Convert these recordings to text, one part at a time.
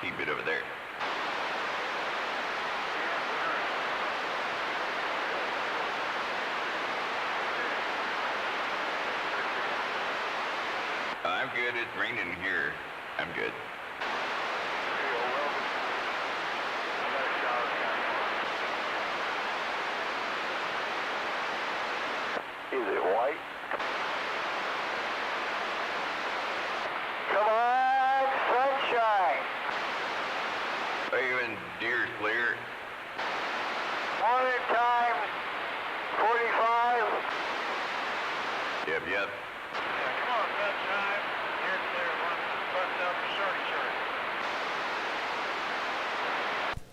keep it over there. I'm good. It's raining here. I'm good. Is it white? Come on, sunshine. Are you in Deer Slayer? Morning time, 45. Yep. Yeah, come on, sunshine. Here, button up, shorty.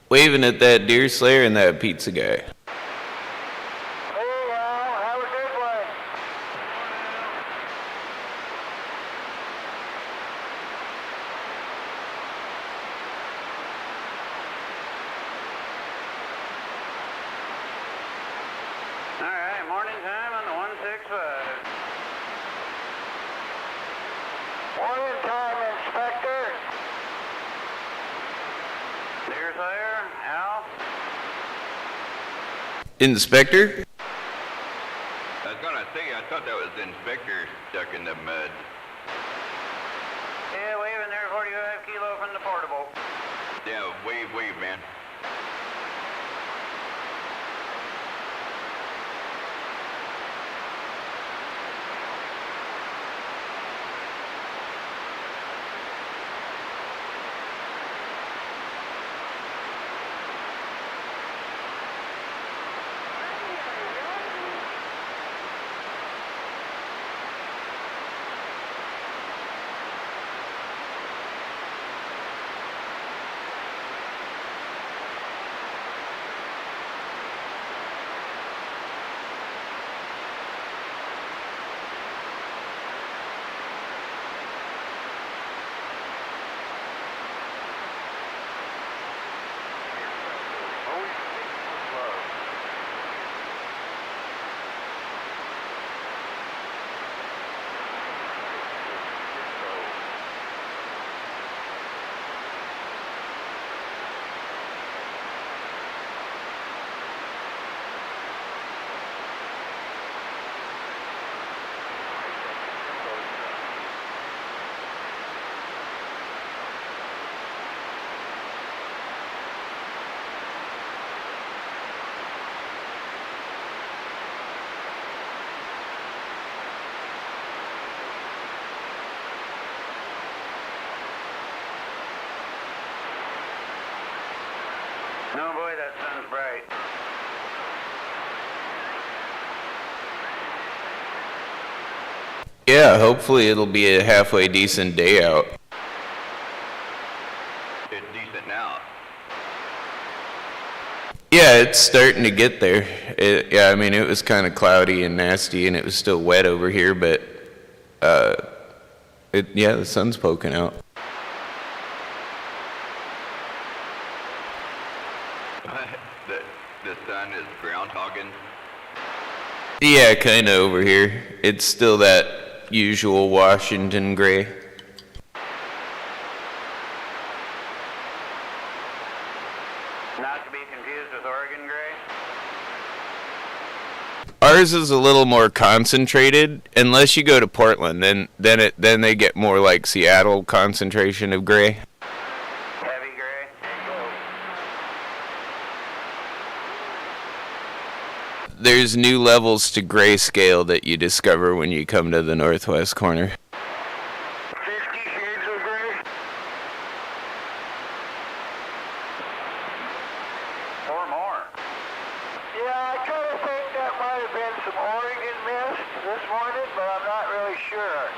Waving at that deer slayer and that pizza guy. Hey, Al, have a good one. All right, morning time on the 165. Morning time, Inspector. Deer Slayer, Al. Inspector? I was gonna say, I thought that was the inspector stuck in the mud. Yeah, waving there, 45 kilo from the portable. Yeah, wave, man. No, boy, that sun's bright. Yeah, hopefully it'll be a halfway decent day out. It's decent now. Yeah, it's starting to get there. Yeah, I mean, it was kind of cloudy and nasty, and it was still wet over here, but, yeah, the sun's poking out. The sun is groundhogging. Yeah, kind of over here. It's still that usual Washington gray. Not to be confused with Oregon gray. Ours is a little more concentrated, unless you go to Portland. Then they get more like Seattle concentration of gray. Heavy gray. There's new levels to grayscale that you discover when you come to the northwest corner. 50 shades of gray. Or more. Yeah, I kind of think that might have been some Oregon mist this morning, but I'm not really sure.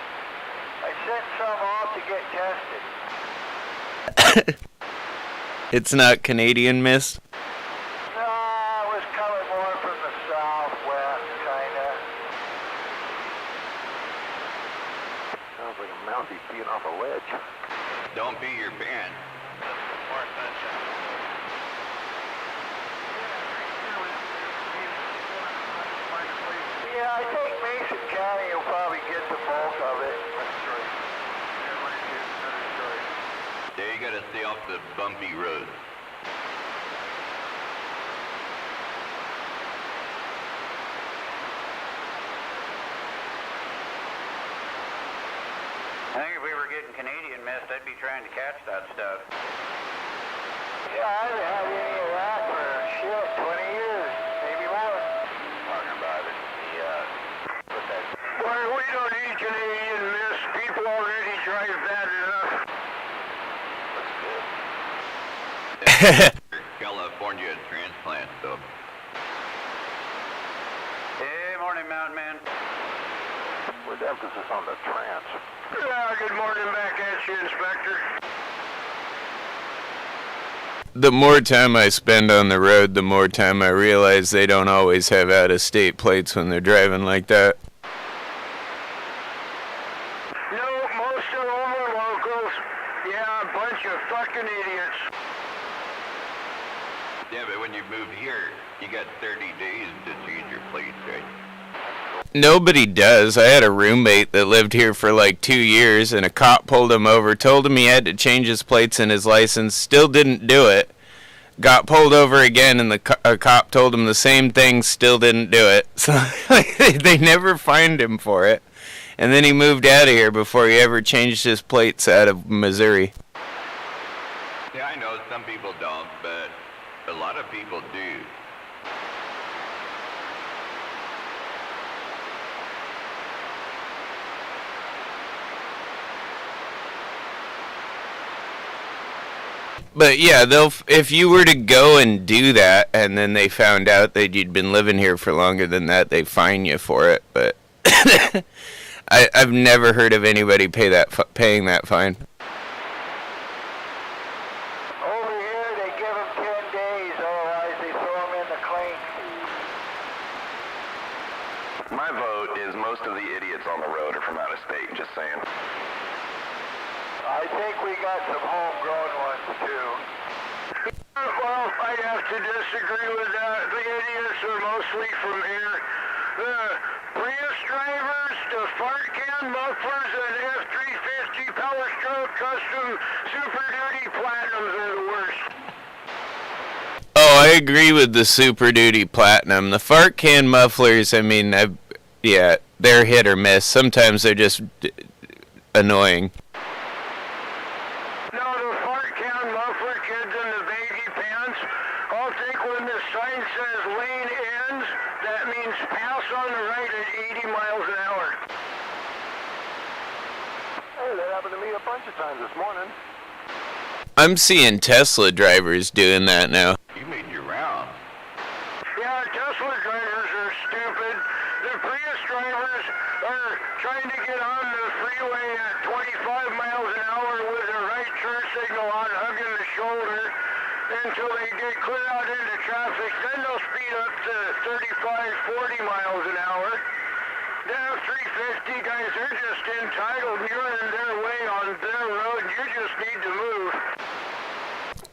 I sent some off to get tested. It's not Canadian mist. No, it was coming more from the southwest, kind of. Sounds like a mountie being off a ledge. Don't be your pants. More sunshine. Yeah, I think Mason County will probably get the bulk of it. Yeah, you gotta stay off the bumpy roads. I think if we were getting Canadian mist, I'd be trying to catch that stuff. Yeah, I haven't had any of that for, shit, 20 years, maybe more. Talking about it. What's that? Well, we don't need Canadian mist. People already drive bad enough. California transplant stuff. Hey, morning, Mountain Man. With emphasis on the trans. Yeah, good morning back at you, Inspector. The more time I spend on the road, the more time I realize they don't always have out-of-state plates when they're driving like that. No, most of them are locals. Yeah, a bunch of fucking idiots. Yeah, but when you move here, you got 30 days to change your plates, right? Nobody does. I had a roommate that lived here for like 2 years, and a cop pulled him over, told him he had to change his plates and his license, still didn't do it. Got pulled over again, and a cop told him the same thing, still didn't do it. So they never fined him for it. And then he moved out of here before he ever changed his plates out of Missouri. Yeah, I know some people don't, but a lot of people do. But yeah, if you were to go and do that, and then they found out that you'd been living here for longer than that, they fine you for it. But I've never heard of anybody paying that fine. Over here, they give them 10 days, otherwise they throw them in the clink. My vote is most of the idiots on the road are from out of state, just saying. I think we got some homegrown ones, too. Well, I'd have to disagree with that. The idiots are mostly from here. The Prius drivers, the fart can mufflers, and F-350 Power Stroke Custom Super Duty Platinums are the worst. Oh, I agree with the Super Duty Platinum. The fart can mufflers, I mean, yeah, they're hit or miss. Sometimes they're just annoying. No, the fart can muffler kids in the baggy pants. I'll think when the sign says lane ends, that means pass on the right at 80 miles an hour. Hey, that happened to me a bunch of times this morning. I'm seeing Tesla drivers doing that now. You made your round. Yeah, Tesla drivers are stupid. The Prius drivers are trying to get on the freeway at 25 miles an hour with their right turn signal on, hugging the shoulder until they get clear out into traffic. Then they'll speed up to 35, 40 miles an hour. The F-350 guys, they're just entitled. You're in their way on their road. You just need to move.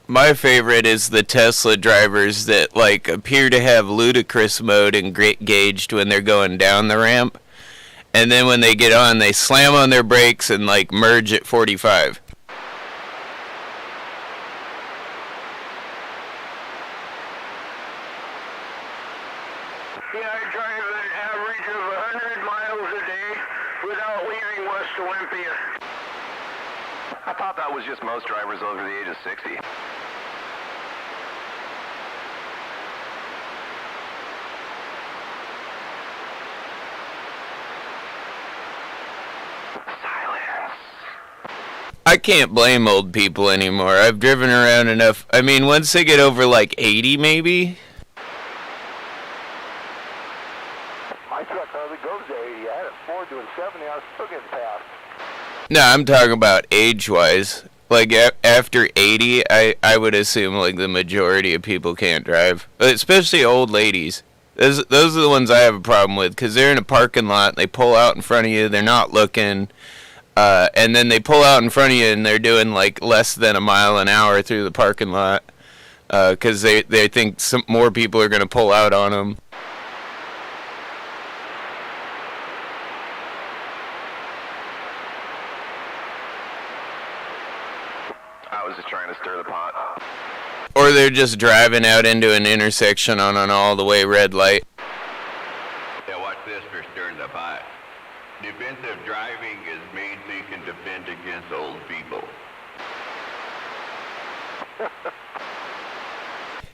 My favorite is the Tesla drivers that like appear to have ludicrous mode engaged when they're going down the ramp, and then when they get on, they slam on their brakes and like merge at 45. Yeah, I drive an average of 100 miles a day without leaving West Olympia. I thought that was just most drivers over the age of 60. Silence. I can't blame old people anymore. I've driven around enough. I mean, once they get over like 80 maybe. My truck hardly goes to 80. I had a Ford doing 70. I was still getting passed. No, I'm talking about age-wise. Like, after 80, I would assume, like, the majority of people can't drive. Especially old ladies. Those are the ones I have a problem with, because they're in a parking lot, they pull out in front of you, they're not looking, and then they pull out in front of you, and they're doing, like, less than a mile an hour through the parking lot, because they think some more people are going to pull out on them. I was just trying to stir the pot. Or they're just driving out into an intersection on an all-the-way red light. Yeah, watch this for stirring the pot. Defensive driving is made so you can defend against old people.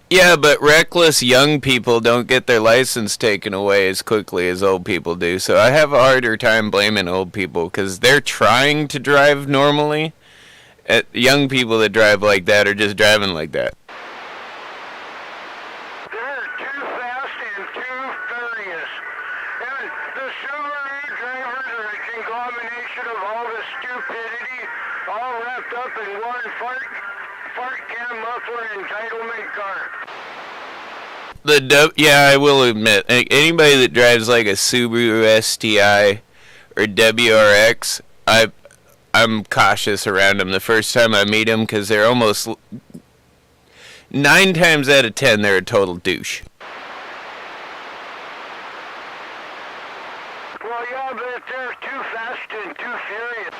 Yeah, but reckless young people don't get their license taken away as quickly as old people do. So I have a harder time blaming old people because they're trying to drive normally. Young people that drive like that are just driving like that. They're too fast and too furious. And the Subaru drivers are a conglomeration of all the stupidity, all wrapped up in one fart can muffler entitlement car. Yeah, I will admit, anybody that drives like a Subaru STI or WRX, I'm cautious around them the first time I meet them because they're almost 9 times out of 10 they're a total douche. Well, yeah, but they're too fast and too furious.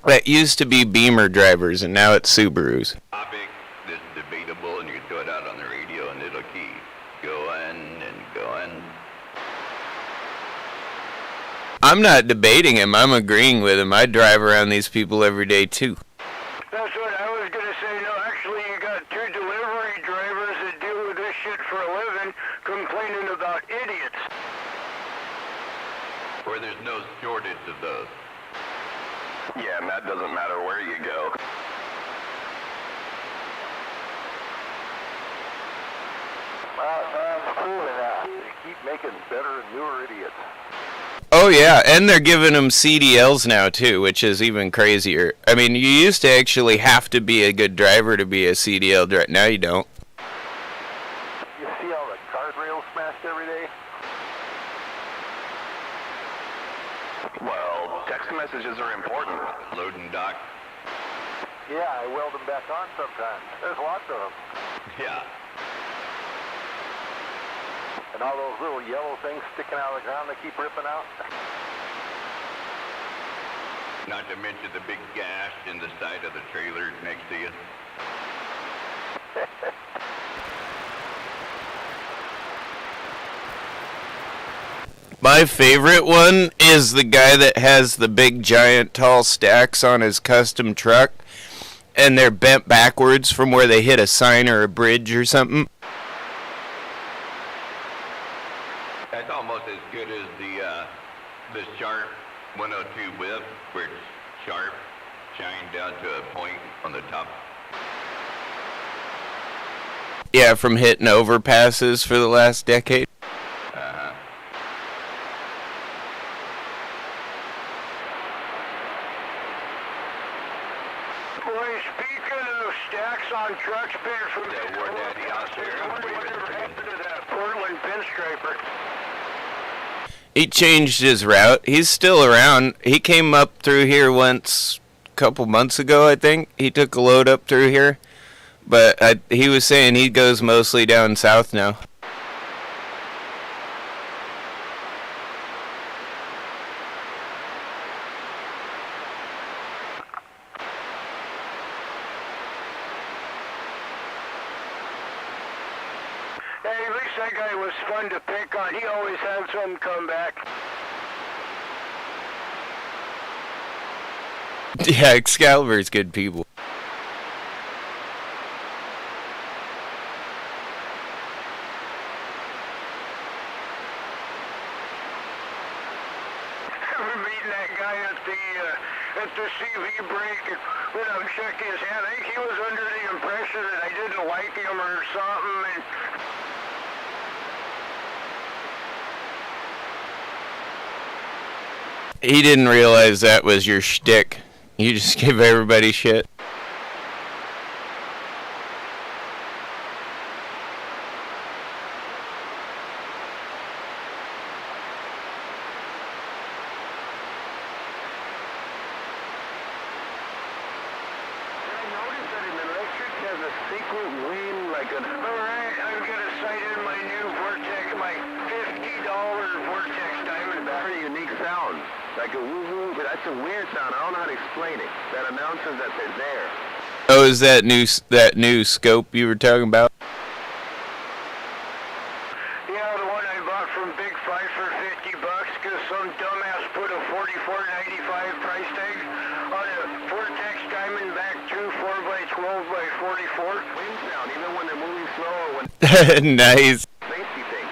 That used to be Beamer drivers and now it's Subarus. Topic that's debatable, and you throw it out on the radio and it'll keep going and going. I'm not debating him, I'm agreeing with him. I drive around these people every day too. That's what I was going to say. No, actually, you got 2 delivery drivers that deal with this shit for a living complaining about idiots. Where there's no shortage of those. Yeah, and that doesn't matter where you go. They keep making better and newer idiots. Oh yeah, and they're giving them CDLs now too, which is even crazier. I mean, you used to actually have to be a good driver to be a CDL driver. Now you don't. You see all the guardrails smashed every day? Well, text messages are important. Loading dock. Yeah, I weld them back on sometimes. There's lots of them. Yeah. And all those little yellow things sticking out of the ground they keep ripping out. Not to mention the big gash in the side of the trailer next to you. My favorite one is the guy that has the big giant tall stacks on his custom truck and they're bent backwards from where they hit a sign or a bridge or something. That's almost as good as the sharp 102 whip, where it's sharp, shined down to a point on the top. Yeah, from hitting overpasses for the last decade. Uh-huh. Boy, speaking of stacks on trucks being from That war daddy out there. I wonder whatever happened to that Portland pinstriper. He changed his route. He's still around. He came up through here once a couple months ago, I think. He took a load up through here. But he was saying he goes mostly down south now. Hey, at least that guy was fun to pick on. He always had some comeback. Yeah, Excalibur's good people. Meeting that guy at the CV break, and when I'm checking his hand, I think he was under the impression that I didn't like him or something. And He didn't realize that was your shtick. You just give everybody shit. I noticed that an electric has a secret wing, like an. All right, I'm gonna sight in my new Vortex, my $50 Vortex Diamondback. Pretty unique sound, like a woo-woo, but that's a weird sound. I don't know how to explain it. That announces that they're there. Oh, is that new scope you were talking about? Yeah, the one I bought from Big Five for $50 because some dumbass put a $44.95 price tag on a Vortex Diamondback 2 4x12 by 44. Wind sound, even when they're moving slow or when Nice. safety thing.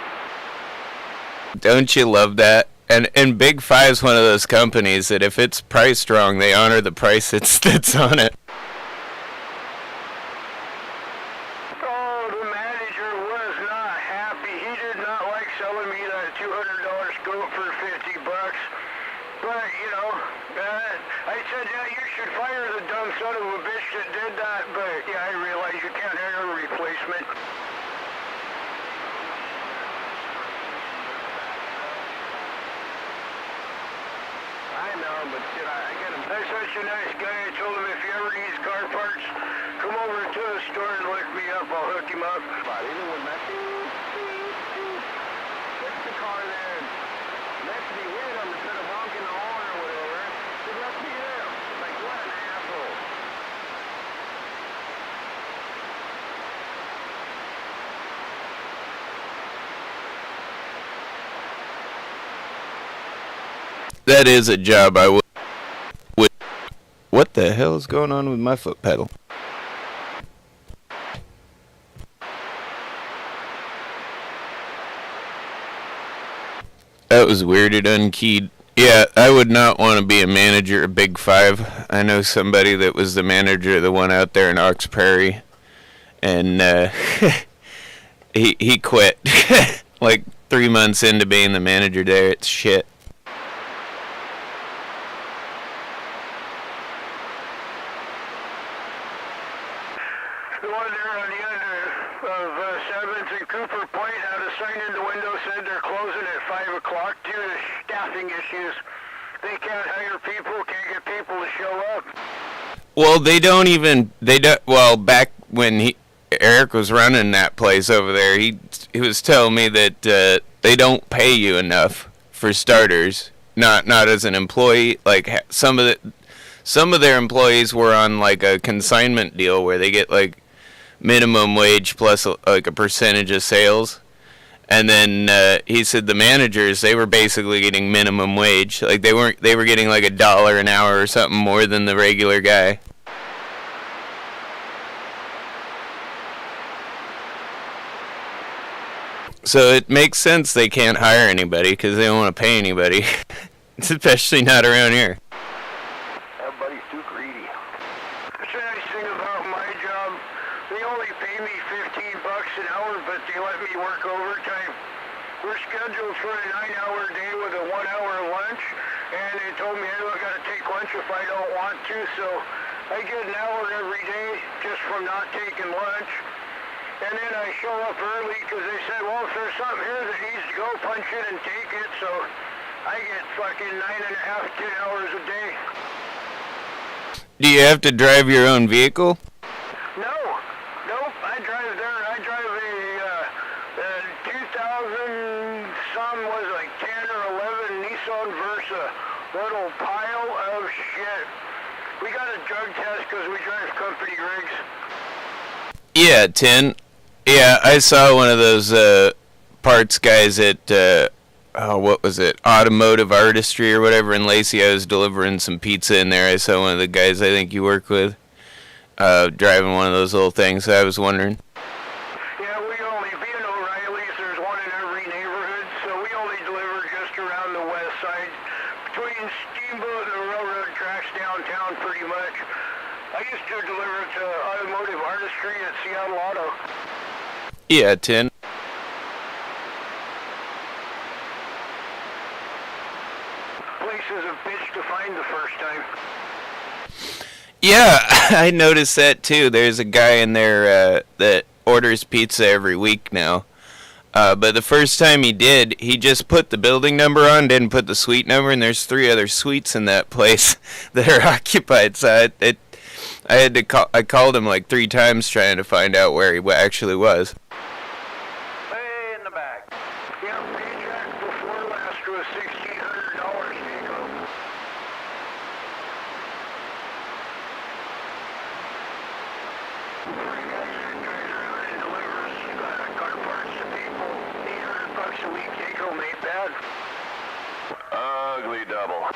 Don't you love that? And Big Five's one of those companies that if it's priced wrong, they honor the price that's on it. Oh, the manager was not happy. He did not like selling me that $200 scope for $50. But, you know, I said, yeah, you should fire the dumb son of a bitch that did that. But, yeah, I realize you can't hire a replacement. I know, but shit, I get him. That's such a nice guy. I told him if he ever needs car parts, come over to the store and look me up. I'll hook him up. But even when that puts the car there and lets me hit him instead of honking the horn or whatever, it lets me hit him. Like, what an asshole. That is a job I would. What the hell is going on with my foot pedal? That was weird. It unkeyed. Yeah, I would not want to be a manager at Big Five. I know somebody that was the manager of the one out there in Ox Prairie, and he quit like 3 months into being the manager there. It's shit. The one there on the end of 7th and Cooper Point had a sign in the window said they're closing at 5 o'clock due to staffing issues. They can't hire people, can't get people to show up. Well, well, back when Eric was running that place over there, he was telling me that they don't pay you enough for starters. Not as an employee. Like some of their employees were on like a consignment deal where they get like minimum wage plus like a percentage of sales. And then he said the managers, they were basically getting minimum wage. Like they were getting like $1 an hour or something more than the regular guy. So it makes sense they can't hire anybody because they don't want to pay anybody, especially not around here. Everybody's too greedy. That's the nice thing about my job. They only pay me $15 an hour, but they let me work overtime. We're scheduled for a 9-hour day with a 1-hour lunch, and they told me I don't got to take lunch if I don't want to, so I get an hour every day just from not taking lunch. And then I show up early because they said, well, if there's something here that needs to go, punch in and take it, so I get fucking 9.5, 10 hours a day. Do you have to drive your own vehicle? Nope, I drive there. I drive a 2000, some was like 10 or 11 Nissan Versa. Little pile of shit. We got a drug test because we drive company rigs. Yeah, 10. Yeah, I saw one of those parts guys at, what was it, Automotive Artistry or whatever in Lacey. I was delivering some pizza in there. I saw one of the guys I think you work with driving one of those little things. I was wondering. Yeah, we only, being O'Reilly's, there's one in every neighborhood, so we only deliver just around the west side, between Steamboat and the railroad tracks downtown pretty much. I used to deliver to Automotive Artistry at Seattle Auto. Yeah, 10. Place is a bitch to find the first time. Yeah, I noticed that too. There's a guy in there that orders pizza every week now. But the first time he did, he just put the building number on, didn't put the suite number, and there's 3 other suites in that place that are occupied. So I had to call. I called him like 3 times trying to find out where he actually was. Way in the back. Yeah, paycheck before last was $1,600. $800 a week, take home ain't bad. Ugly double.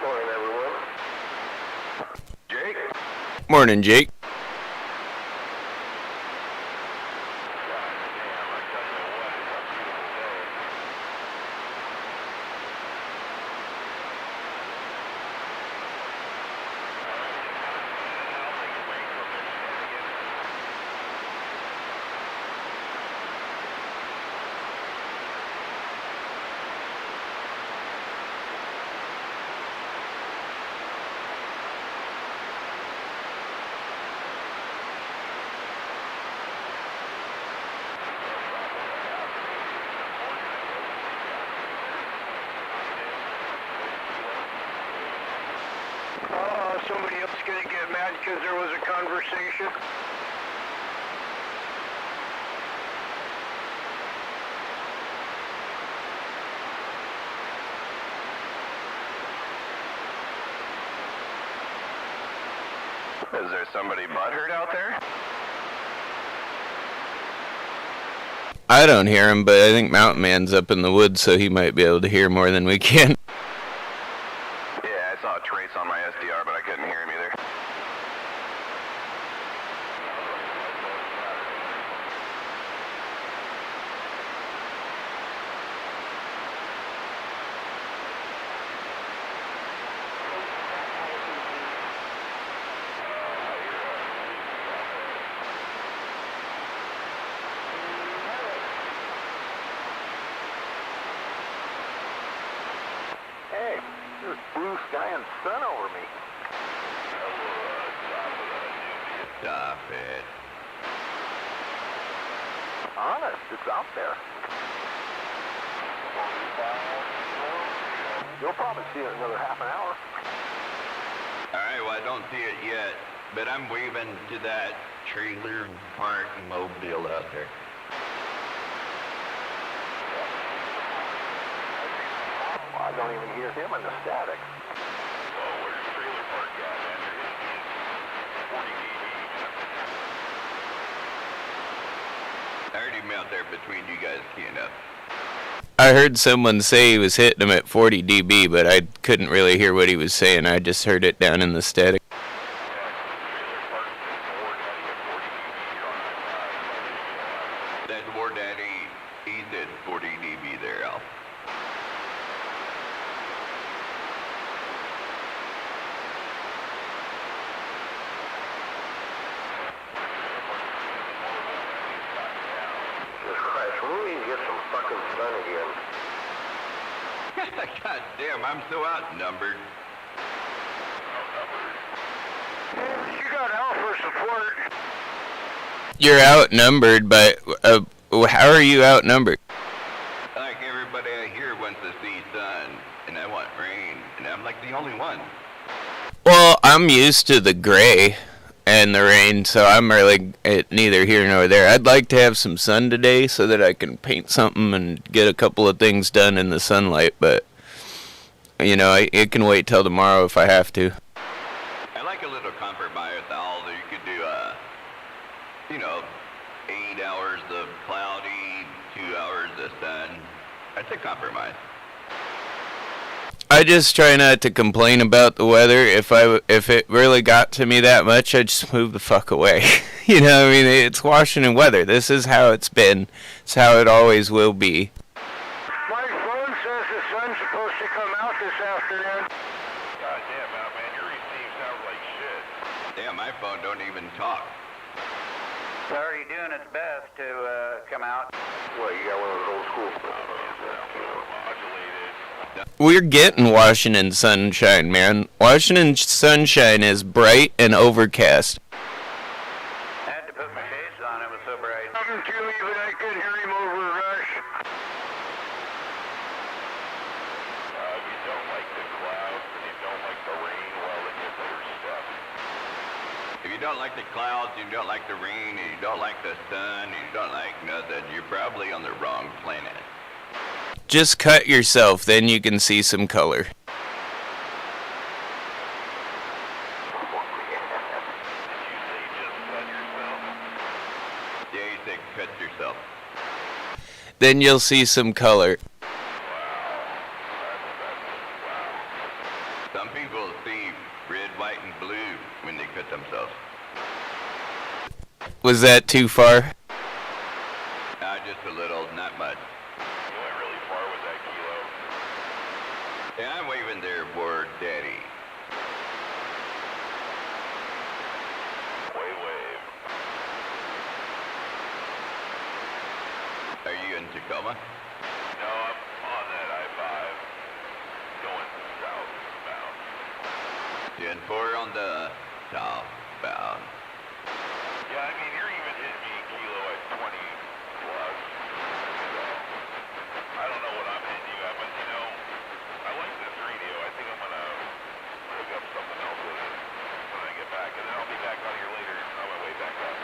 Morning, everyone. Jake? Morning, Jake. Somebody else gonna get mad because there was a conversation. Is there somebody butthurt out there? I don't hear him, but I think Mountain Man's up in the woods, so he might be able to hear more than we can. Yeah, I saw a trace on my SDR, but I couldn't hear him either. Hey, there's blue sky and sun over me. Stop it. Honest, it's out there. You'll probably see it in another half an hour. Alright, well, I don't see it yet, but I'm waving to that trailer park mobile out there. I don't even hear him in the static. I heard him out there between you guys keying up. I heard someone say he was hitting him at 40 dB, but I couldn't really hear what he was saying. I just heard it down in the static. That's War Daddy. He said 40 dB there, Al. Jesus Christ, when we get some fucking sun again. God damn, I'm so outnumbered. You got Al for support. You're outnumbered, but how are you outnumbered? Like everybody I hear wants to see sun, and I want rain, and I'm like the only one. Well, I'm used to the gray and the rain, so I'm really neither here nor there. I'd like to have some sun today so that I can paint something and get a couple of things done in the sunlight, but, you know, it can wait till tomorrow if I have to. I like a little compromise, Al, that you could do, 8 hours of cloudy, 2 hours of sun. That's a compromise. I just try not to complain about the weather. If it really got to me that much, I'd just move the fuck away. You know, I mean, it's Washington weather. This is how it's been. It's how it always will be. My phone says the sun's supposed to come out this afternoon. God damn, man, your receive sounds like shit. Damn, my phone don't even talk. It's already doing its best to come out. What, you got one of those old school modulated? We're getting Washington sunshine, man. Washington sunshine is bright and overcast. I had to put my case on, it was so bright. Talking to me, but I could hear him over Rush. You don't like the clouds and you don't like the rain, well, then you better step. If you don't like the clouds, you don't like the rain, and you don't like the sun, and you don't like nothing, you're probably on the wrong planet. Just cut yourself, then you can see some color. then you'll see some color. Some people see red, white, and blue when they cut themselves. Was that too far? Just a little, not much. You went really far with that kilo. Yeah, I'm waving there for Daddy. Wave. Are you in Tacoma? No, I'm on that I-5, going southbound. 10-4 on the southbound. Yeah, I mean, you're even hitting me kilo at 20 plus. So, I don't know what I'm hitting you at, but you know, I like this radio. I think I'm gonna hook up something else with it when I get back, and then I'll be back on here later on my way back up.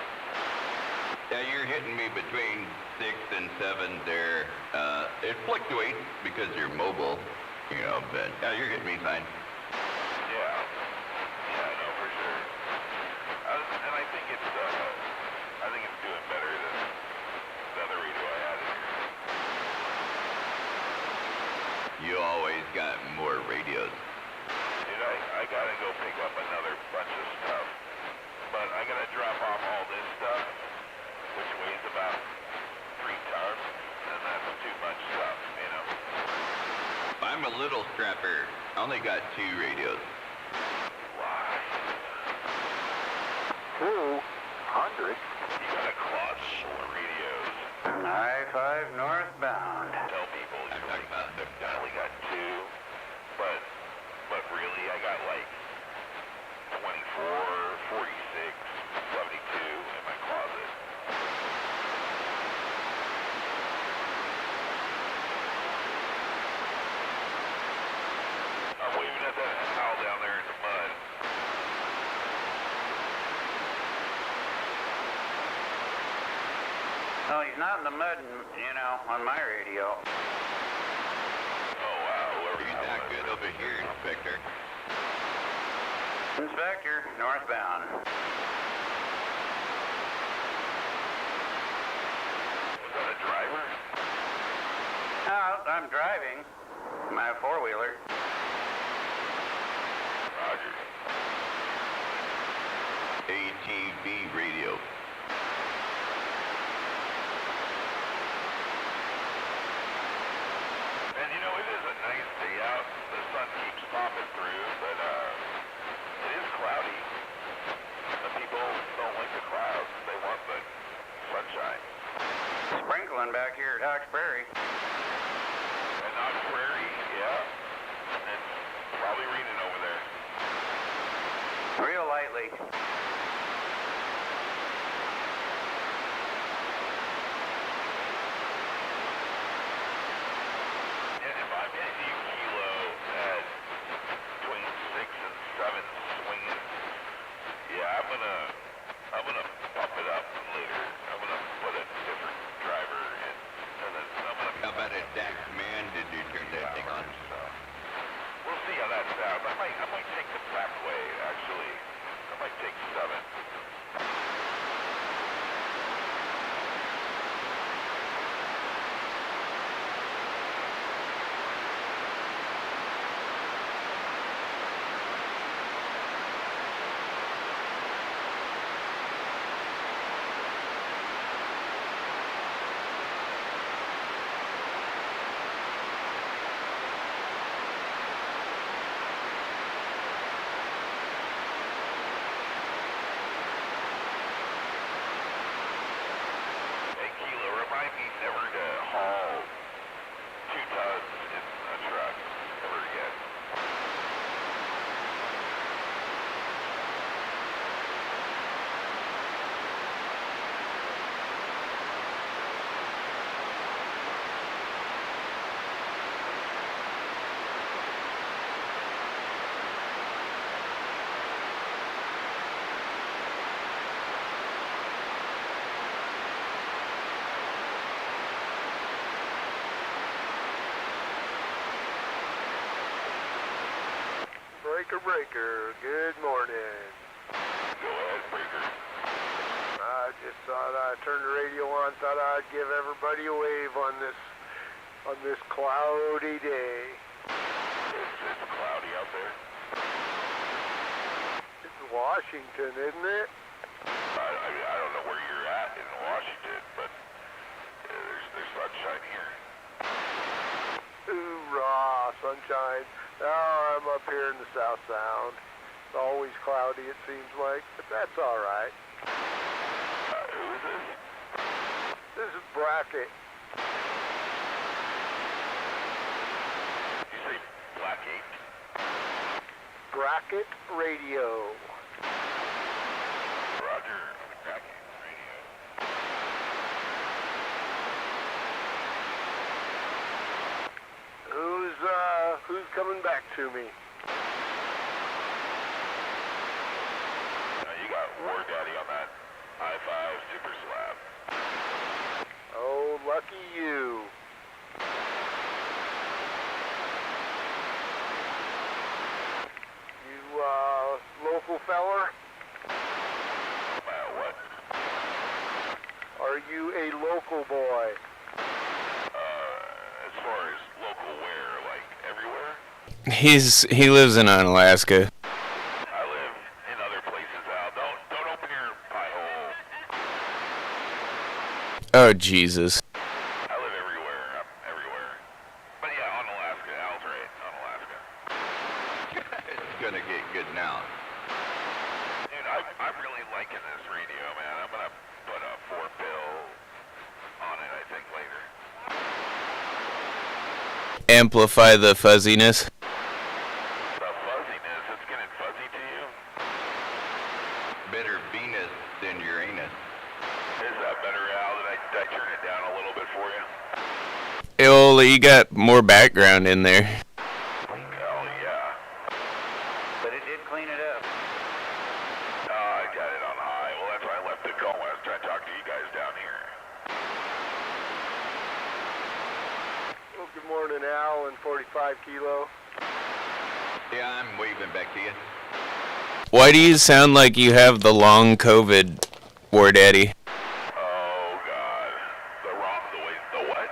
Yeah, you're hitting me between 6 and 7 there. It fluctuates because you're mobile, you know, but yeah, you're hitting me fine. Yeah, no, for sure. And I think it's doing better than the other radio I had in here. You always got more radios. Dude, I gotta go pick up another bunch of stuff, but I gotta drop off all this stuff, which weighs about 3 tons, and that's too much stuff, you know. I'm a little scrapper. I only got 2 radios. Why? 200? You got a clutch of radios. I-5 northbound. Tell people I'm talking about the I only got 2, but really I got like 24, 46, 72 in my closet. I'm waving at that owl down there in the mud. Oh, he's not in the mud, you know, on my radio. Oh wow, whoever He's that not was. good over here, Inspector. Inspector, northbound. Was that a driver? No, I'm driving my four-wheeler. Roger. ATV radio. And you know, it is a nice day out. The sun keeps popping through, but it is cloudy. The people don't like the clouds. They want the sunshine. Sprinkling back here at Hawks Prairie. And Knox Prairie, yeah. It's probably raining over there. Real lightly. And if I'm hitting you kilo at between 6 and 7 swinging, yeah, I'm gonna pump it up later. I'm gonna put a different driver in, and then I'm gonna. How about a DAX, man? Did you turn that thing on? So we'll see how that sounds. I might take the back way actually. I might take 7. Hey, Kilo, remind me never to haul 2 tons in a truck ever again. Breaker, good morning. Go ahead, Breaker. I just thought I'd turn the radio on, thought I'd give everybody a wave on this cloudy day. It's cloudy out there. It's Washington, isn't it? I don't know where you're at in Washington, but there's sunshine here. Hoorah, sunshine. Now I'm up here in the South Sound. It's always cloudy, it seems like, but that's all right. Who is this? This is Bracket. Did you say Black Ink? Bracket Radio. Roger. Black Ink Radio. Who's coming back to me? You got War Daddy on that I-5 Super Slab. Oh, lucky you. You, local feller? What? Are you a local boy? As far as local where, like everywhere? He lives in Alaska. I live in other places, Al. Don't open your pie hole. Oh, Jesus. I live everywhere. I'm everywhere. But yeah, on Alaska. Al's right. On Alaska. It's gonna get good now. Dude, I'm really liking this radio, man. I'm gonna put a 4-bill on it, I think, later. Amplify the fuzziness. The fuzziness, it's getting fuzzy to you? Better Venus than Uranus. Is that better, Al? Did I turn it down a little bit for you? Well, you got more background in there. Hell yeah. But it did clean it up. I got it on high. Well, that's why I left it going. I was trying to talk to you guys down here. Well, good morning, Al, and 45 Kilo. Yeah, I'm waving back to you. Why do you sound like you have the long COVID, War Daddy? Oh, God. The what?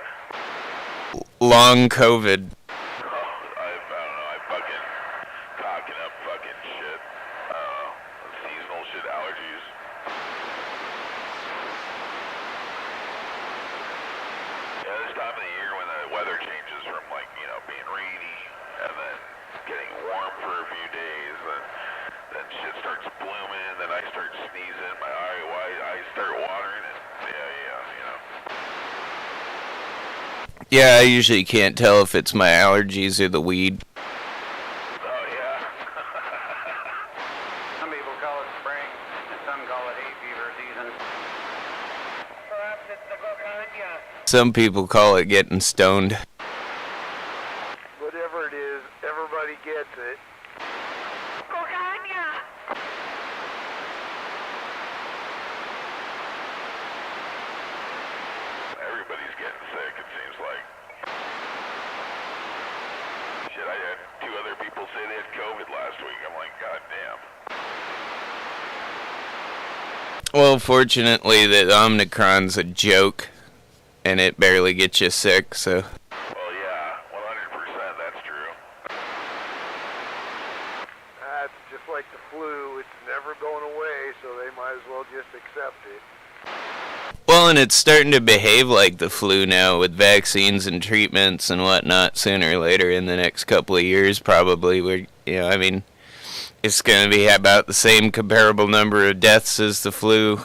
Long COVID. I don't know. I fucking talking up fucking shit. Seasonal shit allergies. Yeah, this time of the year when the weather changes from like, being rainy and then getting warm for a few days, then shit starts blooming, then I start sneezing, my eyes start watering, and Yeah, I usually can't tell if it's my allergies or the weed. Oh, yeah. Some people call it spring, and some call it hay fever season. Perhaps it's the cocaine. Some people call it getting stoned. Whatever it is, everybody gets it. Everybody's getting sick, it seems like. Shit, I had 2 other people say they had COVID last week. I'm like, God damn. Well, fortunately, the Omicron's a joke, and it barely gets you sick, so... Well, yeah, 100%, that's true. That's just like the flu. It's never going away, so they might as well just accept it. Well, and it's starting to behave like the flu now, with vaccines and treatments and whatnot, sooner or later in the next couple of years, probably. It's going to be about the same comparable number of deaths as the flu,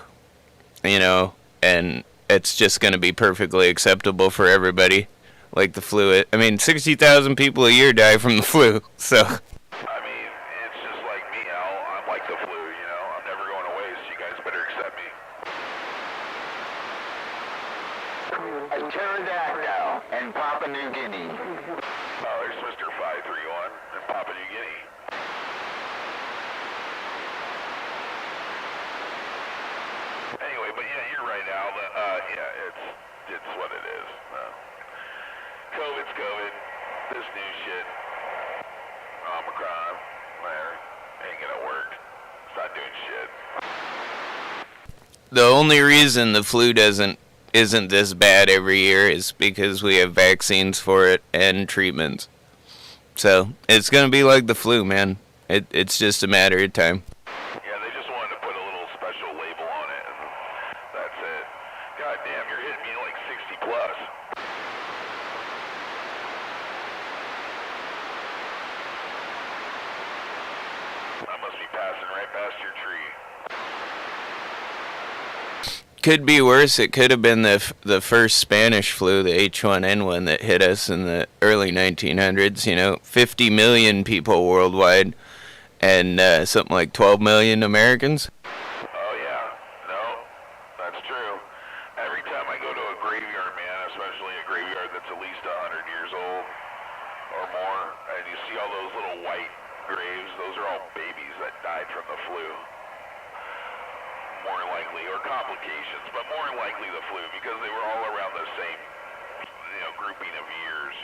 and it's just going to be perfectly acceptable for everybody, like the flu. 60,000 people a year die from the flu, so... I mean, it's just like me, Al. I'm like the flu, I'm never going away, so you guys better accept me. A pterodactyl in Papua New Guinea. Oh, there's Mr. 531 in Papua New Guinea. Anyway, but yeah, you're right, Al. It's what it is. COVID's COVID. This new shit, Omicron, ain't gonna work. It's not doing shit. The only reason the flu doesn't isn't this bad every year is because we have vaccines for it and treatments. So it's gonna be like the flu, man. It's just a matter of time. Yeah, they just wanted to put a little special label on it, and that's it. God damn, you're hitting me like 60 plus. I must be passing right past your tree. Could be worse. It could have been the first Spanish flu, the H1N1, that hit us in the early 1900s. 50 million people worldwide, and something like 12 million Americans. Oh yeah, no, that's true. Every time I go to a graveyard, man, especially a graveyard that's at least 100 years old or more, and you see all those little white graves, those are all babies that died from the flu. More likely, or complications, but more likely the flu, because they were all around the same, grouping of years,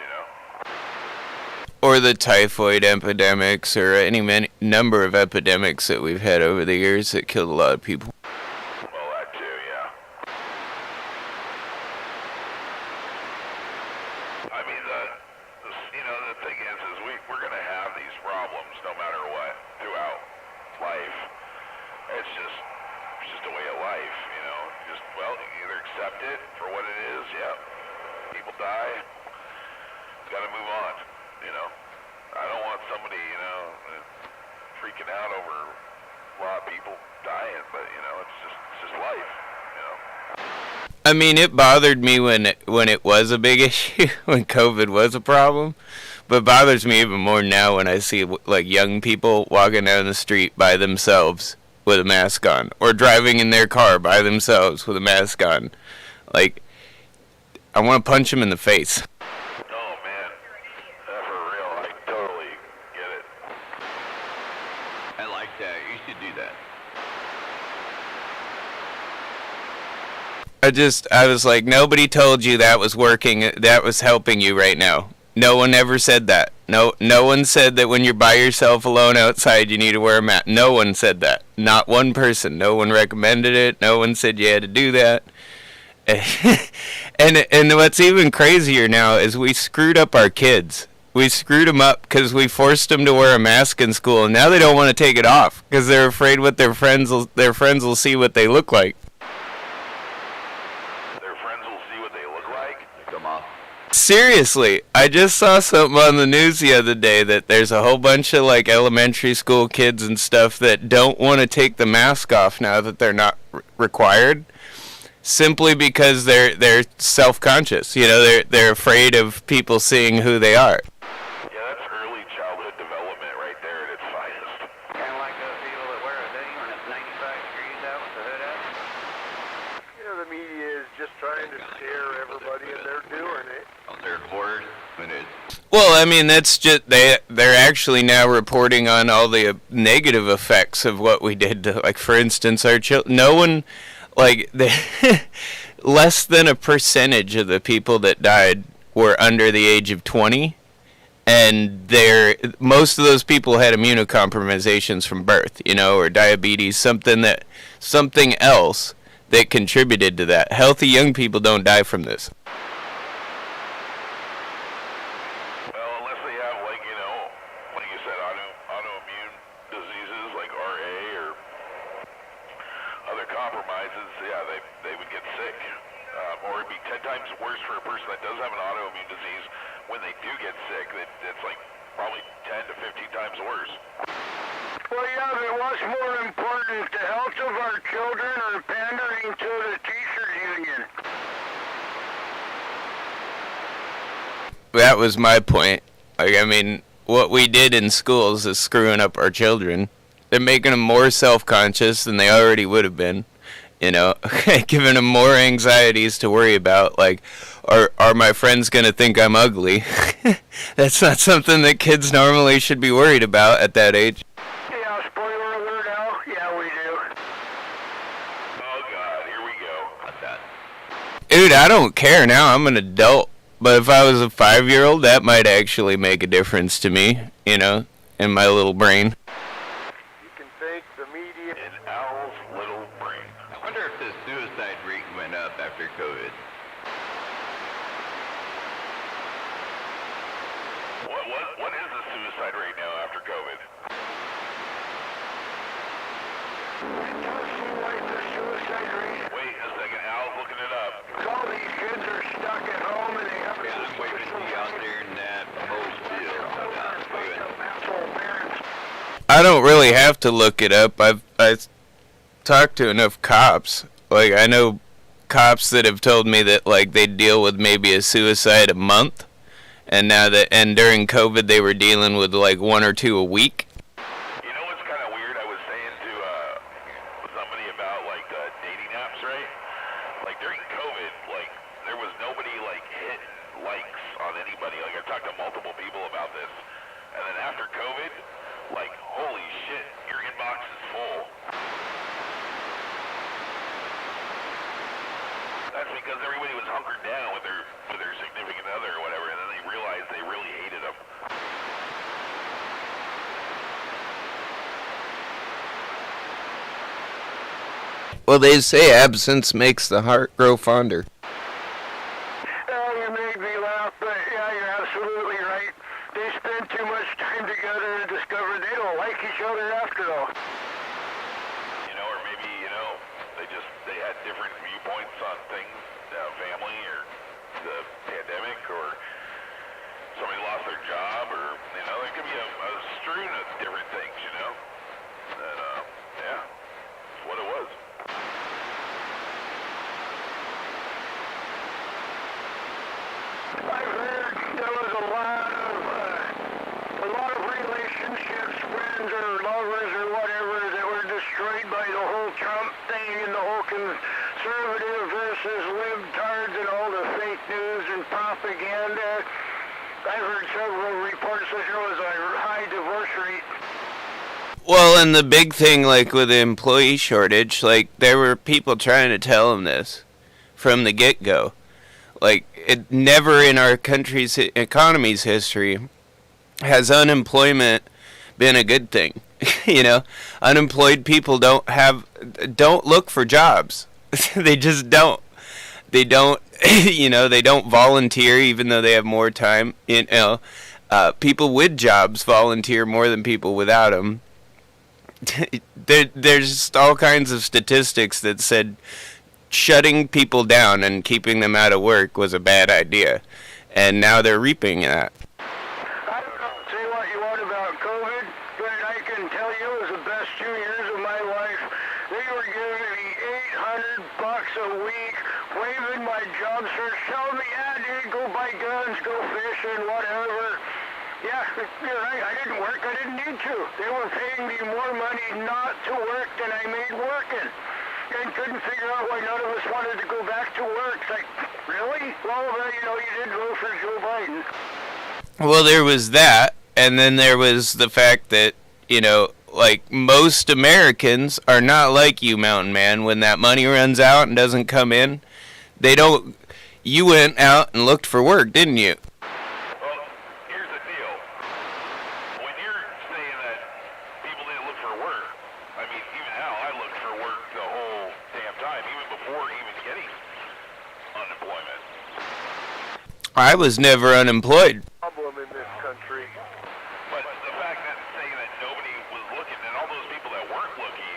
Or the typhoid epidemics, or any number of epidemics that we've had over the years that killed a lot of people. Well, that too, yeah. I mean, the thing is we're going to have these problems no matter what throughout life. It's just a way of life, you either accept it for what it is, people die, got to move on, I don't want somebody, freaking out over a lot of people dying, but, it's just life, I mean, it bothered me when it was a big issue, when COVID was a problem, but it bothers me even more now when I see like young people walking down the street by themselves with a mask on, or driving in their car by themselves with a mask on. Like, I want to punch them in the face. Oh, man. For real, I totally get it. I like that. You should do that. I was like, nobody told you that was working, that was helping you right now. No one ever said that. No one said that when you're by yourself alone outside you need to wear a mask. No one said that. Not one person. No one recommended it. No one said you had to do that. And what's even crazier now is we screwed up our kids. We screwed them up because we forced them to wear a mask in school, and now they don't want to take it off because they're afraid what their friends will see what they look like. Their friends will see what they look like? Come on. Seriously, I just saw something on the news the other day that there's a whole bunch of like elementary school kids and stuff that don't want to take the mask off now that they're not required, simply because they're self-conscious. They're afraid of people seeing who they are. Yeah, that's early childhood development right there at its finest. Kind of like those people that wear a hoodie when it's 95 degrees out with the hood up. The media is just trying to scare everybody, and they're doing it. They're horrid when it's... Well, I mean, that's just they're actually now reporting on all the negative effects of what we did to, like, for instance, our children. No one, like, less than a percentage of the people that died were under the age of 20, and most of those people had immunocompromisations from birth, or diabetes, something else that contributed to that. Healthy young people don't die from this. Well, unless they have, like you said, autoimmune diseases like RA or other compromises, they would get sick. Or it'd be 10 times worse for a person that does have an autoimmune disease. When they do get sick, it's like probably 10 to 15 times worse. Well, yeah, but what's more important, the health of our children or pandering to the teachers union? That was my point. Like, I mean, what we did in schools is screwing up our children. They're making them more self-conscious than they already would have been. Giving them more anxieties to worry about. Like, are my friends going to think I'm ugly? That's not something that kids normally should be worried about at that age. Yeah, spoiler alert, Al. Yeah, we do. Oh, God, here we go. Not that. Dude, I don't care now. I'm an adult. But if I was a 5-year-old, that might actually make a difference to me, in my little brain. You can thank the media. In Al's little brain. I wonder if the suicide rate went up after COVID. what is the suicide rate now after COVID? It does seem like the suicide rate. Wait a second, Al's looking it up. All these kids are stuck at home and they have Yeah, there's way to be out there in that most deal. asshole parents. I don't really have to look it up. I talked to enough cops. Like, I know cops that have told me that, like, they deal with maybe a suicide a month, and during COVID they were dealing with like 1 or 2 a week. You know what's kind of weird? I was saying to somebody about like dating apps, right? Like during COVID, like there was nobody like hitting likes on anybody. Like I talked to multiple people about this, and then after COVID, like holy shit, your inbox is full. That's because everybody was hunkered down with their significant other or whatever, and then they realized they really hated them. Well, they say absence makes the heart grow fonder. You made me laugh, but yeah, you're absolutely right. They spend too much time together and discover they don't like each other after all. You know, or maybe, you know, they had different viewpoints on things, family or the pandemic, or somebody lost their job, or, you know, there could be a strewn of different things, you know? And, yeah, that's what it was. I've heard there was a lot of relationships, friends or lovers or whatever, that were destroyed by the whole Trump thing and the whole conservative versus libtards and all the fake news and propaganda. I've heard several reports that there was a high divorce rate. Well, and the big thing, like with the employee shortage, like there were people trying to tell them this from the get-go. Like, it never in our country's economy's history has unemployment been a good thing. You know, unemployed people don't look for jobs. They just don't. They don't, you know, they don't volunteer even though they have more time. You know, people with jobs volunteer more than people without them. There's just all kinds of statistics that said shutting people down and keeping them out of work was a bad idea, and now they're reaping that. I don't know, say what you want about COVID, but I can tell you it was the best 2 years of my life. They were giving me $800 a week, waiving my job search, telling me, yeah, dude, go buy guns, go fishing, whatever. Yeah, you're right, I didn't work, I didn't need to. They were paying me more money not to work than I made working. And couldn't figure out why none of us wanted to go back to work. It's like, really? Well, you know, you did vote for Joe Biden. Well, there was that, and then there was the fact that, you know, like most Americans are not like you, Mountain Man. When that money runs out and doesn't come in, they don't. You went out and looked for work, didn't you? Well, here's the deal. When you're saying that people didn't look for work, I mean, even now, I looked for work the whole damn time, even before even getting unemployment. I was never unemployed. Problem in this country. But the fact that saying that nobody was looking, and all those people that weren't looking,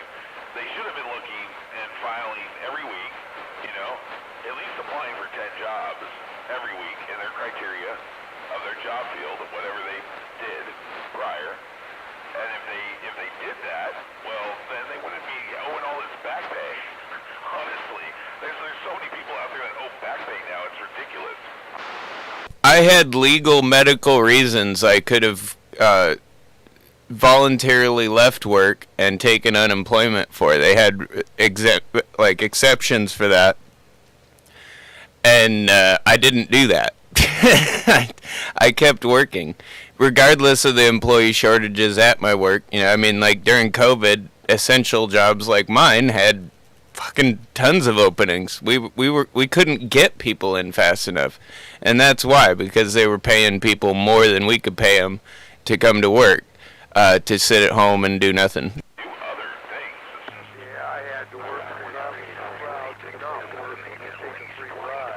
they should have been looking and filing every week, you know, at least applying for 10 jobs every week in their criteria of their job field, of whatever they did prior. And if they did that, well, then they wouldn't be owing all this back pay. Honestly, there's so many people out there that owe back pay now, it's ridiculous. I had legal medical reasons I could have voluntarily left work and taken unemployment for. They had exceptions for that, and I didn't do that. I kept working, regardless of the employee shortages at my work. You know, I mean, like during COVID, essential jobs like mine had fucking tons of openings. We couldn't get people in fast enough, and that's why, because they were paying people more than we could pay them to come to work, to sit at home and do nothing. Do other things. Yeah, I had to work when I was allowed to not work and take a free ride.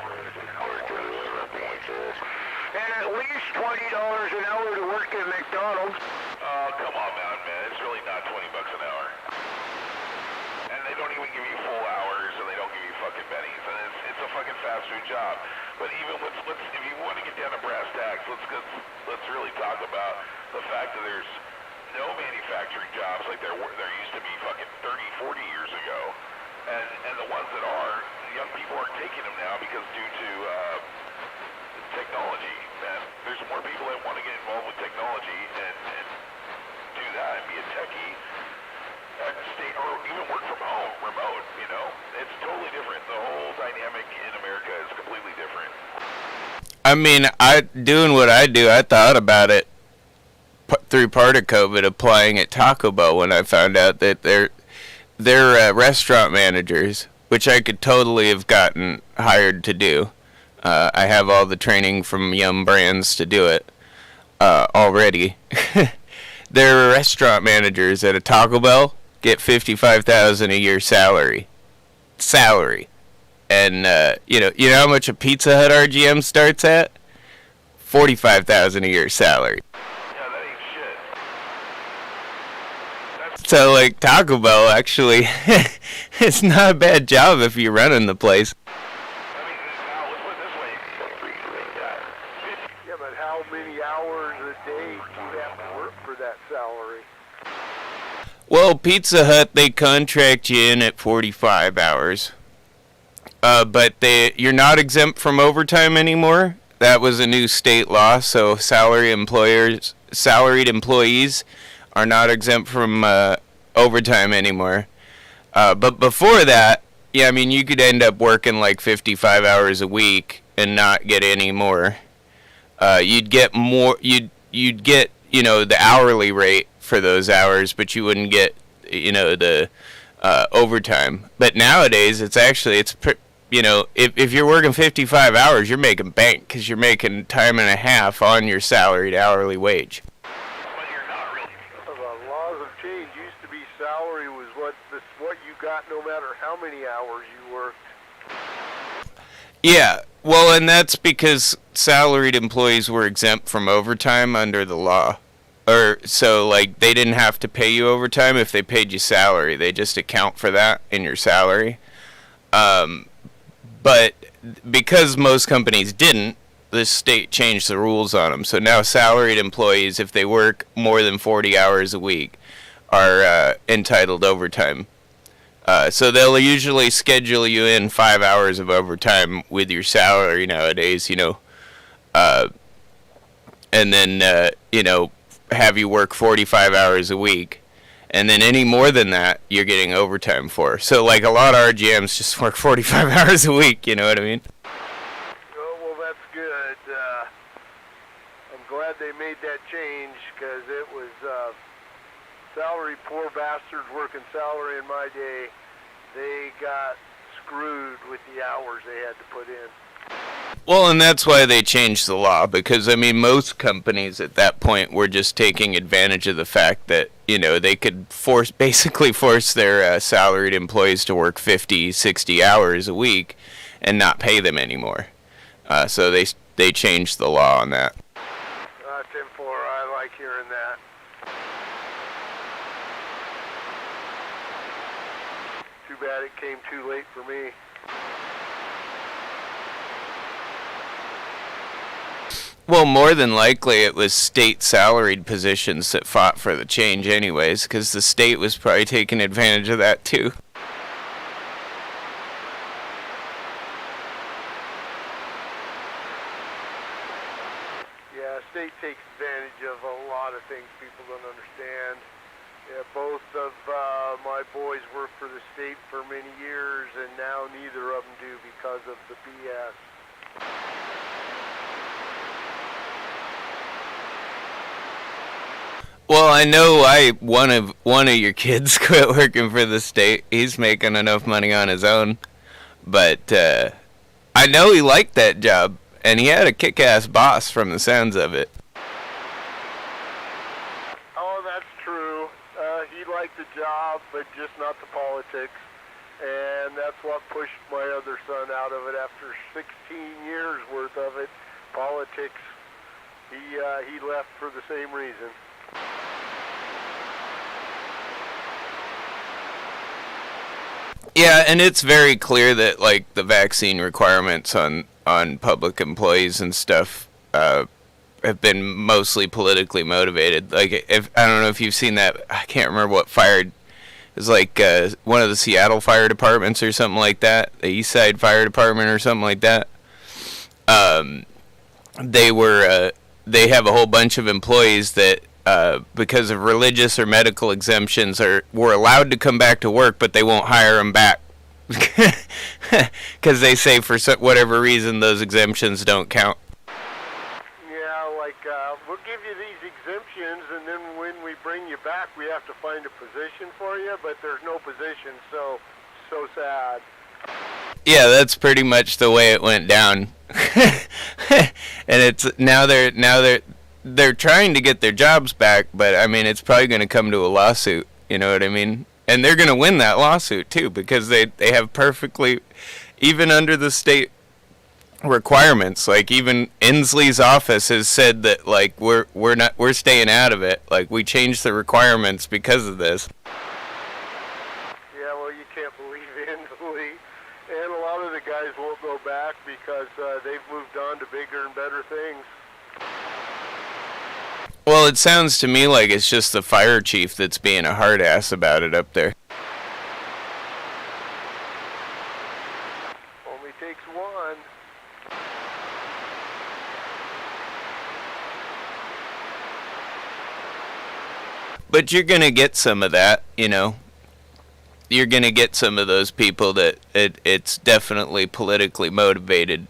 and at least $20 an hour to work at McDonald's. Oh, come on, man. It's really not $20 an hour. And they don't even give you full hours, and they don't give you fucking pennies. And it's a fucking fast food job. But even let's if you want to get down to brass tacks, let's really talk about the fact that there's no manufacturing jobs like there used to be fucking 30, 40 years ago. And the ones that are, young people aren't taking them now because due to technology. And there's more people that want to get involved with technology and do that and be a techie. Stay, or even work from home, remote, you know? It's totally different. The whole dynamic in America is completely different. I mean, doing what I do, I thought about it through part of COVID, applying at Taco Bell when I found out that they're restaurant managers, which I could totally have gotten hired to do. I have all the training from Yum Brands to do it already. They're restaurant managers at a Taco Bell, get $55,000 a year salary, and you know how much a Pizza Hut RGM starts at? $45,000 a year salary. Yeah, that ain't shit. So like Taco Bell actually, it's not a bad job if you're running the place. I mean, now let's put it this way. Yeah, but how many hours a day do you have to work for that salary? Well, Pizza Hut, they contract you in at 45 hours. But you're not exempt from overtime anymore. That was a new state law, so salaried employees are not exempt from overtime anymore. But before that, yeah, I mean, you could end up working like 55 hours a week and not get any more. You'd get more. You'd get, you know, the hourly rate for those hours, but you wouldn't get, you know, the overtime. But nowadays, you know, if you're working 55 hours, you're making bank because you're making time and a half on your salaried hourly wage. But you're not really. The laws have changed. Used to be salary was what you got no matter how many hours you worked. Yeah, well, and that's because salaried employees were exempt from overtime under the law. So, like, they didn't have to pay you overtime if they paid you salary. They just account for that in your salary. But because most companies didn't, the state changed the rules on them. So now salaried employees, if they work more than 40 hours a week, are entitled overtime. So they'll usually schedule you in 5 hours of overtime with your salary nowadays, you know. And then, you know, have you work 45 hours a week. And then any more than that, you're getting overtime for. So, like, a lot of RGMs just work 45 hours a week, you know what I mean? Oh, well, that's good. I'm glad they made that change because it was salary poor bastards working salary in my day. They got screwed with the hours they had to put in. Well, and that's why they changed the law, because, I mean, most companies at that point were just taking advantage of the fact that, you know, they could basically force their salaried employees to work 50, 60 hours a week and not pay them anymore. So they changed the law on that. 10-4, I like hearing that. Too bad it came too late for me. Well, more than likely it was state salaried positions that fought for the change anyways, because the state was probably taking advantage of that too. Yeah, state takes advantage of a lot of things people don't understand. Yeah, both of my boys worked for the state for many years, and now neither of them do because of the BS. Well, I know one of your kids quit working for the state. He's making enough money on his own, but I know he liked that job, and he had a kick-ass boss from the sounds of it. Oh, that's true. He liked the job, but just not the politics, and that's what pushed my other son out of it after 16 years worth of it. Politics He left for the same reason. Yeah, and it's very clear that like the vaccine requirements on public employees and stuff have been mostly politically motivated. Like, if I don't know if you've seen that, I can't remember what fire. It's like one of the Seattle fire departments or something like that, the East Side Fire Department or something like that. They have a whole bunch of employees that because of religious or medical exemptions were allowed to come back to work, but they won't hire them back because they say for whatever reason those exemptions don't count. Yeah, like we'll give you these exemptions, and then when we bring you back, we have to find a position for you, but there's no position, so sad. Yeah, that's pretty much the way it went down. And it's now they're trying to get their jobs back, but I mean it's probably going to come to a lawsuit, you know what I mean? And they're going to win that lawsuit too, because they have perfectly, even under the state requirements, like even Inslee's office has said that like we're staying out of it, like we changed the requirements because of this. Yeah, well, you can't believe Inslee, and a lot of the guys won't go back because they've moved on to bigger and better things. Well, it sounds to me like it's just the fire chief that's being a hard ass about it up there. Only takes one. But you're going to get some of that, you know. You're going to get some of those people that it's definitely politically motivated,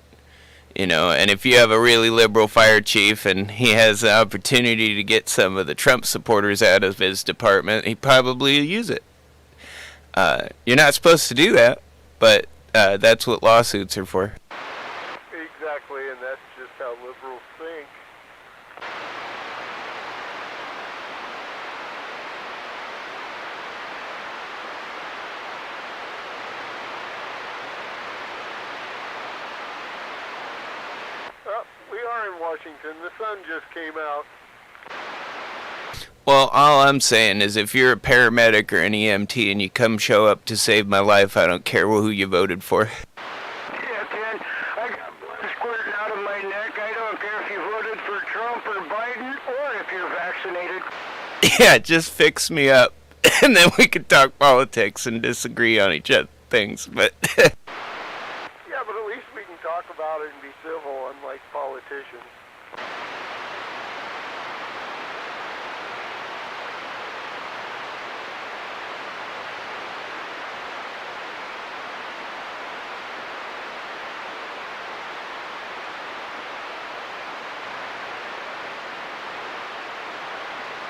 you know. And if you have a really liberal fire chief and he has the opportunity to get some of the Trump supporters out of his department, he probably will use it. You're not supposed to do that, but that's what lawsuits are for. Exactly, and that's just how liberals think. We are in Washington. The sun just came out. Well, all I'm saying is if you're a paramedic or an EMT and you come show up to save my life, I don't care who you voted for. Yeah, Ken, I got blood squirting out of my neck. I don't care if you voted for Trump or Biden or if you're vaccinated. Yeah, just fix me up, and then we can talk politics and disagree on each other things, but... Yeah, but at least we can talk about it and be civil, unlike politicians.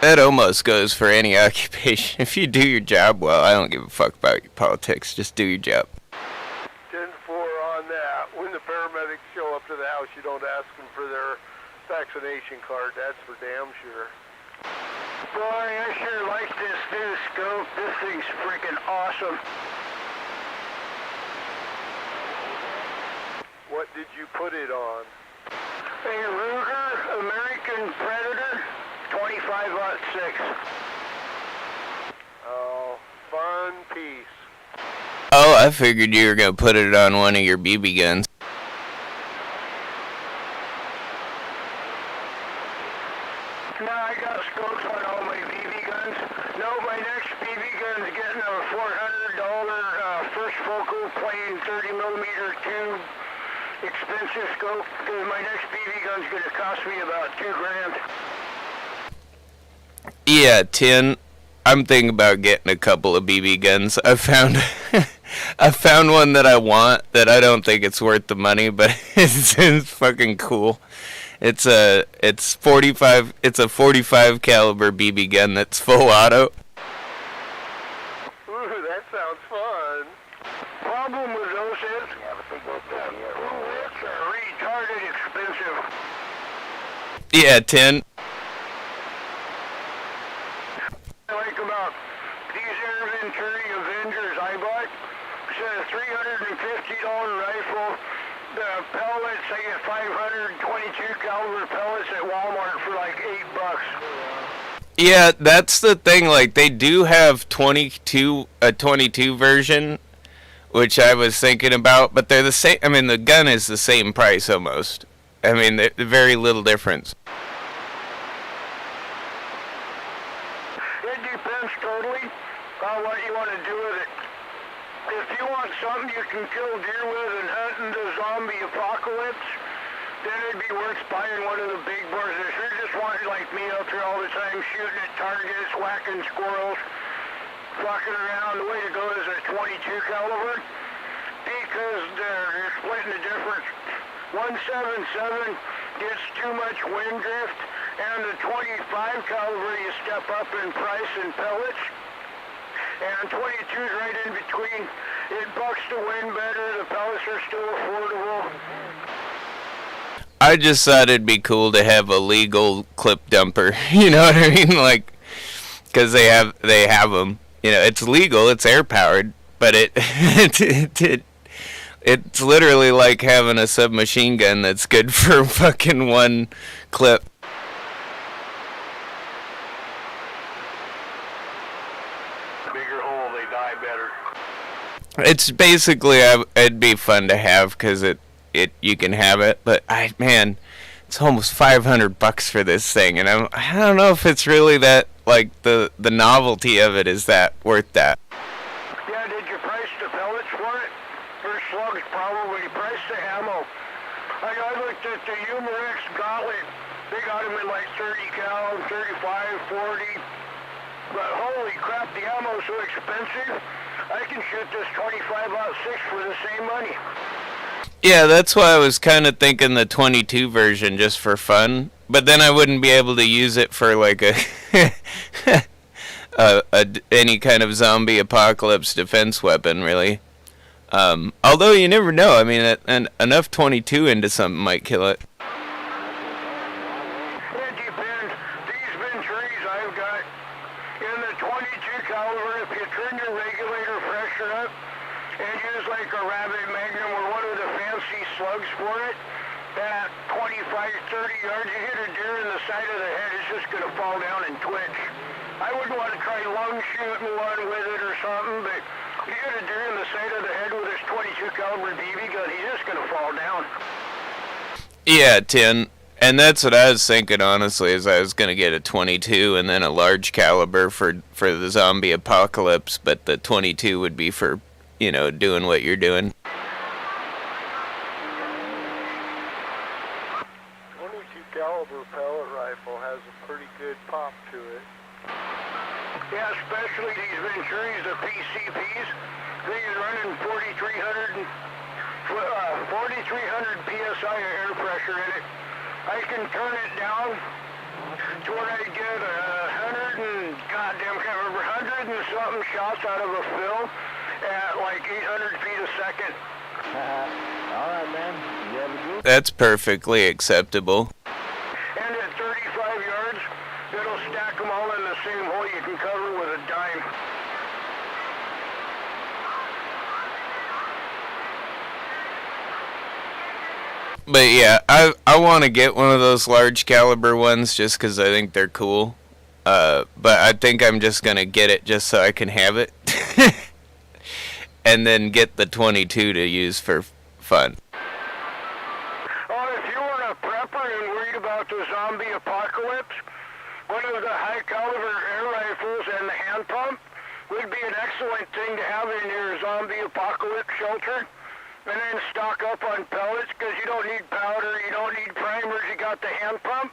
That almost goes for any occupation. If you do your job well, I don't give a fuck about your politics. Just do your job. 10-4 on that. When the paramedics show up to the house, you don't ask them for their vaccination card. That's for damn sure. Boy, I sure like this new scope. This thing's freaking awesome. What did you put it on? A Ruger American Predator 25-06. Oh, fun piece. Oh, I figured you were going to put it on one of your BB guns. No, I got scopes on all my BB guns. No, my next BB gun's getting a $400 first focal plain 30mm tube expensive scope, because my next BB gun's going to cost me about $2,000. Yeah, 10. I'm thinking about getting a couple of BB guns. I found one that I want that I don't think it's worth the money, but it's fucking cool. It's a 45 caliber BB gun that's full auto. Ooh, that sounds fun. Problem with those is, it's retarded expensive. Yeah, 10. Like about these Air Venturi Avengers I bought. It's a $350 rifle. The pellets, I get 522 cal caliber pellets at Walmart for like $8. Yeah, that's the thing. Like, they do have a 22 version, which I was thinking about, but they're the same. I mean, the gun is the same price almost. I mean, very little difference. It depends totally on what you want to do with it. If you want something you can kill deer with and hunt in the zombie apocalypse, then it'd be worth buying one of the big bores. If you're just wanting like me out there all the time shooting at targets, whacking squirrels, fucking around, the way to go is a 22 caliber because you're splitting the difference. 177 gets too much wind drift, and the 25 caliber you step up in price and pellets. And 22's right in between. It bucks the wind better, the pellets are still affordable. I just thought it'd be cool to have a legal clip dumper. You know what I mean? Like, because they have them. You know, it's legal, it's air powered, but it's literally like having a submachine gun that's good for fucking one clip. Bigger hole, they die better. It's basically it'd be fun to have because you can have it, but man, it's almost $500 for this thing, and I don't know if it's really that, like, the novelty of it is that worth that. Yeah, did you price the pellets for it? Or slugs probably. Price the ammo. I looked at the Humorex Gauntlet. They got them in like 30 cal, 35, 40. But holy crap, the ammo's so expensive. I can shoot this 25-06 for the same money. Yeah, that's why I was kind of thinking the 22 version just for fun. But then I wouldn't be able to use it for like any kind of zombie apocalypse defense weapon, really. Although you never know. I mean, enough 22 into something might kill it. It depends. These Venturis I've got in the 22 caliber, if you turn your regulator pressure up and use like a Rabbit Magnum or one of the fancy slugs for it, at 25, 30 yards, you hit a deer in the side of the head, it's just going to fall down and twitch. I wouldn't want to try lung shooting one with it or something, but you hit a deer in the side of the head with this 22 caliber BB gun, he's just going to fall down. Yeah, Tin. And that's what I was thinking, honestly, is I was going to get a 22 and then a large caliber for the zombie apocalypse, but the 22 would be for, you know, doing what you're doing. 22 caliber pellet rifle has a pretty good pop to it. Yeah, especially these Venturis, the PCPs. They're running 4,300 PSI of air pressure in it. I can turn it down to where I get 100 and something shots out of a fill at like 800 feet a second. All right, man. You have a good. That's perfectly acceptable. And at 35 yards, it'll stack them all in the same hole you can cover with a dime. But yeah, I want to get one of those large caliber ones just because I think they're cool. But I think I'm just going to get it just so I can have it. And then get the 22 to use for fun. Oh, if you were a prepper and worried about the zombie apocalypse, one of the high caliber air rifles and the hand pump would be an excellent thing to have in your zombie apocalypse shelter. And then stock up on pellets, because you don't need powder, you don't need primers, you got the hand pump.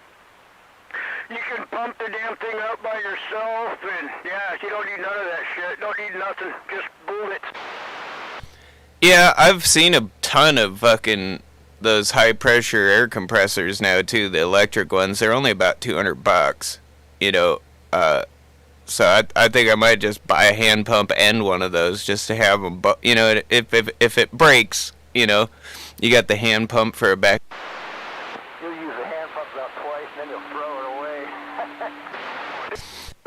You can pump the damn thing up by yourself, and yeah, you don't need none of that shit. Don't need nothing, just bullets. Yeah, I've seen a ton of fucking those high pressure air compressors now too, the electric ones. They're only about $200, you know. So I think I might just buy a hand pump and one of those just to have them. But you know, if it breaks, you know, you got the hand pump for a back. You'll use the hand pump about twice, and then you'll throw it away. I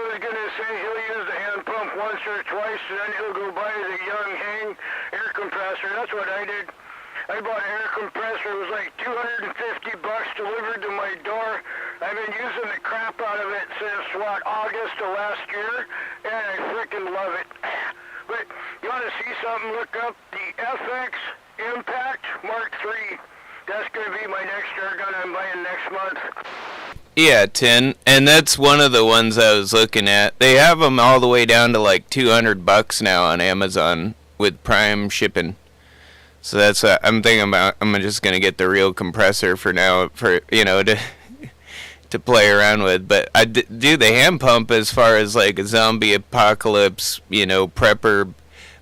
was gonna say he'll use the hand pump once or twice, and then he'll go buy the Young Hang air compressor. That's what I did. I bought an air compressor. It was like $250 delivered to my door. I've been using the crap out of it since, August of last year, and I freaking love it. But you want to see something, look up the FX Impact Mark III. That's going to be my next air gun I'm buying next month. Yeah, 10, and that's one of the ones I was looking at. They have them all the way down to like $200 now on Amazon with Prime shipping. So that's what I'm thinking about. I'm just gonna get the real compressor for now, for to play around with. But I do the hand pump as far as like a zombie apocalypse, prepper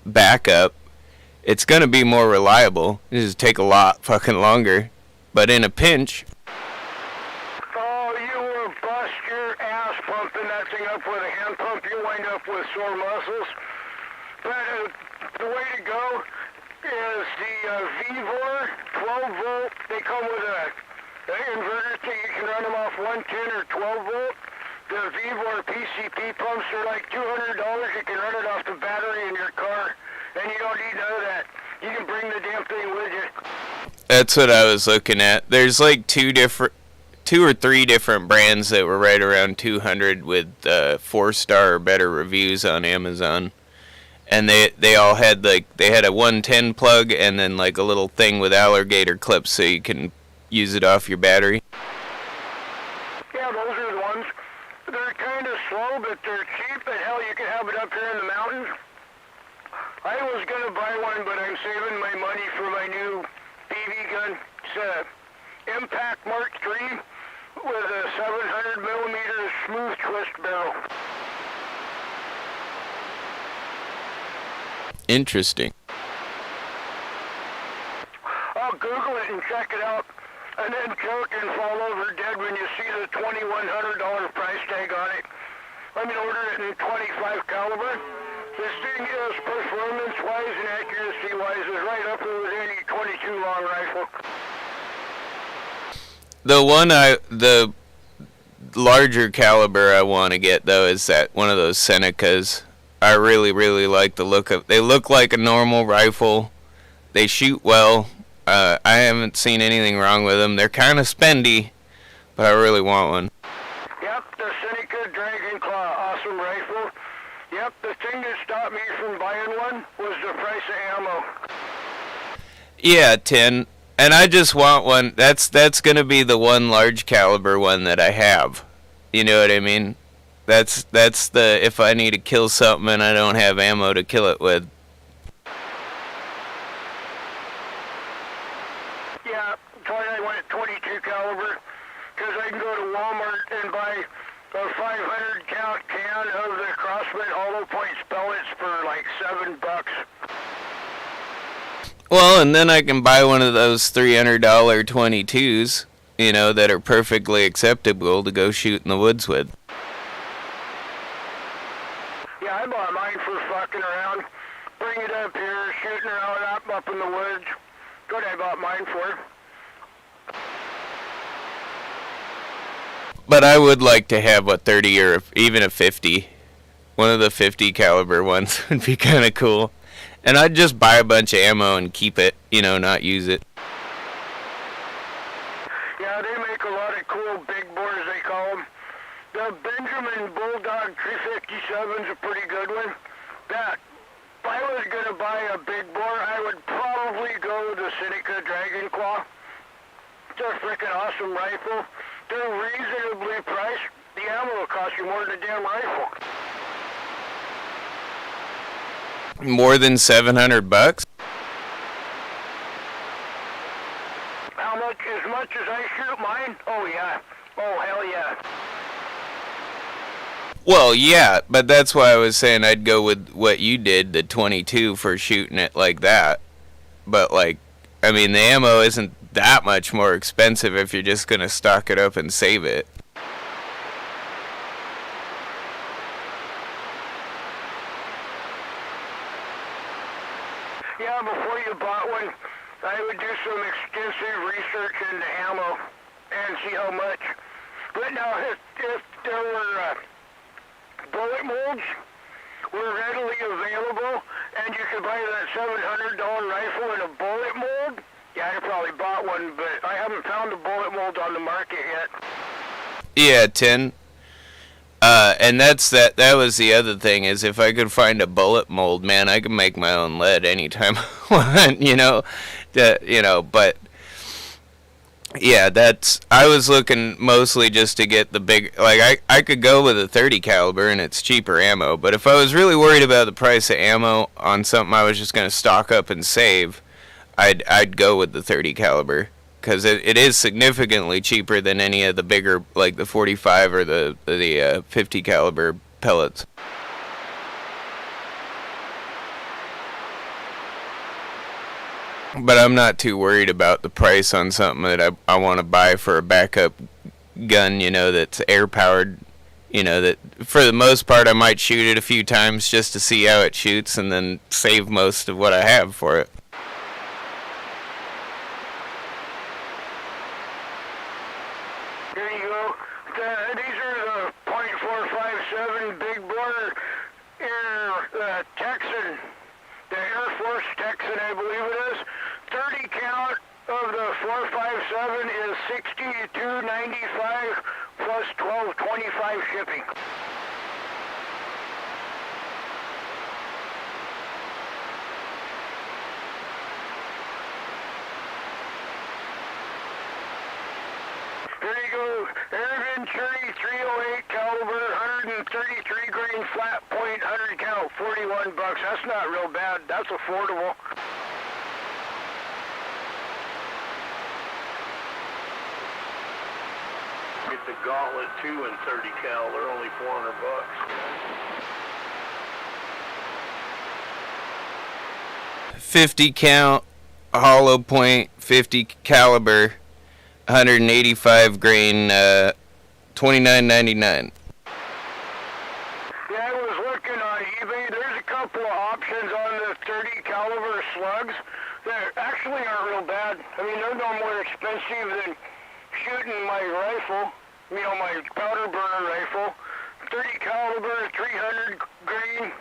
backup. It's gonna be more reliable. It just take a lot fucking longer, but in a pinch. Pumping that thing up with a hand pump, you wind up with sore muscles. But the way to go is the V4 12 volt. They come with an inverter so you can run them off 110 or 12 volt. The V4 PCP pumps are like $200. You can run it off the battery in your car, and you don't need none of that. You can bring the damn thing with you. That's what I was looking at. There's like two or three different brands that were right around 200 with 4-star or better reviews on Amazon, and they all had they had a 110 plug and then like a little thing with alligator clips so you can use it off your battery. Yeah, those are the ones. They're kind of slow, but they're cheap, and hell, you can have it up here in the mountains. I was gonna buy one, but I'm saving my money for my new BB gun. It's Impact Mark III. With a 700 millimeter smooth twist barrel. Interesting. I'll Google it and check it out, and then choke and fall over dead when you see the $2,100 price tag on it. I'm gonna order it in 25 caliber. This thing is performance-wise and accuracy-wise is right up there with any 22 long rifle. The larger caliber I want to get though is that one of those Senecas. I really, really like the look of. They look like a normal rifle. They shoot well. I haven't seen anything wrong with them. They're kind of spendy, but I really want one. Yep, the Seneca Dragon Claw, awesome rifle. Yep, the thing that stopped me from buying one was the price of ammo. Yeah, 10. And I just want one. That's gonna be the one large caliber one that I have. You know what I mean? That's the if I need to kill something and I don't have ammo to kill it with. Yeah, I went 22 caliber because I can go to Walmart and buy a 500 count can of the Crossman hollow points pellets for like $7. Well, and then I can buy one of those $300 22s, that are perfectly acceptable to go shoot in the woods with. Yeah, I bought mine for fucking around. Bring it up here, shooting around up in the woods. Good, I bought mine for. But I would like to have a 30 or even a 50. One of the 50 caliber ones would be kind of cool. And I'd just buy a bunch of ammo and keep it, not use it. Yeah, they make a lot of cool big bores, they call them. The Benjamin Bulldog 357 is a pretty good one. That, if I was going to buy a big bore, I would probably go the Seneca Dragon Claw. It's a freaking awesome rifle. They're reasonably priced. The ammo will cost you more than a damn rifle. More than $700? How much? As much as I shoot mine? Oh, yeah. Oh, hell yeah. Well, yeah, but that's why I was saying I'd go with what you did, the 22, for shooting it like that. But, the ammo isn't that much more expensive if you're just going to stock it up and save it. Yeah, before you bought one, I would do some extensive research into ammo and see how much. But now, if there were bullet molds were readily available, and you could buy that $700 rifle in a bullet mold, Yeah, I probably bought one, but I haven't found a bullet mold on the market yet. Yeah, tin. And that was the other thing, is if I could find a bullet mold, man, I could make my own lead anytime I want, but yeah, I was looking mostly just to get the big, like, I could go with a 30 caliber and it's cheaper ammo, but if I was really worried about the price of ammo on something I was just going to stock up and save, I'd go with the 30 caliber, because it is significantly cheaper than any of the bigger, like the 45 or the 50 caliber pellets. But I'm not too worried about the price on something that I want to buy for a backup gun, that's air powered. That for the most part I might shoot it a few times just to see how it shoots and then save most of what I have for it. Here you go. These are the .457 big bore Air Texan. The Air Force Texan, I believe it is. 30 count of the 457 is $62.95 plus $12.25 shipping. Here you go. Air Venturi 308 caliber, 133 grain flat point, 100 count, $41. That's not real bad. That's affordable. Get the Gauntlet 2 and 30 cal. They're only $400. 50 count, hollow point, 50 caliber, 185 grain, $29.99. Yeah, I was looking on eBay. There's a couple of options on the 30 caliber slugs that actually aren't real bad. I mean, they're no more expensive than shooting my rifle, my powder burner rifle. 30 caliber, 300 grain.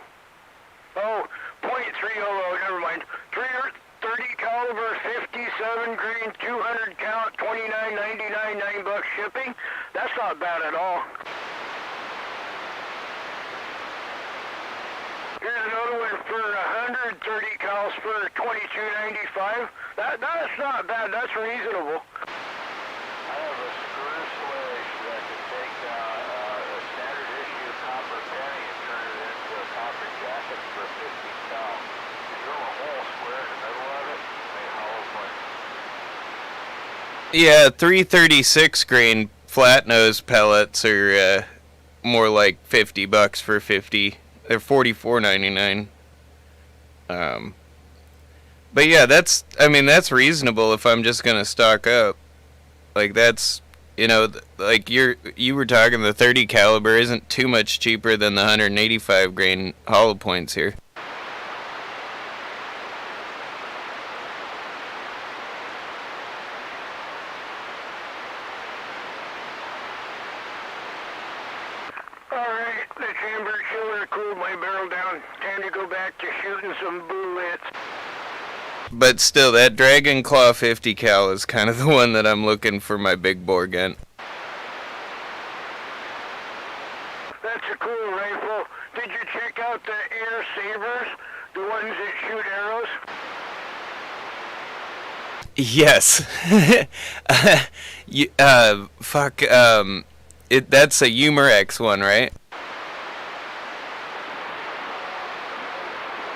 Oh, .300, never mind. 30 caliber, 57 grain, 200 count, $29.99, $9 shipping. That's not bad at all. Here's another one for 130 cals for $22.95. That's not bad. That's reasonable. I have a screw switch that could take a standard issue copper penny and turn it into a copper jacket for 50 cal. You drill a hole square in the middle of it, make hollow point. Yeah, 336 grain flat nose pellets are more like $50 for 50. They're $44.99. But yeah, that's reasonable if I'm just gonna stock up. Like, that's, like you were talking, the 30 caliber isn't too much cheaper than the 185 grain hollow points here. Alright, the chamber chiller cooled my barrel down. Time to go back to shooting some bullets. But still, that Dragon Claw 50 cal is kind of the one that I'm looking for my big bore gun. That's a cool rifle. Did you check out the Air Sabers? The ones that shoot arrows? Yes. That's a Humorex one, right?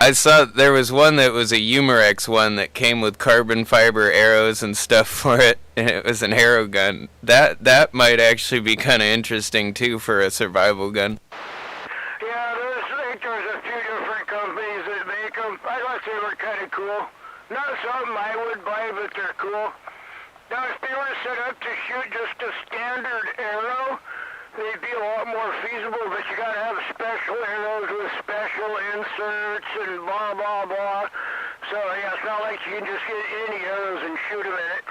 I saw there was one that was a Humorex one that came with carbon fiber arrows and stuff for it, and it was an arrow gun. That might actually be kind of interesting too for a survival gun. Yeah, there's a few different companies that make them. I thought they were kind of cool. Not something I would buy, but they're cool. Now, if they were set up to shoot just a standard arrow, they'd be a lot more feasible, but you gotta have special arrows with special inserts and blah, blah, blah. So, yeah, it's not like you can just get any arrows and shoot them in it.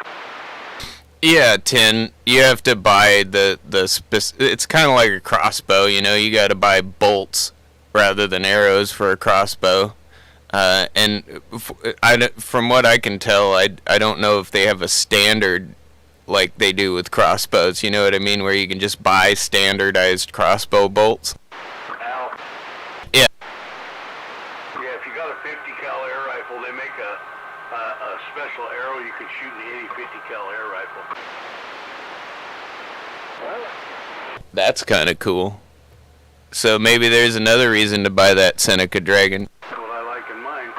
Yeah, Tin, you have to buy it's kind of like a crossbow, you gotta buy bolts rather than arrows for a crossbow. From what I can tell, I don't know if they have a standard like they do with crossbows. You know what I mean? Where you can just buy standardized crossbow bolts. Al? Yeah. Yeah, if you got a 50 cal air rifle, they make a special arrow you can shoot in any 50 cal air rifle. That's kind of cool. So maybe there's another reason to buy that Seneca Dragon. That's what I like in mine.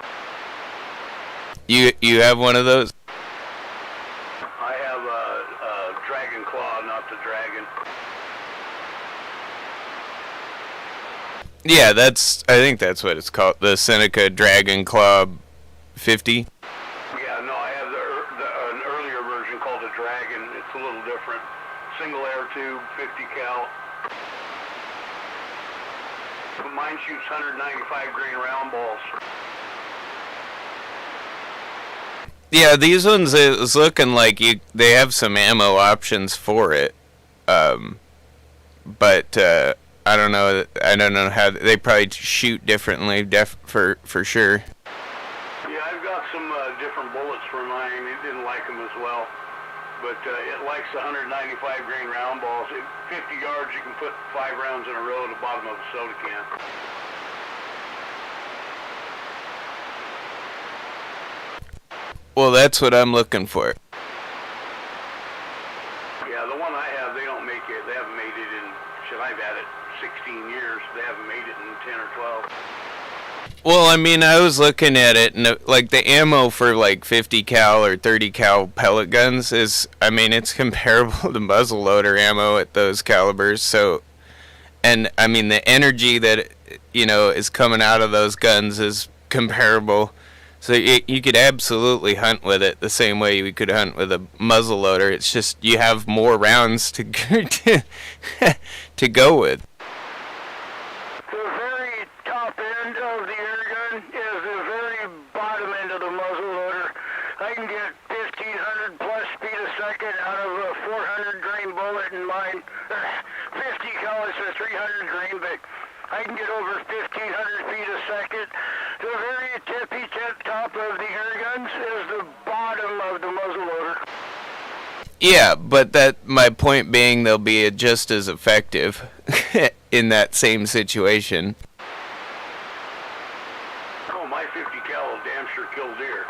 You have one of those? I have a Dragon Claw, not the Dragon. Yeah, I think that's what it's called, the Seneca Dragon Claw 50. Yeah, no, I have an earlier version called the Dragon. It's a little different. Single air tube, 50 cal. Mine shoots 195 grain round balls. Yeah, these ones, it's looking like they have some ammo options for it. But I don't know how they probably shoot differently, for sure. Yeah, I've got some different bullets for mine. It didn't like them as well. But it likes 195 grain round balls. At 50 yards, you can put 5 rounds in a row at the bottom of a soda can. Well, that's what I'm looking for. Yeah, the one I have, they don't make it. They haven't made it in, I've had it 16 years. They haven't made it in 10 or 12. Well, I mean, I was looking at it, and like the ammo for like 50 cal or 30 cal pellet guns is, I mean, it's comparable to muzzleloader ammo at those calibers. So, and I mean, the energy that is coming out of those guns is comparable. So you could absolutely hunt with it the same way we could hunt with a muzzleloader. It's just you have more rounds to go with. The very top end of the air gun is the very bottom end of the muzzle loader. I can get 1,500 plus speed a second out of a 400 grain bullet in mine. 50 cal is a 300 grain, but I can get over 1,500 feet a second. The very tippy tip top of the air guns is the bottom of the muzzle loader. Yeah, but my point being, they'll be just as effective in that same situation. Oh, my 50 cal will damn sure kill deer.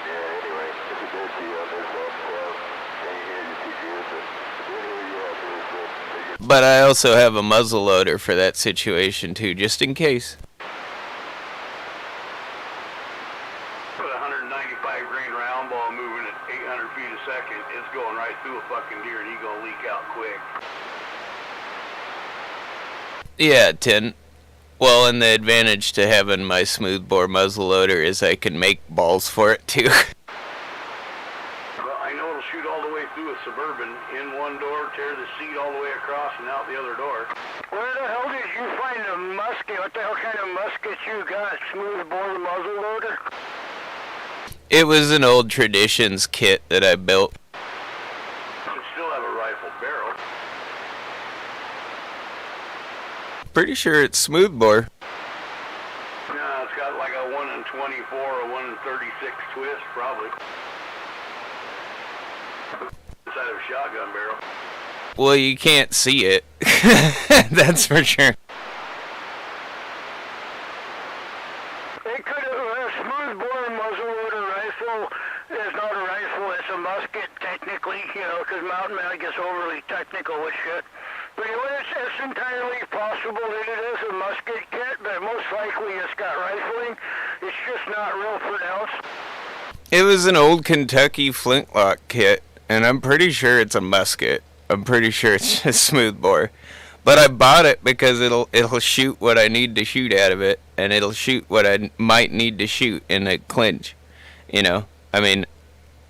Yeah, anyway, if you do see on this can't hear you too good, but there's But I also have a muzzleloader for that situation too, just in case. Put a 195 grain round ball moving at 800 feet a second, it's going right through a fucking deer and he's gonna leak out quick. Yeah, Well, and the advantage to having my smoothbore muzzleloader is I can make balls for it too. Well, I know it'll shoot all the way through a Suburban, in one door, tear the seat all the way across and out the other door. Where the hell did you find a musket? What the hell kind of musket you got? Smooth bore muzzle loader? It was an old Traditions kit that I built. You still have a rifle barrel. Pretty sure it's smoothbore. No, it's got like a 1 in 24 or 1 in 36 twist, probably. Inside of a shotgun barrel. Well, you can't see it. That's for sure. It could have a smooth bore muzzleloader rifle. Is not a rifle, it's a musket technically, because Mountain Man gets overly technical with shit. But anyway, it's entirely possible that it is a musket kit, but most likely it's got rifling. It's just not real pronounced. It was an old Kentucky flintlock kit, and I'm pretty sure it's a musket. I'm pretty sure it's just smoothbore. But I bought it because it'll shoot what I need to shoot out of it, and it'll shoot what I might need to shoot in a clinch. I mean,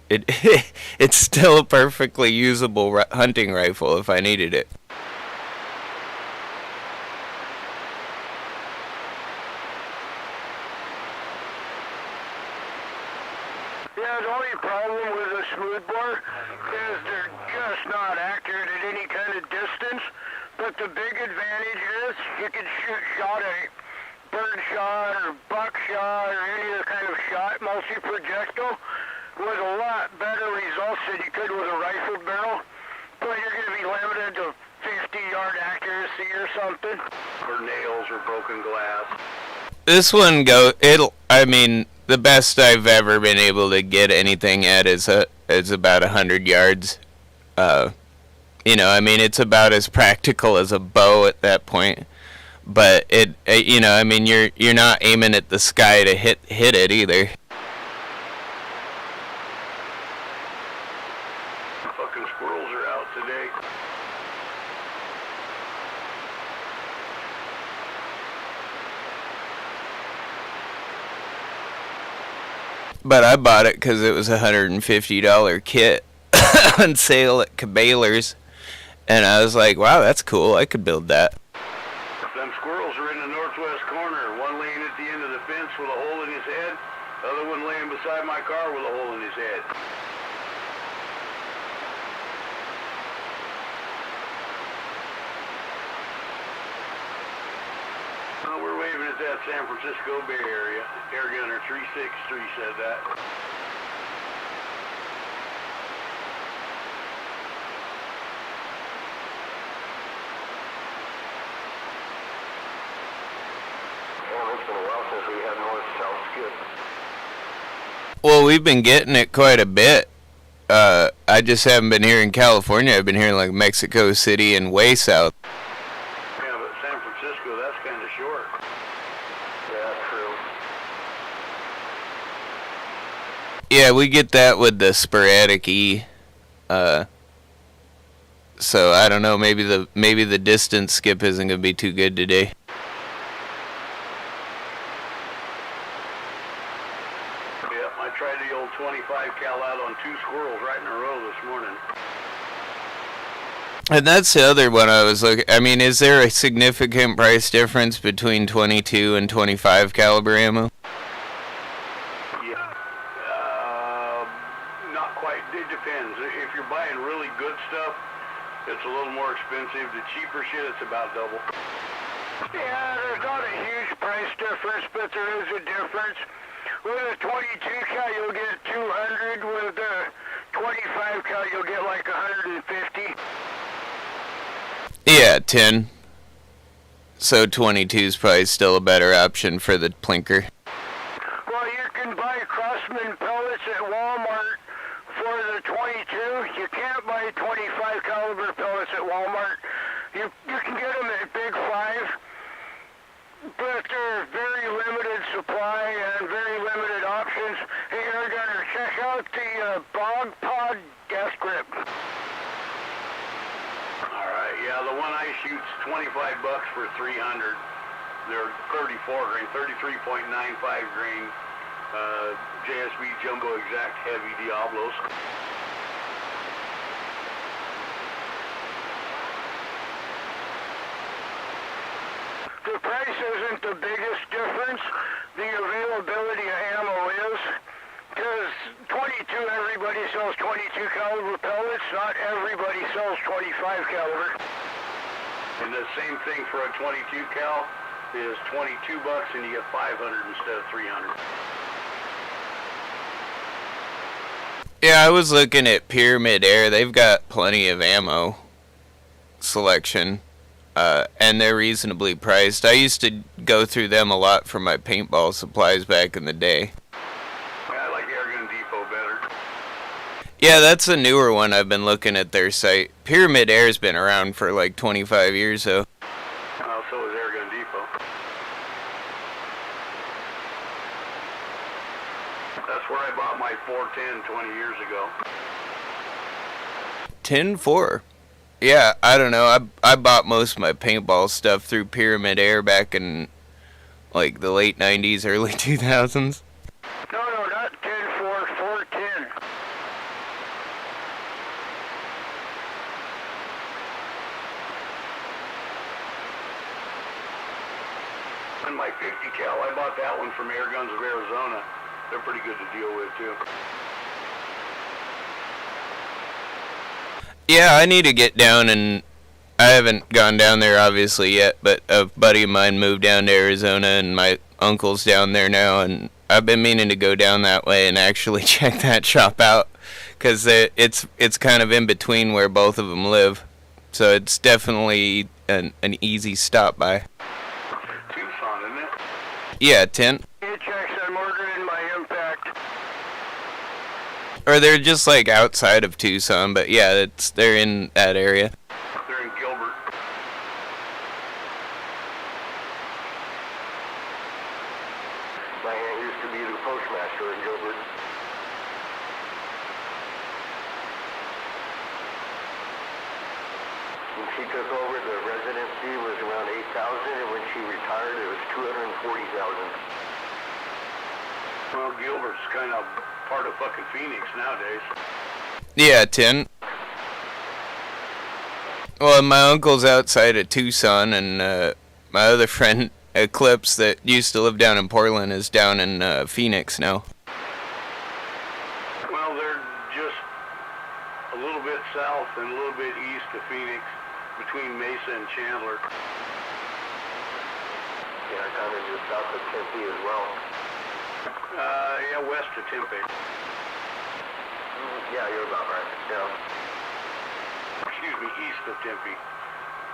it's still a perfectly usable hunting rifle if I needed it. Yeah, the only problem with a smoothbore is they're just not accurate at any kind of distance. But the big advantage is you can shoot shot at it. birdshot or buckshot or any other kind of shot, multi-projectile, with a lot better results than you could with a rifle barrel. But you're going to be limited to 50-yard accuracy or something. Or nails or broken glass. This one the best I've ever been able to get anything at is about 100 yards. It's about as practical as a bow at that point. But you're not aiming at the sky to hit it either. Fucking squirrels are out today. But I bought it because it was a $150 kit on sale at Cabela's. And I was like, wow, that's cool. I could build that. Them squirrels are in the northwest corner. One laying at the end of the fence with a hole in his head. The other one laying beside my car with a hole in his head. We're waving at that San Francisco Bay Area. Air Gunner 363 said that. It's been a while since we had north-south skid. Well, we've been getting it quite a bit. I just haven't been here in California. I've been here in like Mexico City and way south. Yeah, but San Francisco, that's kind of short. Yeah, true. Yeah, we get that with the sporadic E. So I don't know. Maybe the distance skip isn't gonna be too good today. Yeah, I tried the old 25 cal out on 2 squirrels right in a row this morning. And that's the other one I was looking. I mean, is there a significant price difference between 22 and 25 caliber ammo? Yeah. Not quite. It depends. If you're buying really good stuff, it's a little more expensive. The cheaper shit, it's about double. Yeah, there's not a huge price difference, but there is a difference. With a 22 cal, you'll get 200. With a 25 cal, you'll get like 150. Yeah, 10. So 22 is probably still a better option for the plinker. Well, you can buy Crossman pellets at Walmart for the 22. You can't buy 25 caliber pellets at Walmart. You can get them at Big 5, but they're very limited supply and very limited options. Hey, Air Gunner, check out the Bog Pod gas grip. Alright, yeah, the one I shoot's $25 for 300. They're 34 grain, 33.95 grain, JSB Jumbo Exact Heavy Diablos. The price isn't the biggest difference. The availability of ammo is. Because 22, everybody sells 22 caliber pellets. Not everybody sells 25 caliber. And the same thing for a 22 cal is $22 and you get 500 instead of 300. Yeah, I was looking at Pyramid Air. They've got plenty of ammo selection. And they're reasonably priced. I used to go through them a lot for my paintball supplies back in the day. I like Airgun Depot better. Yeah, that's a newer one. I've been looking at their site. Pyramid Air's been around for like 25 years, though. So is Airgun Depot. That's where I bought my 410 20 years ago. 10-4. Yeah, I don't know. I bought most of my paintball stuff through Pyramid Air back in like the late 90s, early 2000s. No, not 10-4, 410. And my 50 cal, I bought that one from Air Guns of Arizona. They're pretty good to deal with too. Yeah, I need to get down and I haven't gone down there obviously yet, but a buddy of mine moved down to Arizona, and my uncle's down there now, and I've been meaning to go down that way and actually check that shop out, because it's kind of in between where both of them live, so it's definitely an easy stop by. Tucson, isn't it? Yeah, Tint. Checks, I'm ordering my impact. Or they're just like outside of Tucson, but yeah, they're in that area. They're in Gilbert. My aunt used to be the postmaster in Gilbert. When she took over, the residency was around 8,000, and when she retired, it was 240,000. Well, Gilbert's kind of part of fucking Phoenix nowadays. Yeah, Tint. Well, my uncle's outside of Tucson, and my other friend, Eclipse, that used to live down in Portland, is down in Phoenix now. Well, they're just a little bit south and a little bit east of Phoenix, between Mesa and Chandler. Yeah, kind of just south of Tempe as well. Yeah, west of Tempe. Yeah, you're about right. Yeah. Excuse me, east of Tempe.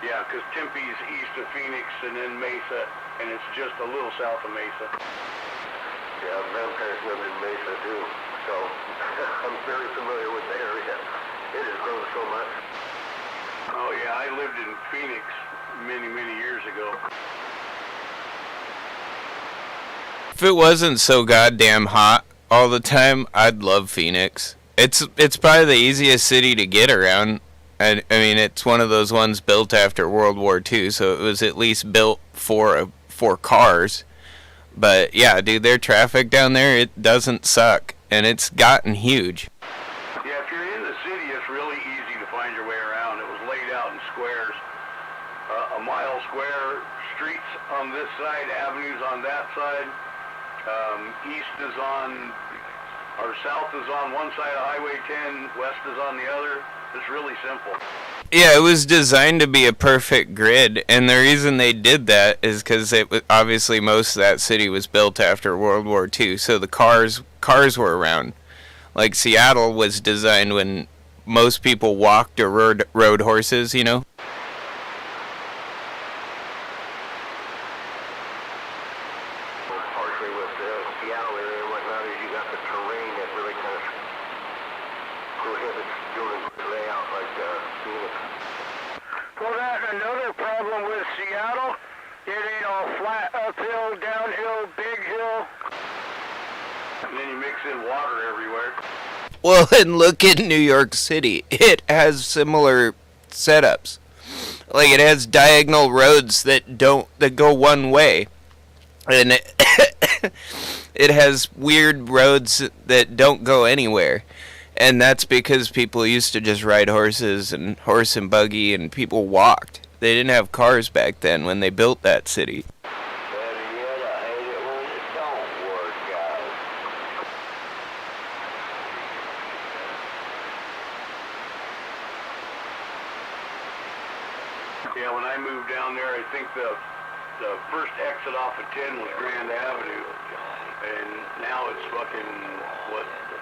Yeah, because Tempe's east of Phoenix and then Mesa, and it's just a little south of Mesa. Yeah, grandparents lived in Mesa too, so I'm very familiar with the area. It has grown so much. Oh yeah, I lived in Phoenix many, many years ago. If it wasn't so goddamn hot all the time, I'd love Phoenix. It's probably the easiest city to get around. I mean, it's one of those ones built after World War II, so it was at least built for cars. But yeah, dude, their traffic down there, it doesn't suck, and it's gotten huge. Yeah, if you're in the city, it's really easy to find your way around. It was laid out in squares, a mile square, streets on this side, avenues on that side. East is on, or south is on one side of Highway 10, west is on the other. It's really simple. Yeah, it was designed to be a perfect grid, and the reason they did that is because obviously most of that city was built after World War II, so the cars were around. Like Seattle was designed when most people walked or rode horses, you know? Partially with the Seattle area and whatnot, is you got the terrain that really kind of prohibits doing a layout like Phoenix. Well, that's another problem with Seattle. It ain't all flat, uphill, downhill, big hill. And then you mix in water everywhere. Well, and look at New York City. It has similar setups. Like, it has diagonal roads that go one way. And it has weird roads that don't go anywhere. And that's because people used to just ride horses and horse and buggy, and people walked. They didn't have cars back then when they built that city. Better yet, I hate it when it don't work out. Yeah, when I moved down there, I think the first exit off of 10 was Grand Avenue. And now it's fucking,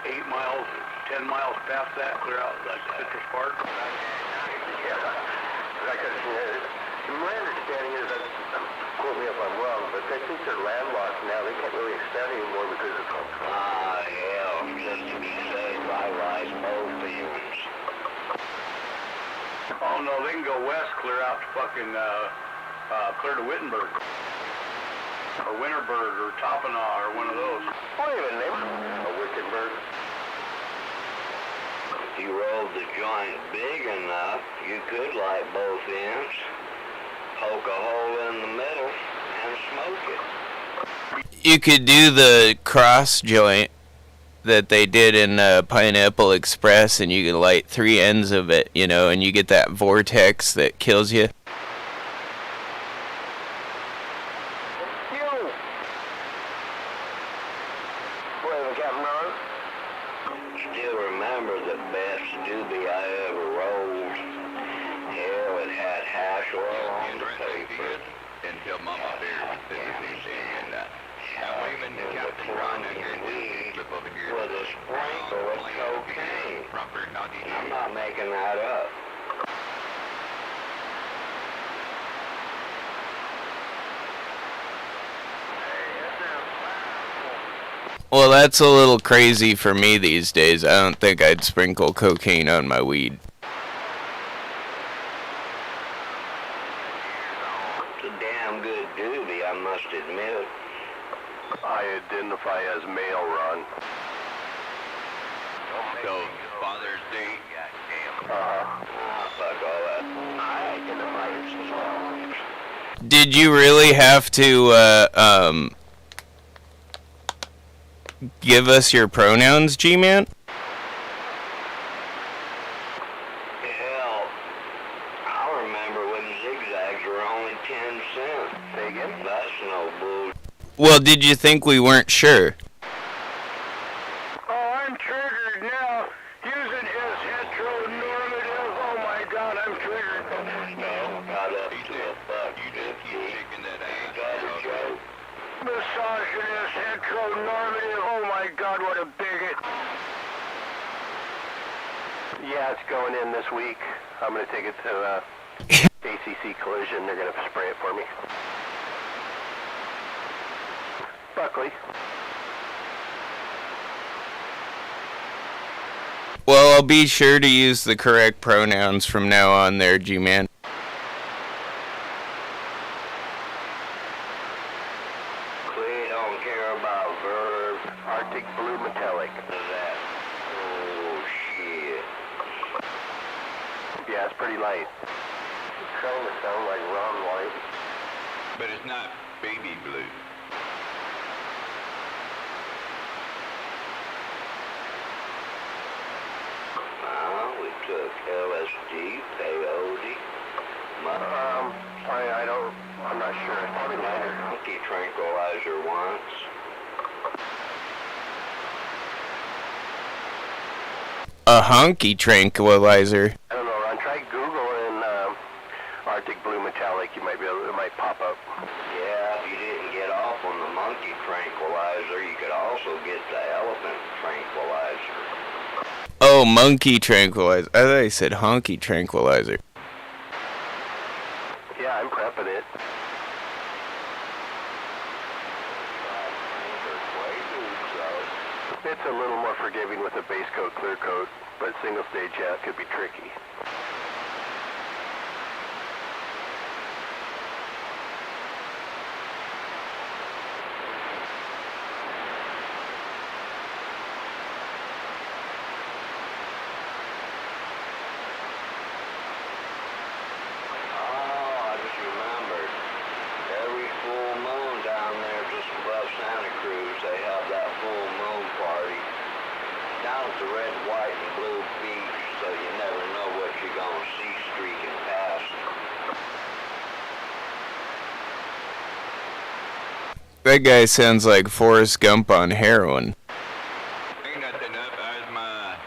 8 miles, 10 miles past that, clear out like Citrus Park. Yeah, like my understanding is, quote me if I'm wrong, but they think they're landlocked now. They can't really extend anymore because of hell, just to be safe, I ride both views. Oh no, they can go west, clear out to fucking, clear to Wittenberg. Or Winterberg, or Toppanaugh, or one of those. What even name? Wickenburg. If you rolled the joint big enough, you could light both ends, poke a hole in the middle, and smoke it. You could do the cross joint that they did in Pineapple Express, and you could light 3 ends of it, you know, and you get that vortex that kills you. Still remember the best doobie I ever rolled. Hell, it had ideas until Mama Bear said the same thing. And I'm waving to Captain Ron under this clip over here. With a sprinkle of cocaine. Proper naughty. I'm not making that up. Well, that's a little crazy for me these days. I don't think I'd sprinkle cocaine on my weed. It's a damn good doobie, I must admit. I identify as male, Ron. So, Father's Day. Fuck all that. I identify as small. Did you really have to, give us your pronouns, G-Man? Hell, I remember when zigzags were only 10 cents. Again? That's no bull. Well, did you think we weren't sure? Oh, I'm triggered now. Using his heteronormative. Oh my God, I'm triggered. No, got up to a buck. You just keep shaking that ass. Got a joke. Misogynist, heteronormative. Oh my God, what a bigot. Yeah, it's going in this week. I'm going to take it to ACC Collision. They're going to spray it for me. Buckley. Well, I'll be sure to use the correct pronouns from now on there, G-Man. We don't care about verbs. Arctic Blue Metallic. That. Oh, shit. Yeah, it's pretty light. It's trying to sound like Ron White. But it's not baby blue. We took LSD, peyote, I'm not sure. It's probably lighter. monkey tranquilizer once. A honky tranquilizer. I don't know, Ron. Try Googling Arctic Blue Metallic. You might be able. It might pop up. Yeah, if you didn't get off on the monkey tranquilizer, you could also get the elephant tranquilizer. Oh, monkey tranquilizer. I thought you said honky tranquilizer. Yeah, I'm prepping it. It's a little more forgiving with a base coat, clear coat, but single stage, yeah, it could be tricky. Oh, I just remembered. Every full moon down there just above Santa Cruz, they have that full moon party. Down at the red, white, and blue beach, so you never know what you're gonna see streaking past. That guy sounds like Forrest Gump on heroin. Ain't nothing up. I was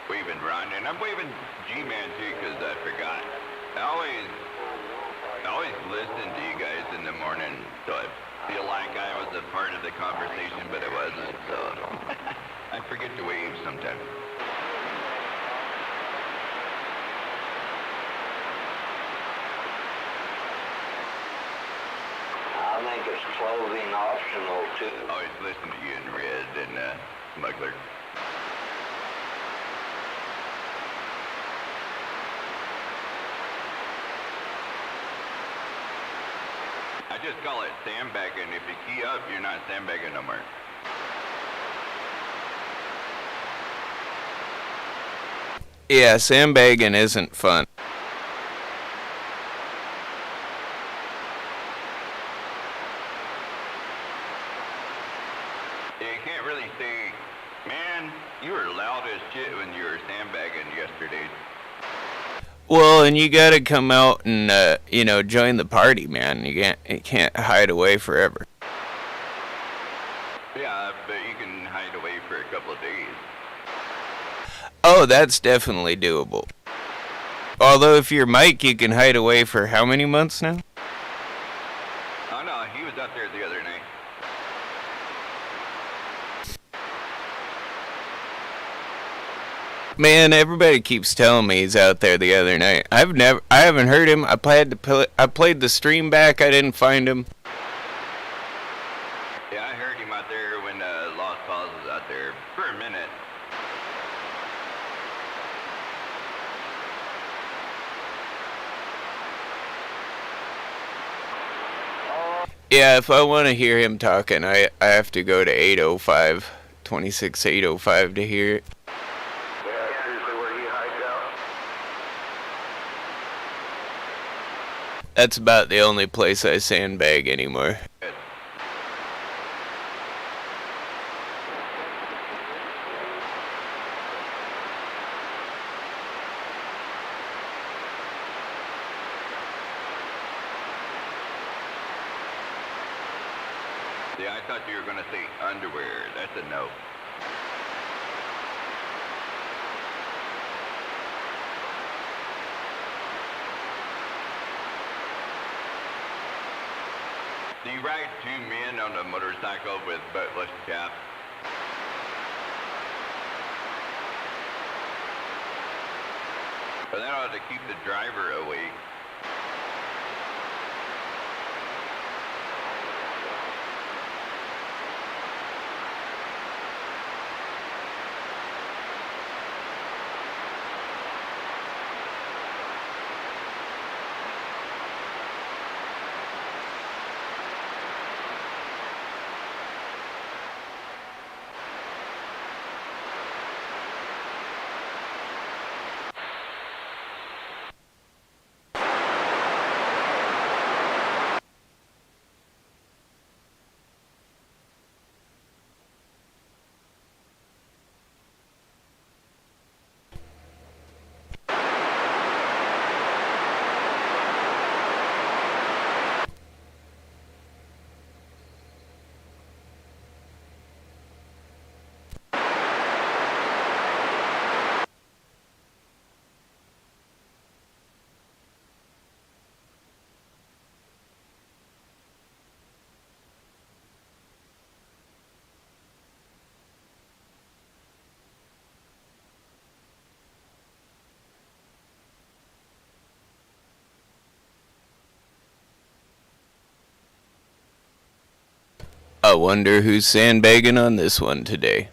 waving Ron, and I'm waving G-Man too, because I forgot. I always listen to you guys in the morning, so I feel like I was a part of the conversation, but I wasn't, so I forget to wave sometimes. I think it's clothing optional too. Always listen to you in red and smuggler. I just call it sandbagging. If you key up, you're not sandbagging no more. Yeah, sandbagging isn't fun. You can't really say, man, you were loud as shit when you were sandbagging yesterday. Well, and you gotta come out and, join the party, man. You can't hide away forever. Yeah, but you can hide away for a couple of days. Oh, that's definitely doable. Although if you're Mike, you can hide away for how many months now? out there the other night. Man, everybody keeps telling me he's out there the other night. I haven't heard him. I played the stream back. I didn't find him. Yeah, I heard him out there when Lost Falls was out there for a minute. Yeah, if I want to hear him talking, I have to go to 805, 26805 to hear it. Yeah, that's usually where he hides out. That's about the only place I sandbag anymore. Yeah, I thought you were gonna say underwear. That's a no. Do you ride two men on a motorcycle with buttless chaps? But that ought to keep the driver awake. I wonder who's sandbagging on this one today.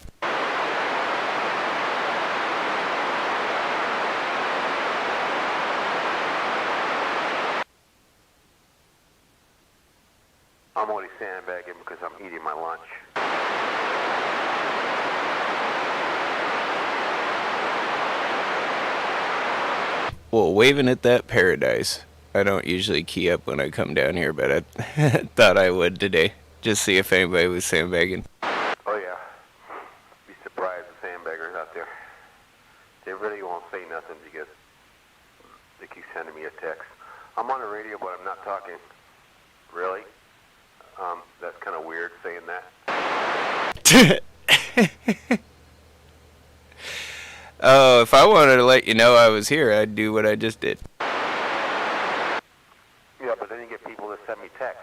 I'm only sandbagging because I'm eating my lunch. Well, waving at that paradise. I don't usually key up when I come down here, but I thought I would today. Just see if anybody was sandbagging. Oh yeah. Be surprised the sandbaggers out there. They really won't say nothing because they keep sending me a text. I'm on the radio, but I'm not talking. Really? That's kind of weird saying that. Oh, if I wanted to let you know I was here, I'd do what I just did. Yeah, but then you get people that send me texts.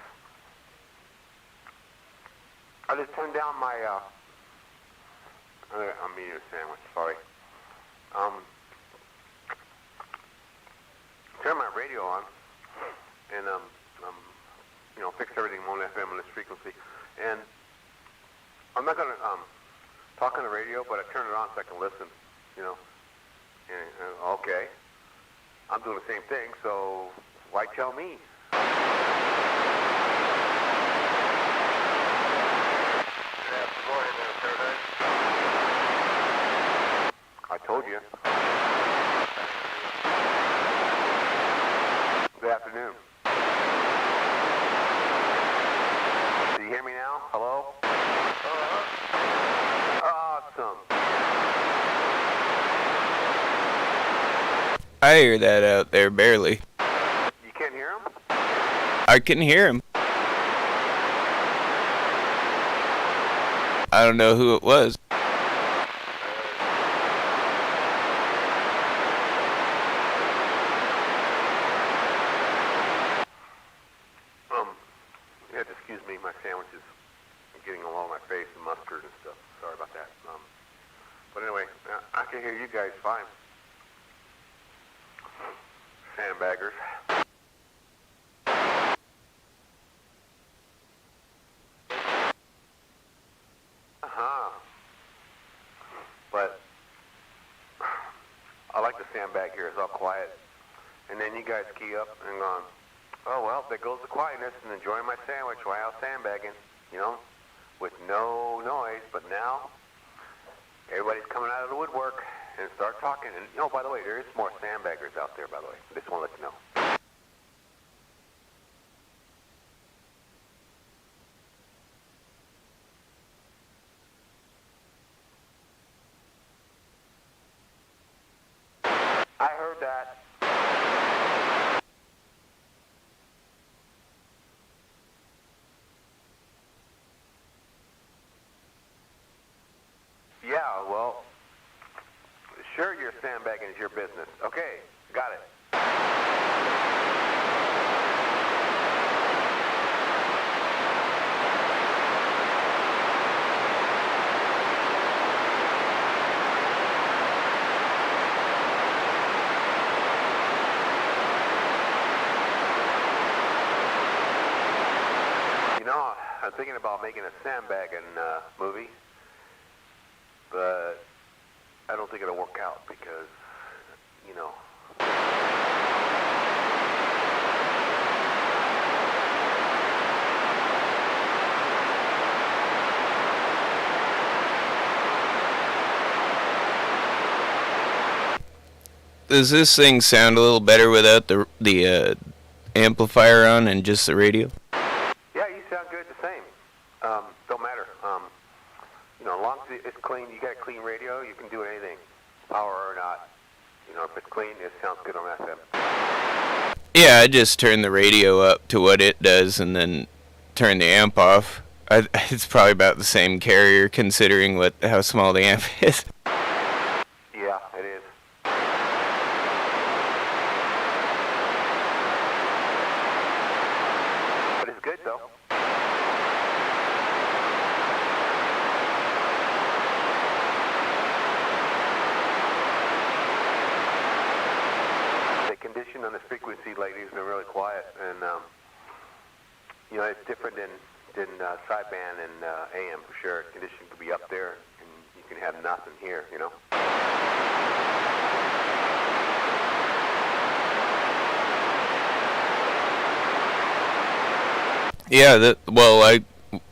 I just turned down my, I'm eating a sandwich, sorry. Turn my radio on, and, fix everything on FM on this frequency. And I'm not gonna, talk on the radio, but I turn it on so I can listen, you know. And okay. I'm doing the same thing, so why tell me? I told you. Good afternoon. Do you hear me now? Hello? Awesome. I hear that out there barely. You can't hear him? I can hear him. I don't know who it was. You have to excuse me, my hear you guys fine. Sandbaggers. But I like the sandbag here. It's all quiet. And then you guys key up and gone, oh, well, there goes the quietness and enjoying my sandwich while I was sandbagging, you know, with no noise. But now everybody's coming out of the woodwork and start talking. And, you know, by the way, there is more sandbaggers out there, by the way. I just want to let you know. I heard that. Yeah, well, sure, your sandbagging is your business. Okay, got it. You know, I'm thinking about making a sandbagging movie, but I don't think it'll work out because, you know. Does this thing sound a little better without the amplifier on and just the radio? Yeah, you sound good the same. Don't matter. You know, as long as it's clean, you got a clean radio, you can do anything, power or not. You know, if it's clean, it sounds good on FM. Yeah, I just turn the radio up to what it does and then turn the amp off. It's probably about the same carrier considering how small the amp is. Yeah, it is. But it's good though. The condition on this frequency lately has been really quiet, and you know, it's different than sideband and AM for sure. Condition could be up there, and you can have nothing here, you know. Yeah,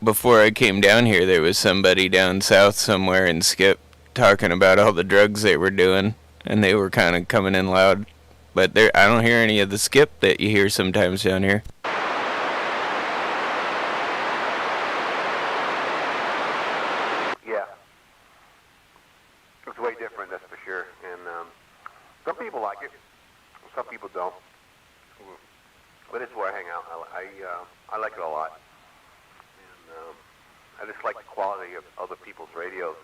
before I came down here, there was somebody down south somewhere in Skip talking about all the drugs they were doing, and they were kind of coming in loud. But I don't hear any of the Skip that you hear sometimes down here. Yeah. It's way different, that's for sure. And some people like it, some people don't. But it's where I hang out. I like it a lot. And I just like the quality of other people's radios.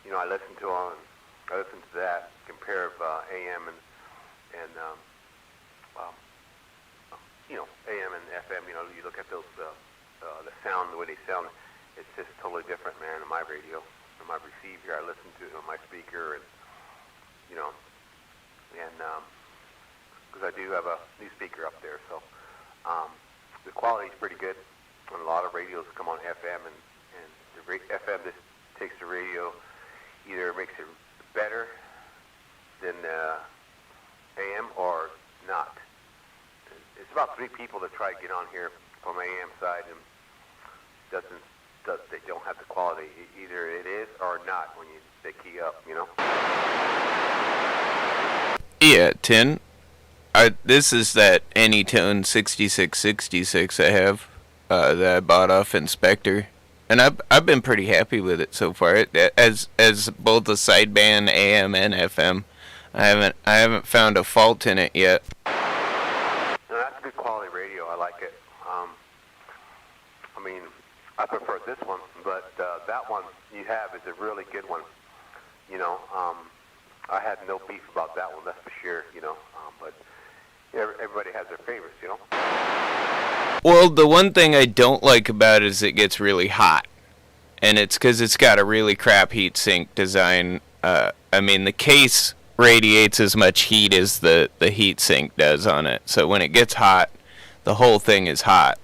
You know, I listen to them. I listen to that. Compare of AM and you know, AM and FM. You know, you look at those the sound, the way they sound. It's just totally different, man. On my radio, on my receiver, I listen to it on my speaker, and you know, and because I do have a new speaker up there, so the quality is pretty good. And a lot of radios come on FM, and the FM just takes the radio, either makes it better than AM or not. It's about 3 people that try to get on here from AM side, and they don't have the quality. Either it is or not when they key up, you know. Yeah, Tin. This is that Anytone 6666 I have that I bought off Inspector, and I've been pretty happy with it so far. As both a sideband AM and FM, I haven't found a fault in it yet. No, that's a good quality radio. I like it. I mean, I prefer this one, but that one you have is a really good one. You know, I had no beef about that one, that's for sure. You know, but everybody has their favorites, you know. Well, the one thing I don't like about it is it gets really hot, and it's because it's got a really crap heat sink design. I mean, the case radiates as much heat as the heat sink does on it. So when it gets hot, the whole thing is hot.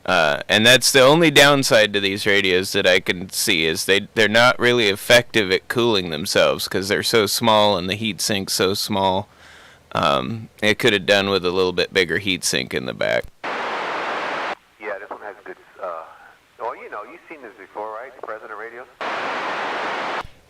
And that's the only downside to these radios that I can see is they're not really effective at cooling themselves because they're so small and the heat sink's so small. It could have done with a little bit bigger heat sink in the back. Yeah, this one has good, well, you know, you've seen this before, right? The President radios?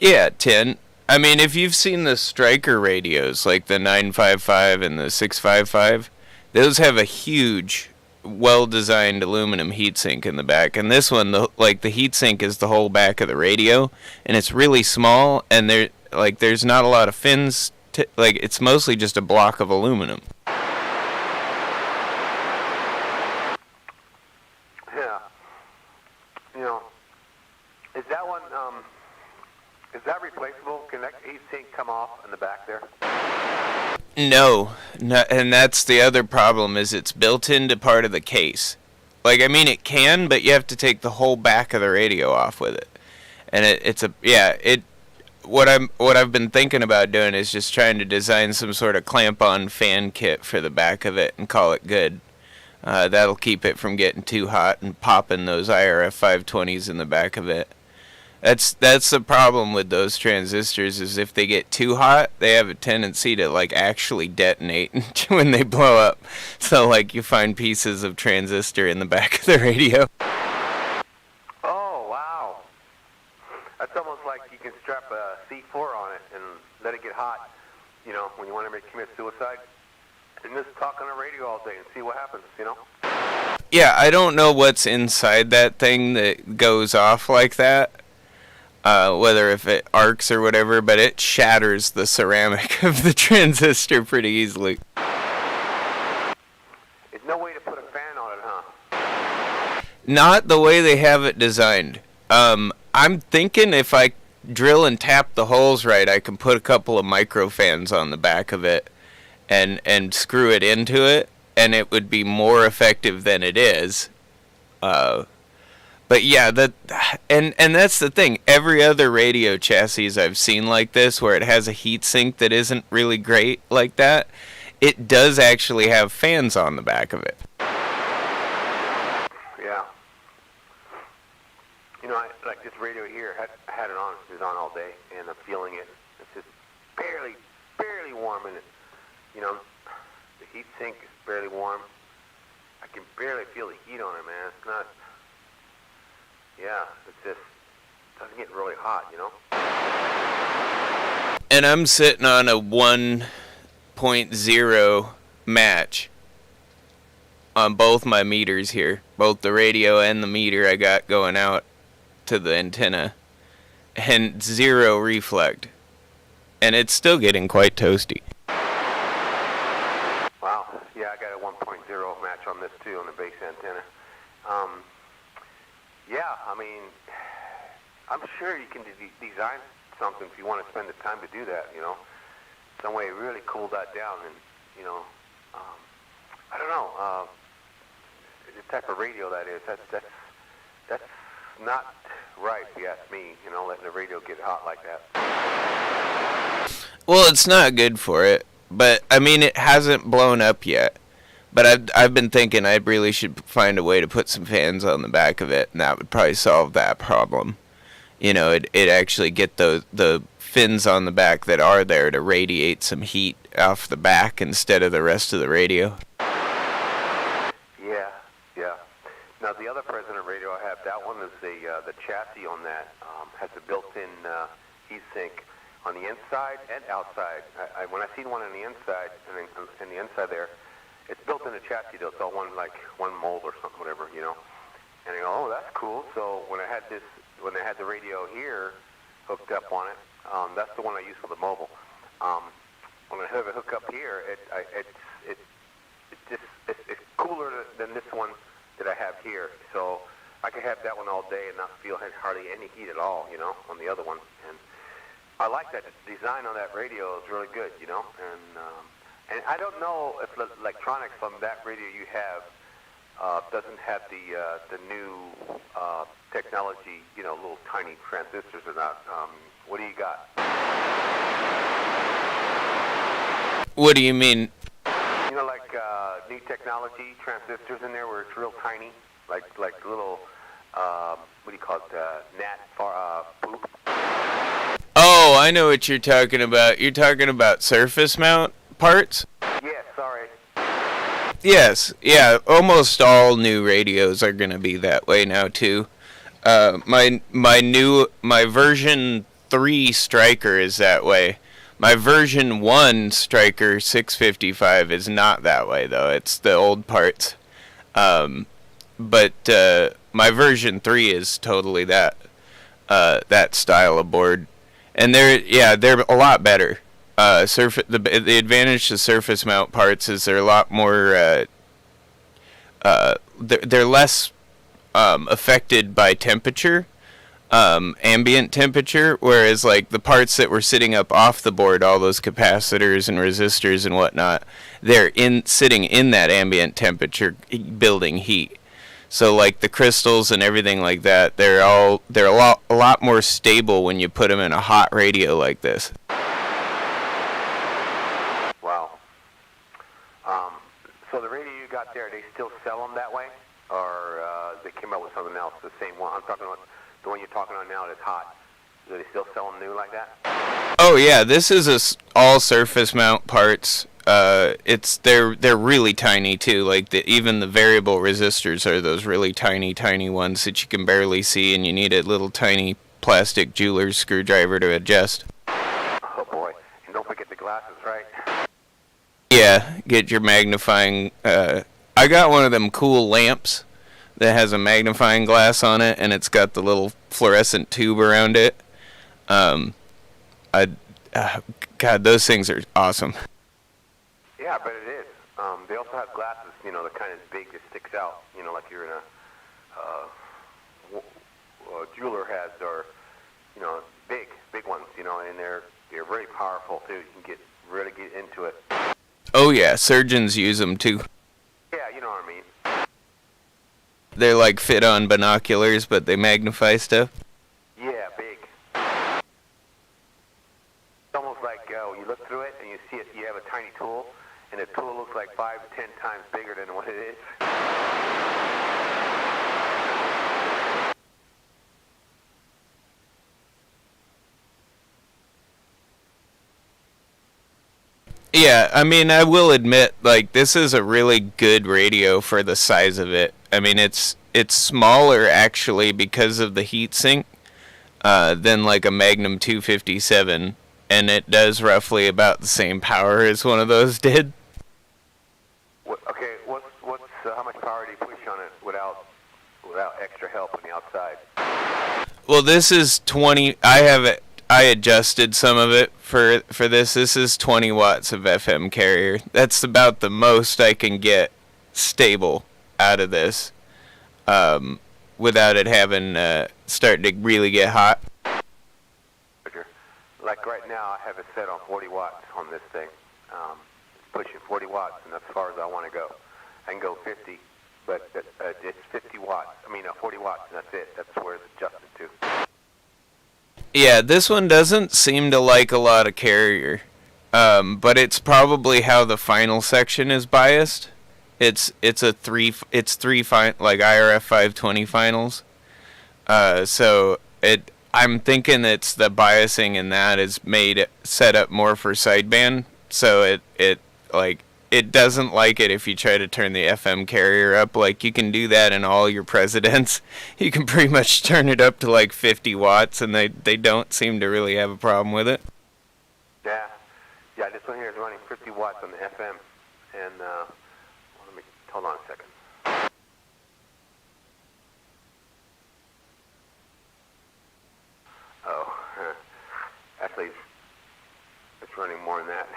Yeah, Tin. I mean, if you've seen the Stryker radios, like the 955 and the 655, those have a huge, well-designed aluminum heatsink in the back. And this one, the heatsink is the whole back of the radio, and it's really small, and there's not a lot of fins. It's mostly just a block of aluminum. Yeah. You know, is that one, is that replaceable? Can that heatsink come off in the back there? No, and that's the other problem is it's built into part of the case. Like, I mean, it can, but you have to take the whole back of the radio off with it. And what I've been thinking about doing is just trying to design some sort of clamp-on fan kit for the back of it and call it good. That'll keep it from getting too hot and popping those IRF 520s in the back of it. That's the problem with those transistors is if they get too hot, they have a tendency to actually detonate when they blow up. So you find pieces of transistor in the back of the radio. Oh, wow. That's almost like you can strap a C4 on it and let it get hot, you know, when you want to commit suicide. And just talk on the radio all day and see what happens, you know? Yeah, I don't know what's inside that thing that goes off like that. Whether if it arcs or whatever, but it shatters the ceramic of the transistor pretty easily. There's no way to put a fan on it, huh? Not the way they have it designed. I'm thinking if I drill and tap the holes right, I can put a couple of micro fans on the back of it and screw it into it, and it would be more effective than it is. But yeah, and that's the thing. Every other radio chassis I've seen like this, where it has a heat sink that isn't really great like that, it does actually have fans on the back of it. Yeah. You know, like this radio here, I had it on. It was on all day, and I'm feeling it. It's just barely warm in it. You know, the heat sink is barely warm. I can barely feel the heat on it, man. It's not. Yeah, it just doesn't get really hot, you know? And I'm sitting on a 1.0 match on both my meters here. Both the radio and the meter I got going out to the antenna. And 0 reflect. And it's still getting quite toasty. Wow. Yeah, I got a 1.0 match on this too, on the base antenna. Yeah, I mean, I'm sure you can design something if you want to spend the time to do that, you know. Some way to really cool that down and, you know, I don't know, the type of radio that is, that's not right, if you ask me, you know, letting the radio get hot like that. Well, it's not good for it, but, I mean, it hasn't blown up yet. But I've been thinking I really should find a way to put some fans on the back of it, and that would probably solve that problem. You know, it actually get the fins on the back that are there to radiate some heat off the back instead of the rest of the radio. Yeah. Now the other President radio I have, that one is the chassis on that has a built-in heatsink on the inside and outside. When I seen one on the inside, and the inside there. It's built in a chassis though, so one mold or something, whatever, you know. And I go, oh, that's cool. So when I had the radio here hooked up on it, that's the one I use for the mobile. When I have it hooked up here, it's cooler than this one that I have here. So I could have that one all day and not feel hardly any heat at all, you know, on the other one. And I like that. The design on that radio is really good, you know, and I don't know if the electronics from that radio you have doesn't have the new technology, you know, little tiny transistors or not. What do you got? What do you mean? You know, like new technology, transistors in there where it's real tiny, like little, what do you call it, gnat poop? Oh, I know what you're talking about. You're talking about surface mount parts? Yeah, sorry. Yes, yeah, almost all new radios are gonna be that way now too. My version 3 Striker is that way. My version 1 Striker 655 is not that way though. It's the old parts. But my version 3 is totally that style of board. And they're a lot better. The advantage to surface mount parts is they're a lot more they're less affected by temperature, ambient temperature, whereas like the parts that were sitting up off the board, all those capacitors and resistors and whatnot, they're sitting in that ambient temperature building heat. So like the crystals and everything like that, they're a lot more stable when you put them in a hot radio like this. Wow. So the radio you got there, they still sell them that way, or they came up with something else, the same one? I'm talking about the one you're talking on now that's hot. Do they still sell them new like that? Oh yeah, this is all surface mount parts. They're really tiny too. Like even the variable resistors are those really tiny ones that you can barely see, and you need a little tiny plastic jeweler's screwdriver to adjust. Oh boy! And don't forget the glasses, right? Yeah, get your magnifying. I got one of them cool lamps that has a magnifying glass on it, and it's got the little fluorescent tube around it. God, those things are awesome. Yeah, I bet it is. They also have glasses, you know, that kind of big that sticks out, you know, like you're in a jeweler has, or, you know, big ones, you know, and they're very powerful too. You can really get into it. Oh yeah, surgeons use them too. Yeah, you know what I mean. They're like fit on binoculars, but they magnify stuff. Yeah, big. It's almost like you look through it and you see it. You have a tiny tool, and the tool looks like 5 to 10 times bigger than what it is. Yeah, I mean, I will admit, like, this is a really good radio for the size of it. I mean, it's smaller, actually, because of the heatsink, than, like, a Magnum 257, and it does roughly about the same power as one of those did. Okay, what's how much power do you push on it without extra help on the outside? Well, this is 20... I adjusted some of it for this. This is 20 watts of FM carrier. That's about the most I can get stable out of this, without it having start to really get hot. Like right now, I have it set on 40 watts on this thing. It's pushing 40 watts, and that's as far as I want to go. I can go 50, but it's 50 watts. I mean, 40 watts, and that's it. That's where it's adjusted to. Yeah, this one doesn't seem to like a lot of carrier, but it's probably how the final section is biased. It's three like IRF 520 finals. So I'm thinking it's the biasing in that is set up more for sideband, so it doesn't like it if you try to turn the FM carrier up. Like, you can do that in all your presidents. You can pretty much turn it up to like 50 watts, and they don't seem to really have a problem with it. Yeah, this one here is running 50 watts on the FM, and let me hold on a second. Oh, actually, it's running more than that.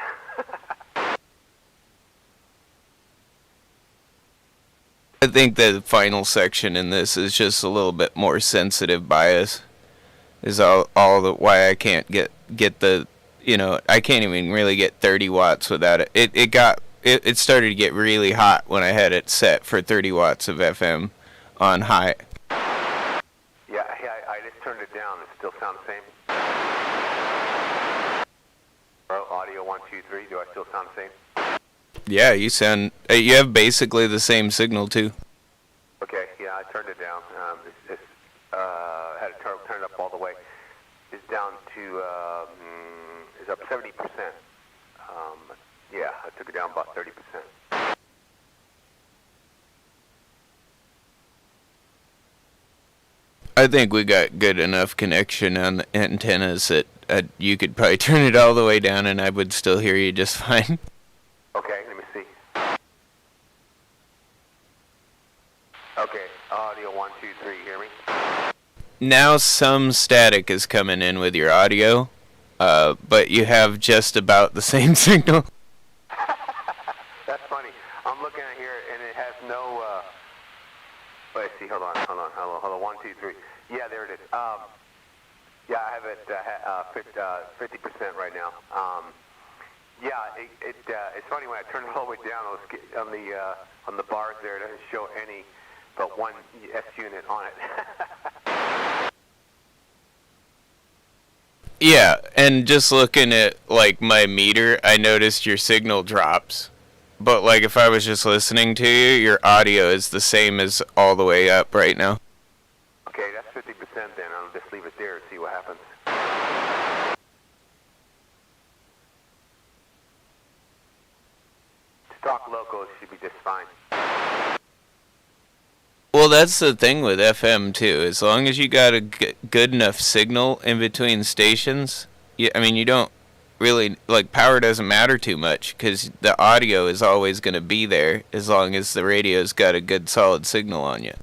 I think the final section in this is just a little bit more sensitive bias. Is why I can't get the, you know, I can't even really get 30 watts without it. It started to get really hot when I had it set for 30 watts of FM on high. Yeah, I just turned it down. It still sounds the same. still sound the same? Yeah, you have basically the same signal too. Okay, yeah, I turned it down. Had to turn it up all the way. It's down to, it's up 70%. Yeah, I took it down about 30%. I think we got good enough connection on the antennas that you could probably turn it all the way down and I would still hear you just fine. Okay, let me see. Okay, audio 1, 2, 3, hear me? Now some static is coming in with your audio, but you have just about the same signal. That's funny. I'm looking at here and it has no, let's see, hold on, 1, 2, 3. Yeah, there it is. Yeah, I have it 50% right now. Yeah, it's funny when I turn it all the way down on the bars there, it doesn't show any but one S unit on it. Yeah, and just looking at like my meter, I noticed your signal drops. But like if I was just listening to you, your audio is the same as all the way up right now. Okay, that's 50% then. I'll just leave it there and see what happens. Stock locals should be just fine. Well, that's the thing with FM too. As long as you got a good enough signal in between stations, you don't really, like, power doesn't matter too much because the audio is always going to be there as long as the radio's got a good solid signal on you.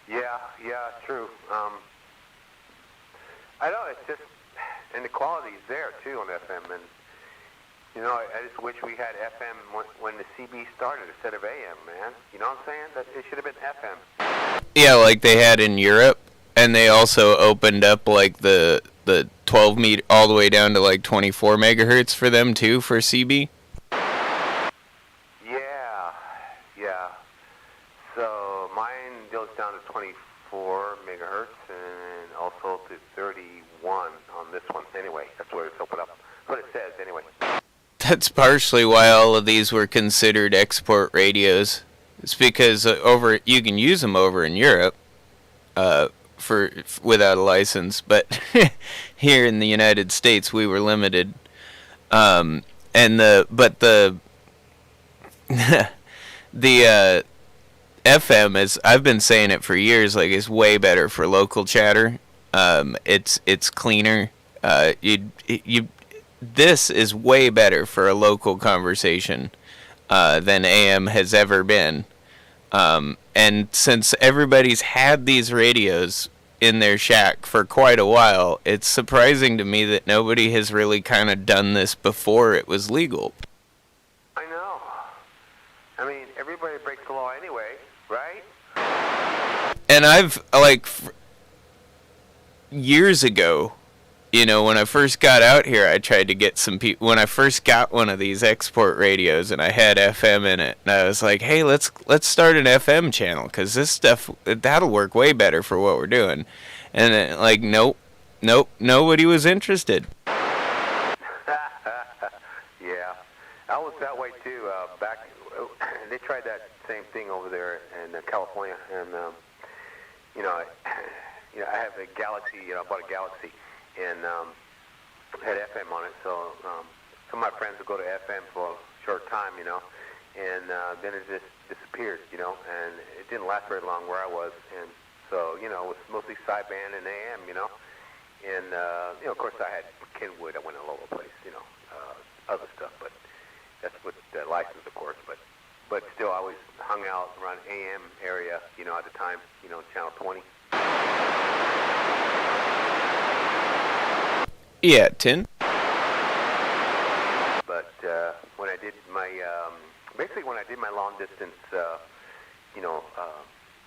Yeah, true. I know, it's just, and the quality's there too on FM, and you know, I just wish we had FM when the CB started instead of AM, man. You know what I'm saying? That it should have been FM. Yeah, like they had in Europe, and they also opened up like the 12 meter all the way down to like 24 megahertz for them too for CB. Yeah. So mine goes down to 24 megahertz and also to 31 on this one. Anyway, that's where it's opened up. What it says anyway. That's partially why all of these were considered export radios. It's because you can use them over in Europe without a license, but here in the United States we were limited. The FM is, I've been saying it for years, like it's way better for local chatter. It's cleaner. This is way better for a local conversation than AM has ever been. And since everybody's had these radios in their shack for quite a while, it's surprising to me that nobody has really kind of done this before it was legal. I know. I mean, everybody breaks the law anyway, right? And I've, like, years ago, you know, when I first got out here, I tried to get some people. When I first got one of these export radios and I had FM in it, and I was like, "Hey, let's start an FM channel because this stuff that'll work way better for what we're doing." And then, like, nope, nobody was interested. Yeah, I was that way too. Back, they tried that same thing over there in California, and you know, I have a Galaxy. You know, I bought a Galaxy. And had FM on it, so some of my friends would go to FM for a short time, you know, and then it just disappeared, you know, and it didn't last very long where I was, and so, you know, it was mostly sideband and AM, you know, and, you know, of course I had Kenwood, I went all over the place, you know, other stuff, but that's with the license, of course, but still I always hung out around AM area, you know, at the time, you know, Channel 20. Yeah, 10. But when I did my, basically when I did my long distance, you know,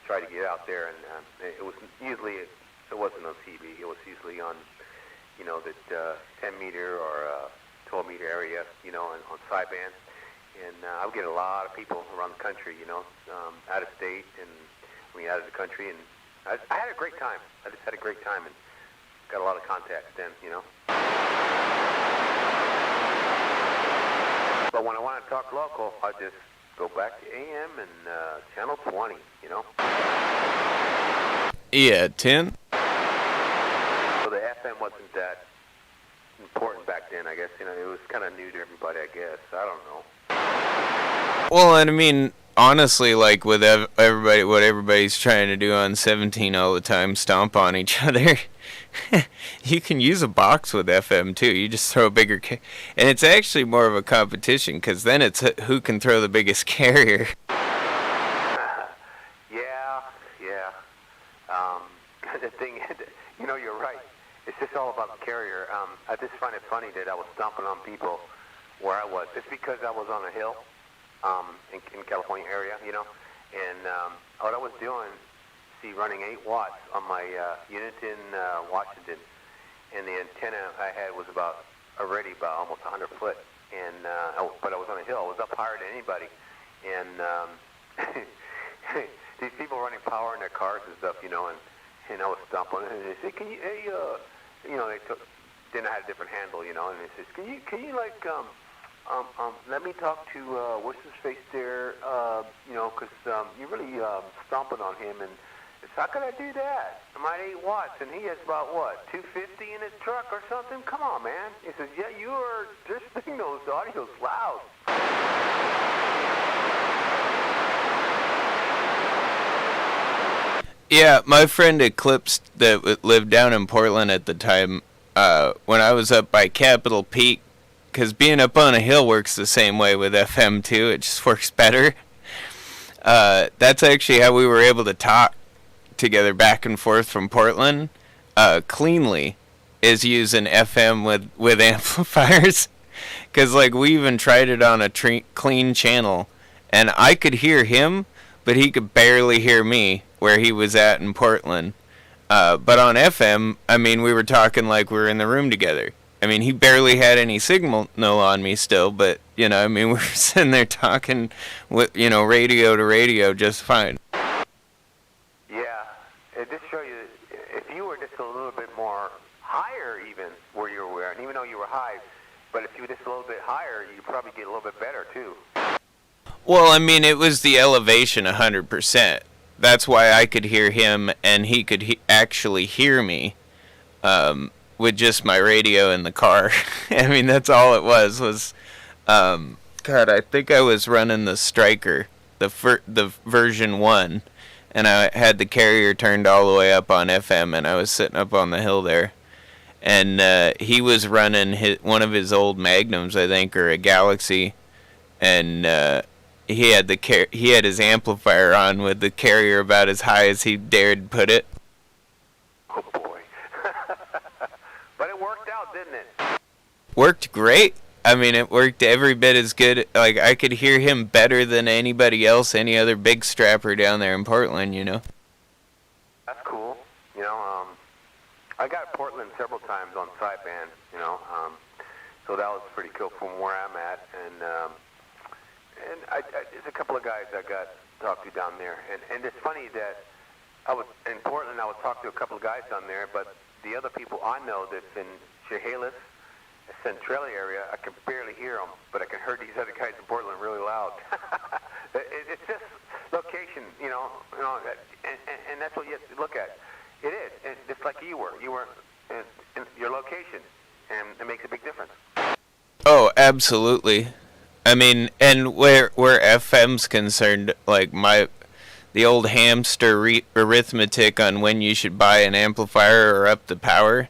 try to get out there, and it was usually, it wasn't on CB, it was usually on, you know, that 10 meter or 12 meter area, you know, on sideband. And I would get a lot of people around the country, you know, out of state and, out of the country, and I had a great time. I just had a great time and got a lot of contacts then, you know. But when I want to talk local, I just go back to AM and channel 20, you know? Yeah, 10? So the FM wasn't that important back then, I guess. You know, it was kind of new to everybody, I guess. I don't know. Well, and I mean, honestly, like with everybody, what everybody's trying to do on 17 all the time, stomp on each other. You can use a box with FM too. You just throw a bigger and it's actually more of a competition because then it's who can throw the biggest carrier. Yeah. The thing, you know, you're right. It's just all about the carrier. I just find it funny that I was stomping on people where I was. It's because I was on a hill in California area, you know, and what I was doing, running 8 watts on my unit in Washington, and the antenna I had was already about almost 100 foot, and but I was on a hill. I was up higher than anybody, and these people running power in their cars and stuff, you know, and I was stomping, and they said, you know, then I had a different handle, you know, and they says, can you like, let me talk to, what's his face there, you know, because you're really stomping on him, and it's, how could I do that? I'm at 8 watts, and he has about, what, 250 in his truck or something? Come on, man. He says, yeah, you are just thinking those audio's loud. Yeah, my friend Eclipse that lived down in Portland at the time, when I was up by Capitol Peak, because being up on a hill works the same way with FM too, it just works better. That's actually how we were able to talk together back and forth from Portland cleanly, is using FM with amplifiers. Because like we even tried it on a clean channel, and I could hear him, but he could barely hear me where he was at in Portland. But on FM, I mean, we were talking like we were in the room together. I mean, he barely had any signal on me still, but, you know, I mean, we were sitting there talking with, you know, radio to radio just fine. Yeah, it just shows you, if you were just a little bit more higher even where you were, and even though you were high, but if you were just a little bit higher, you'd probably get a little bit better too. Well, I mean, it was the elevation 100%. That's why I could hear him and he could actually hear me with just my radio in the car. I mean, that's all it was God, I think I was running the Striker, the version 1, and I had the carrier turned all the way up on FM, and I was sitting up on the hill there. And he was running one of his old Magnums, I think, or a Galaxy, and he had his amplifier on with the carrier about as high as he dared put it. Oh boy. But it worked out, didn't it? Worked great. I mean, it worked every bit as good. Like, I could hear him better than anybody else, any other big strapper down there in Portland, you know. That's cool. You know, I got Portland several times on sideband, you know, so that was pretty cool from where I'm at, and there's a couple of guys I got to talk to down there, and it's funny that I was in Portland. I would talk to a couple of guys down there, but the other people I know that's in Chehalis, Centralia area, I can barely hear them, but I can hear these other guys in Portland really loud. It's just location, you know, and that's what you have to look at. It is, and it's like you were in your location, and it makes a big difference. Oh, absolutely. I mean, and where FM's concerned, like the old hamster arithmetic on when you should buy an amplifier or up the power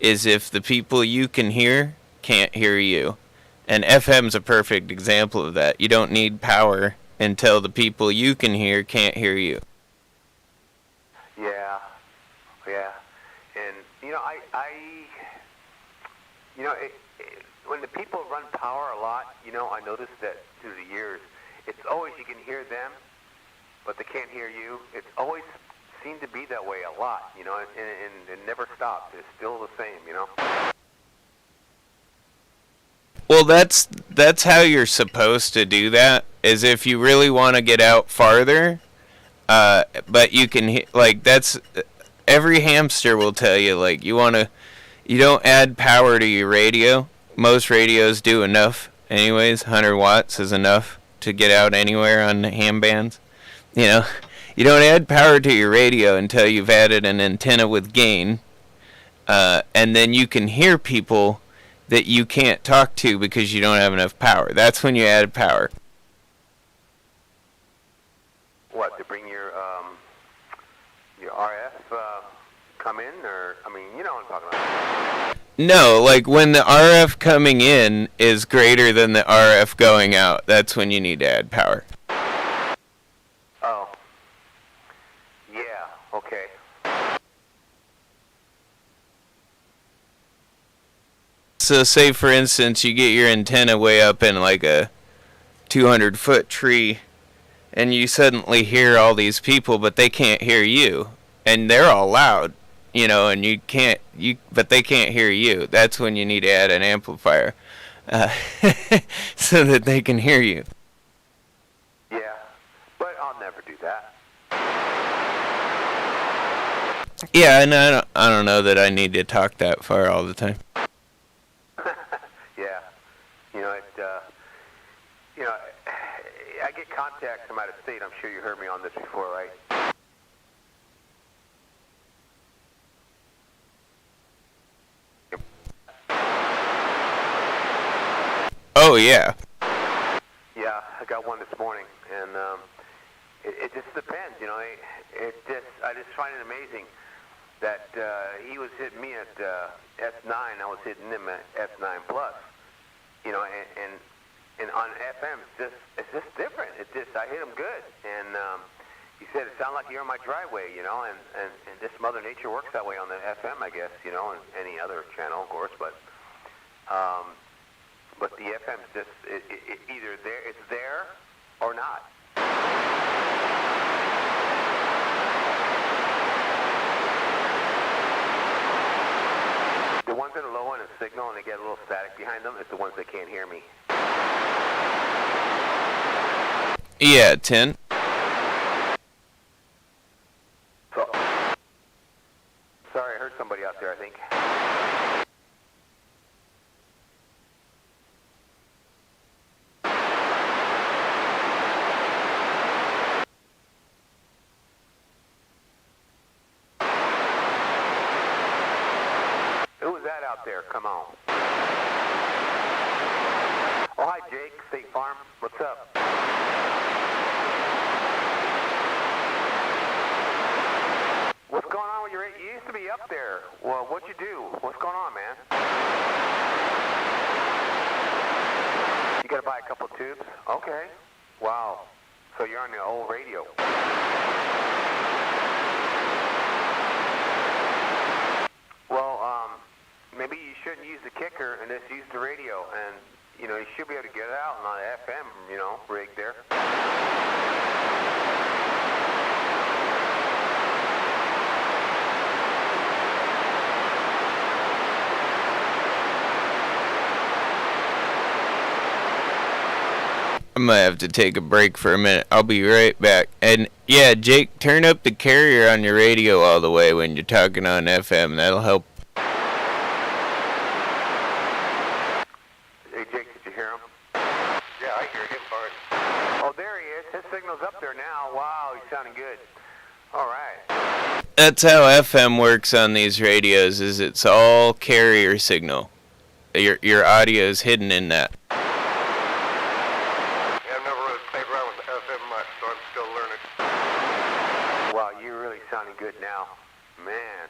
is if the people you can hear can't hear you. And FM's a perfect example of that. You don't need power until the people you can hear can't hear you. Yeah. And, you know, when the people run power a lot, you know, I noticed that through the years, it's always you can hear them, but they can't hear you. It's always seemed to be that way a lot, you know, and it never stopped. It's still the same, you know. Well, that's how you're supposed to do that, is if you really want to get out farther, but you can, like, that's, every hamster will tell you, like, you don't add power to your radio. Most radios do enough, anyways. 100 watts is enough to get out anywhere on the ham bands. You know, you don't add power to your radio until you've added an antenna with gain, and then you can hear people that you can't talk to because you don't have enough power. That's when you add power. What, to bring your RF come in, or, I mean, you know what I'm talking about. No, like when the RF coming in is greater than the RF going out, that's when you need to add power. Oh. Yeah, okay. So say for instance you get your antenna way up in like a 200-foot tree and you suddenly hear all these people but they can't hear you and they're all loud, you know, and but they can't hear you. That's when you need to add an amplifier so that they can hear you. Yeah, but I'll never do that. Yeah, and I don't know that I need to talk that far all the time. Yeah, I get contacts from out of state. I'm sure you heard me on this before, right? Oh yeah. Yeah, I got one this morning, and it just depends, you know. I just find it amazing that he was hitting me at S9, I was hitting him at S9 plus, you know, and on FM it's just different. I hit him good, and he said it sounded like you're on my driveway, you know, and just Mother Nature works that way on the FM, I guess, you know, and any other channel, of course, but the FM's just either it's there or not. The ones that are low on a signal and they get a little static behind them is the ones that can't hear me. Yeah, 10. So, sorry, I heard somebody out there, I think. Who was that out there? Come on. Oh, hi, Jake, State Farm. What's up? What's going on with your... You used to be up there. Well, what'd you do? What's going on, man? You gotta buy a couple tubes? Okay. Wow. So you're on the old radio. Well, maybe you shouldn't use the kicker and just use the radio, and, you know, you should be able to get it out on an FM, you know, rig there. I might have to take a break for a minute. I'll be right back. And yeah, Jake, turn up the carrier on your radio all the way when you're talking on FM. That'll help. Hey, Jake, did you hear him? Yeah, I hear him, Bart. Oh, there he is. His signal's up there now. Wow, he's sounding good. All right. That's how FM works on these radios, is it's all carrier signal. Your audio is hidden in that. I've never really played around with the FM much, so I'm still learning. Wow, you're really sounding good now. Man,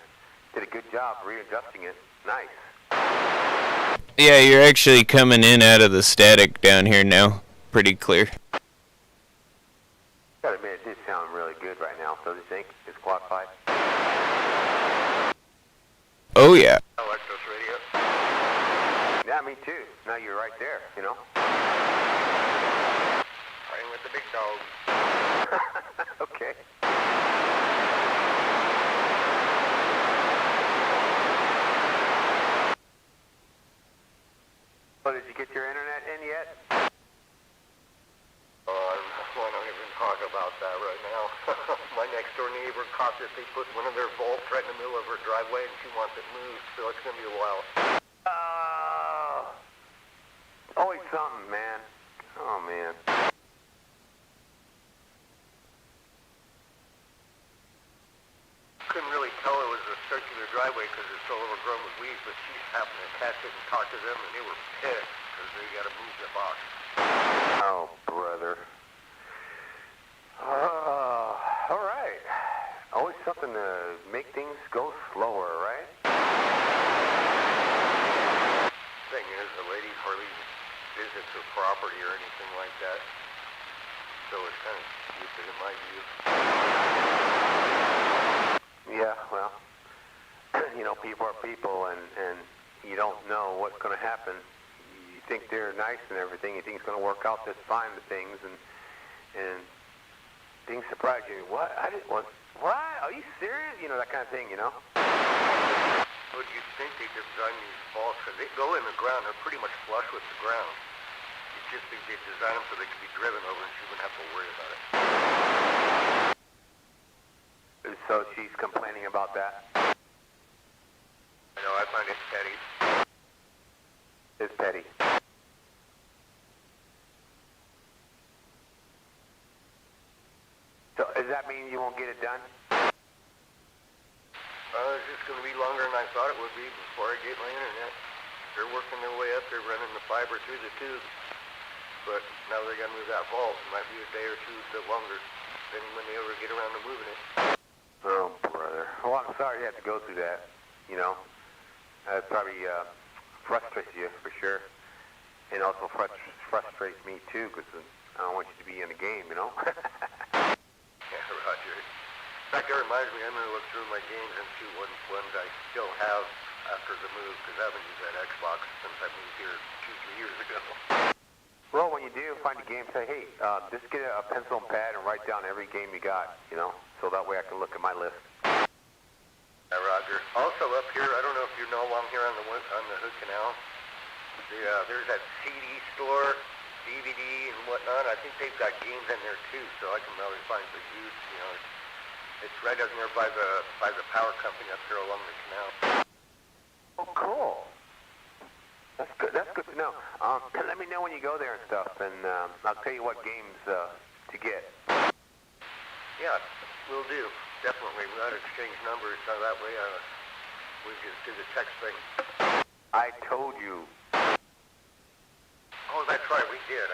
did a good job readjusting it. Nice. Yeah, you're actually coming in out of the static down here now. Pretty clear. Gotta admit, it did sound really good right now, don't you think? It's Quad 5. Oh yeah. I like those radios. Yeah, me too. Now you're right there, you know? Playing with the big dogs. Okay. Oh, did you get your internet in yet? I don't even talk about that right now. My next door neighbor caught this. They put one of their vaults right in the middle of her driveway and she wants it moved, so it's going to be a while. Always something, man. because it's all overgrown with weeds, but she happened to catch it and talk to them, and they were pissed because they got to move the box. Oh, brother. All right. Always something to make things go slower, right? Thing is, the lady hardly visits her property or anything like that, so it's kind of stupid in my view. Yeah, well, you know, people are people, and you don't know what's going to happen. You think they're nice and everything. You think it's going to work out just fine with things, and things surprise you. What? What? Are you serious? You know, that kind of thing, you know? What do you think they designed these vaults? Because they go in the ground, they're pretty much flush with the ground. You just think they designed them so they could be driven over and she wouldn't have to worry about it. So she's complaining about that? I know, I find it petty. It's petty. So does that mean you won't get it done? It's just going to be longer than I thought it would be before I get my internet. They're working their way up. They're running the fiber through the tube. But now they got to move that vault. It might be a day or two longer, depending when they ever get around to moving it. Oh, brother. Well, I'm sorry you had to go through that, you know. That probably frustrates you, for sure. And also frustrates me, too, because I don't want you to be in the game, you know. Yeah, Roger. In fact, that reminds me, I'm going to look through my games and see what ones I still have after the move, because I haven't used that Xbox since I moved here 2-3 years ago. Well, when you do find a game, say, hey, just get a pencil and pad and write down every game you got, you know, so that way I can look at my list. Yeah, Roger. Also up here, I don't know if you know along here on the Hood Canal, there's that CD store, DVD and whatnot. I think they've got games in there too, so I can probably find the used, you know. It's right down there by the power company up here along the canal. Oh, cool. That's good. That's good to know. Let me know when you go there and stuff, and I'll tell you what games to get. Yeah, we'll do. Definitely. We ought to exchange numbers, so that way we just do the text thing. I told you. Oh, that's right, we did.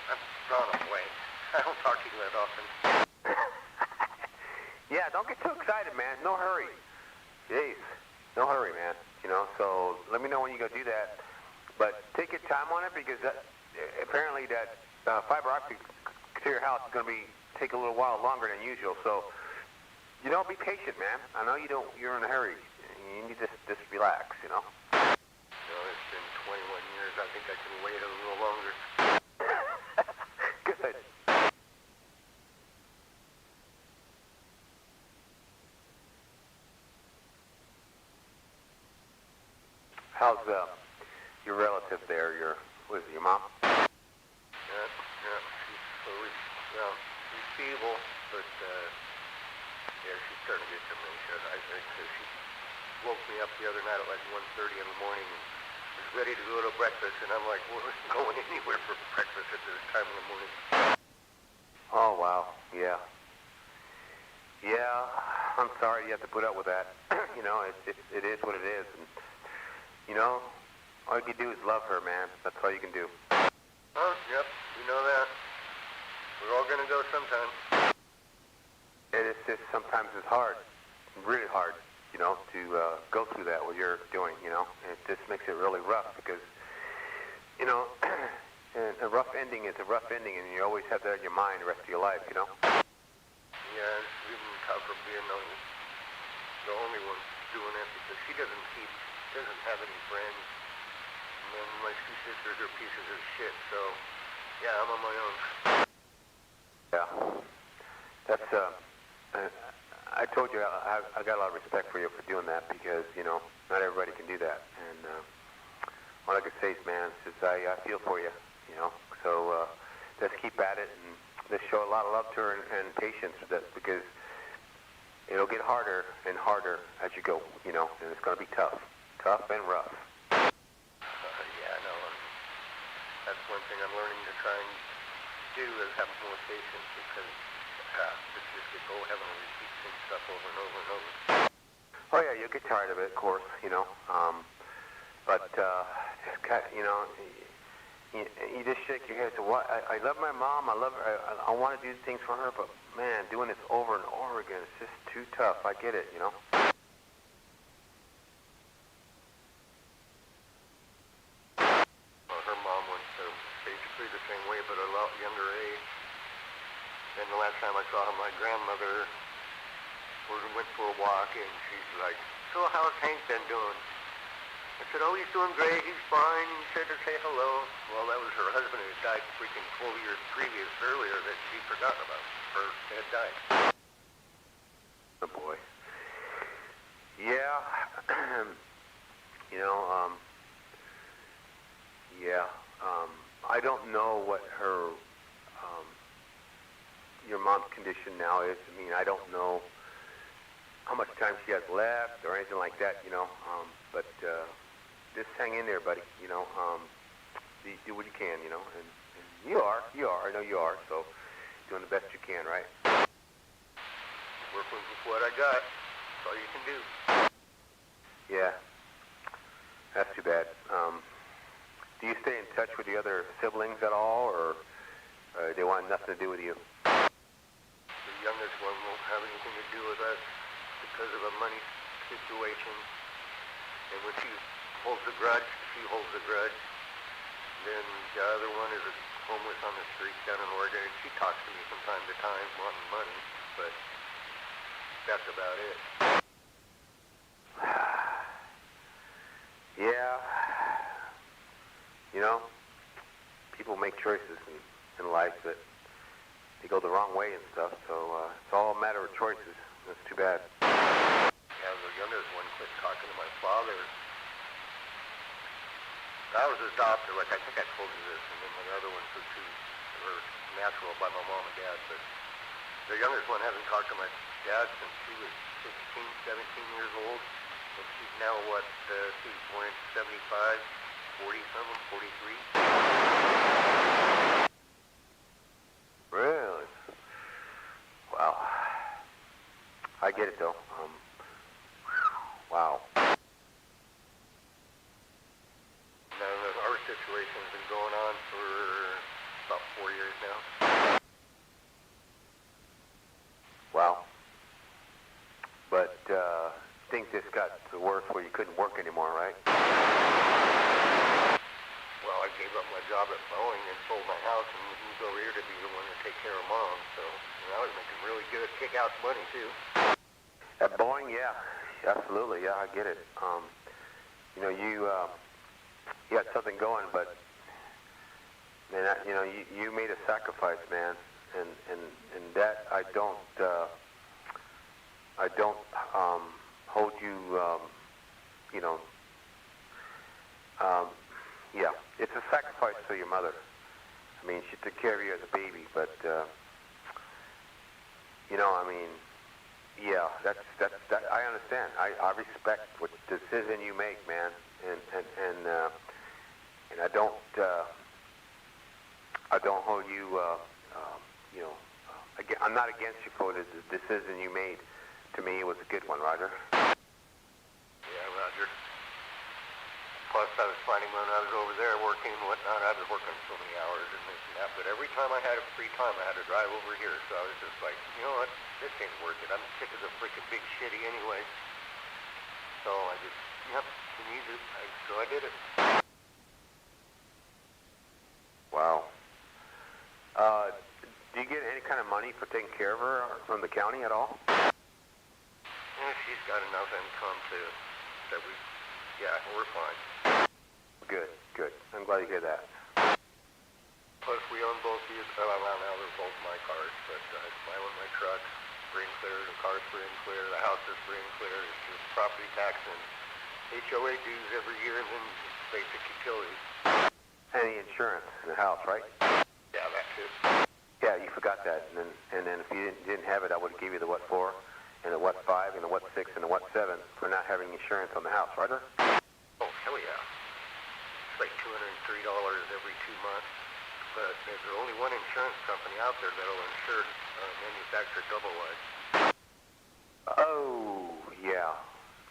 I'm drawing a blank. I don't talk to you that often. Yeah, don't get too excited, man. No hurry. Jeez, no hurry, man. You know, so let me know when you go do that. But take your time on it, because apparently that fiber optic to your house is going to take a little while longer than usual. So, you know, be patient, man. I know you're in a hurry. You need to just relax, you know. Well, it's been 21 years. I think I can wait a little longer. Good. How's your relative there? Was it your mom? Yeah. She's slowly, well, she's feeble, but yeah, she's starting to get dementia. I think she woke me up the other night at like 1:30 in the morning and was ready to go to breakfast, and I'm like, we're not going anywhere for breakfast at this time in the morning. Oh, wow. Yeah. Yeah, I'm sorry you have to put up with that. You know, it is what it is. And, you know, all you can do is love her, man. That's all you can do. Oh, yep, you know that. We're all going to go sometime. It is just sometimes it's hard, really hard, you know, to go through that, what you're doing, you know. It just makes it really rough because, you know, a rough ending is a rough ending, and you always have that in your mind the rest of your life, you know. Yeah, it's even tougher being the only one doing it because she doesn't have any friends. And then my two sisters are pieces of shit, so yeah, I'm on my own. Yeah. That's, I told you I got a lot of respect for you for doing that because, you know, not everybody can do that. And all I can say is, man, is I feel for you, you know. So just keep at it and just show a lot of love to her and patience with that because it'll get harder and harder as you go, you know, and it's going to be tough and rough. Yeah, I know. That's one thing I'm learning to try and do is have more patience because it's just get go having to repeat the same stuff over and over and over. Oh yeah, get tired of it, of course, you know. But you just shake your head. So what? I love my mom. I love her. I want to do things for her, but man, doing this over and over again, it's just too tough. I get it, you know. Well, her mom went basically the same way, but a lot younger age. And the last time I saw her, my grandmother went for a walk, and she's like, "So how's Hank been doing?" I said, "Oh, he's doing great. He's fine." He said to say hello. Well, that was her husband who died freaking 12 years earlier that she'd forgotten about. Her had died. Oh, boy. Yeah. You know, yeah. I don't know what her, your mom's condition now is. I mean, I don't know how much time she has left or anything like that, you know. But just hang in there, buddy. You know, do what you can, you know. And you are. I know you are. So doing the best you can, right? Working with what I got. That's all you can do. Yeah. That's too bad. Do you stay in touch with the other siblings at all, or they want nothing to do with you? The youngest one won't have anything to do with us because of a money situation. And when she holds a grudge, she holds a grudge. Then the other one is homeless on the street down in Oregon, and she talks to me from time to time wanting money, but that's about it. Yeah. You know, people make choices in life that they go the wrong way and stuff, so it's all a matter of choices. That's too bad. Yeah, the youngest one quit talking to my father. I was his adopted, like I think I told you this, and then my other ones were natural by my mom and dad, but the youngest one hasn't talked to my dad since she was 16, 17 years old, and she's now, what, she's born in 75, 40-something, 43. Really? Wow. I get it, though. Wow. Now, our situation's been going on for about 4 years now. Wow. But things just got worse where you couldn't work anymore, right? Well, I gave up my job at Boeing and sold my house and moved over here to be the one to take care of Mom. So I was making really good kick-out money, too. At Boeing, yeah. Absolutely, yeah, I get it. You know, you got something going, but man, you know, you made a sacrifice, man, and that I don't hold you, you know. Yeah, it's a sacrifice to your mother. I mean, she took care of you as a baby, but you know, I mean, yeah, that I understand. I respect what decision you make, man, and I don't hold you, you know, I'm not against you for the decision you made. To me, it was a good one, Roger. Yeah, Roger. Plus, I was finding when I was over there working and whatnot, I was working so many hours and this and that, but every time I had a free time, I had to drive over here, so I was just like, you know what, this ain't worth it. I'm sick of the freaking big shitty anyway. So I just, yep, you need it. So I did it. Wow. Do you get any kind of money for taking care of her from the county at all? Yeah, she's got enough income that we, yeah, we're fine. Good. I'm glad to hear that. Plus, we own both these. Well, now they're both my cars, but I own my truck, free and clear. The car's free and clear. The house is free and clear. It's just property tax and HOA dues every year, and then basic utilities. And the insurance in the house, right? Yeah, that too. Yeah, you forgot that. And then if you didn't have it, I would give you the what 4, and the what 5, and the what 6, and the what 7 for not having insurance on the house, right? Oh, hell yeah. It's like $203 every 2 months. But there's only one insurance company out there that'll insure manufactured double wide. Oh, yeah.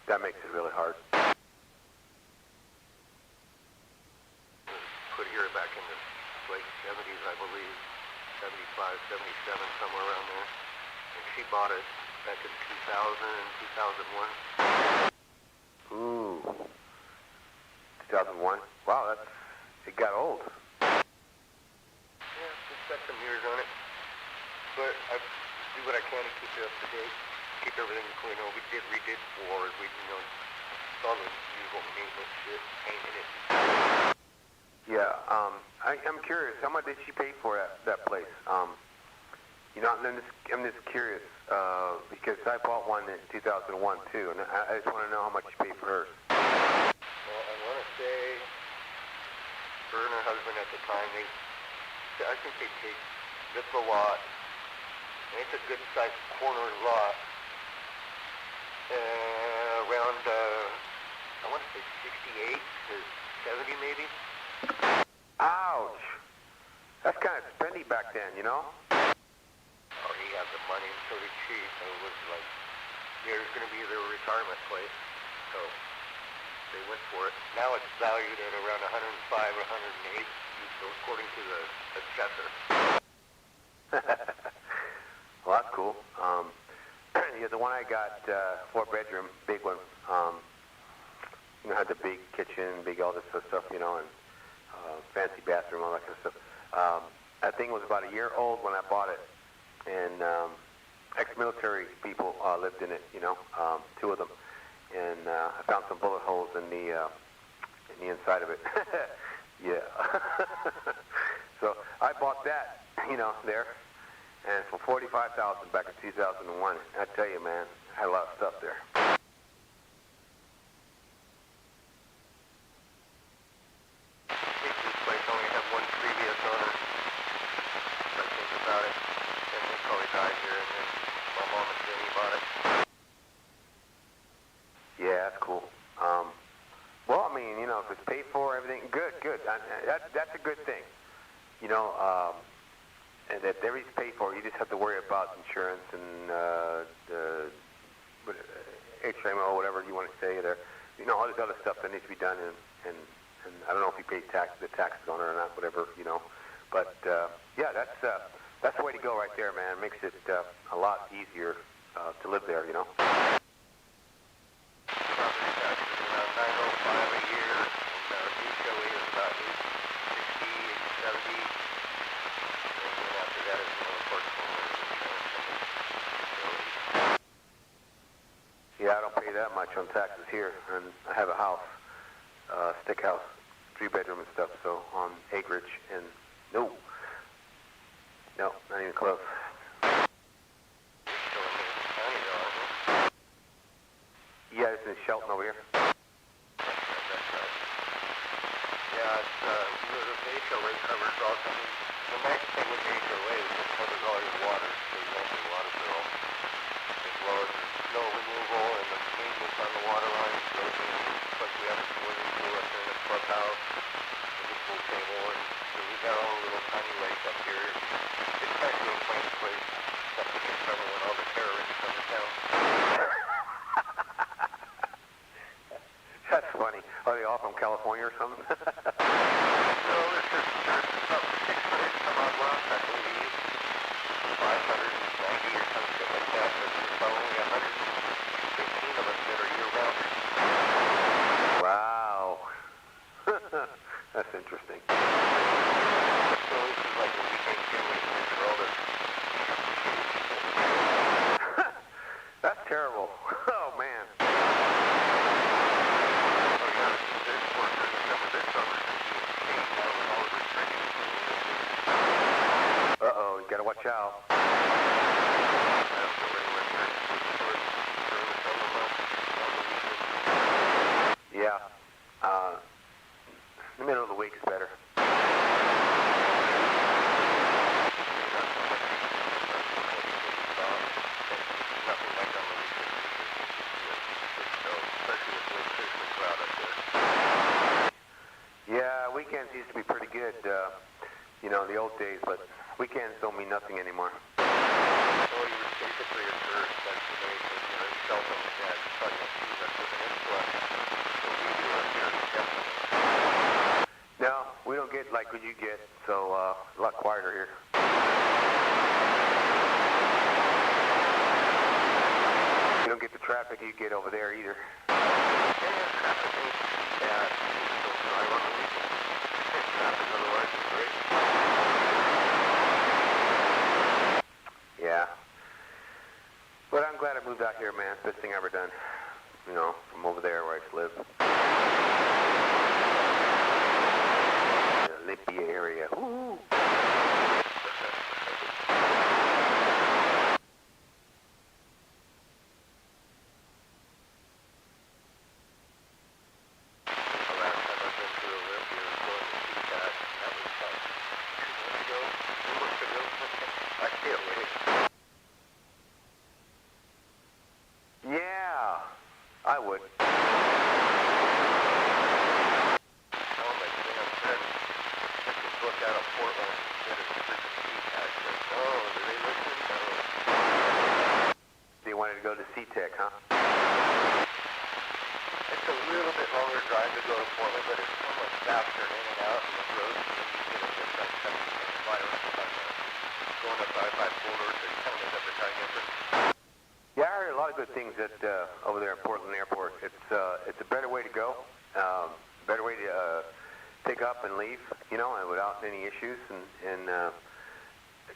That makes it really hard. Put here back in the late 70s, I believe, 75, 77, somewhere around there. And she bought it back in 2000, 2001. Ooh. 2001. Wow, it got old. Yeah, it's got some years on it. But I do what I can to keep it up to date, keep everything clean. We redid floors, it's all the usual maintenance shit, painting it. Yeah, I'm curious, how much did she pay for that place? I'm just curious, because I bought one in 2001 too, and I just want to know how much she paid for hers. Well, I want to say, her and her husband at the time, I think they paid just a lot. And it's a good-sized corner lot. Around, I want to say 68 to 70 maybe. Ouch! That's kind of spendy back then, you know? Oh, he had the money and so did she. So it was like, it was going to be their retirement place. So they went for it. Now it's valued at around 105 or 108, according to the assessor. Well, that's cool. Yeah, the one I got, 4-bedroom, big one. Had the big kitchen, big all this stuff, and fancy bathroom, all that kind of stuff. That thing was about a year old when I bought it, and ex-military people lived in it, 2 of them, and I found some bullet holes in the inside of it. Yeah. So I bought that, there, and for $45,000 back in 2001. I tell you, man, I had a lot of stuff there. This place only had one previous owner. I think about it, and he probably died here, and then my mom and Jenny bought it. Yeah, that's cool. Well, I mean, if it's paid for, everything, good. That's a good thing. And that everything's paid for. You just have to worry about insurance and the HMO, whatever you want to say there. All this other stuff that needs to be done, and I don't know if you pay the taxes on it or not, whatever, But yeah, that's the way to go right there, man. It makes it a lot easier to live there, Property taxes around $905 a year, and HOA is about $860, $870, and then after that is of course, insurance. Yeah, I don't pay that much on taxes here, and I have a house, stick house, 3-bedroom and stuff, so on acreage, and no, not even close. Yeah, it's in Shelton over here. Yeah, it's, the HOA covers all, the nice thing with the HOA is it covers all your water, so you don't pay water bill, as well as the snow removal and the maintenance on the water lines, plus we have a swimming pool up there in the clubhouse, with a pool table, and so we got all a little tiny lake up here. It's actually a nice place, except in the summer when all the terrorists come to town. That's funny. Are they all from California or something? No, it's just, there's about 600 some odd lots, I believe. 590 or something like that, but there's about only 115 of us that are year-rounders. Wow. That's interesting. So this is like a weekend getaway for all the That's terrible. Oh, man. Uh-oh, you gotta watch out. Yeah. The middle of the week is better. Yeah, weekends used to be pretty good, in the old days, but weekends don't mean nothing anymore. Well, you basically are first, that's the way, seldom, yeah, it's probably not too much of an traffic you get over there either. Yeah. But I'm glad I moved out here, man. It's the best thing I ever done. You know, from over there where I used to live. The Olympia area. Woo! Yeah, I would. They wanted to go to ch17, huh? It's a little bit longer drive to go to Portland, but it's so much faster in and out of the roads. You get just like 17 miles going up I-5 corridor, so you kind of make up the time difference. Yeah, I heard a lot of good things that over there in Portland Airport. It's a better way to go, better way to pick up and leave, you know, and without any issues. And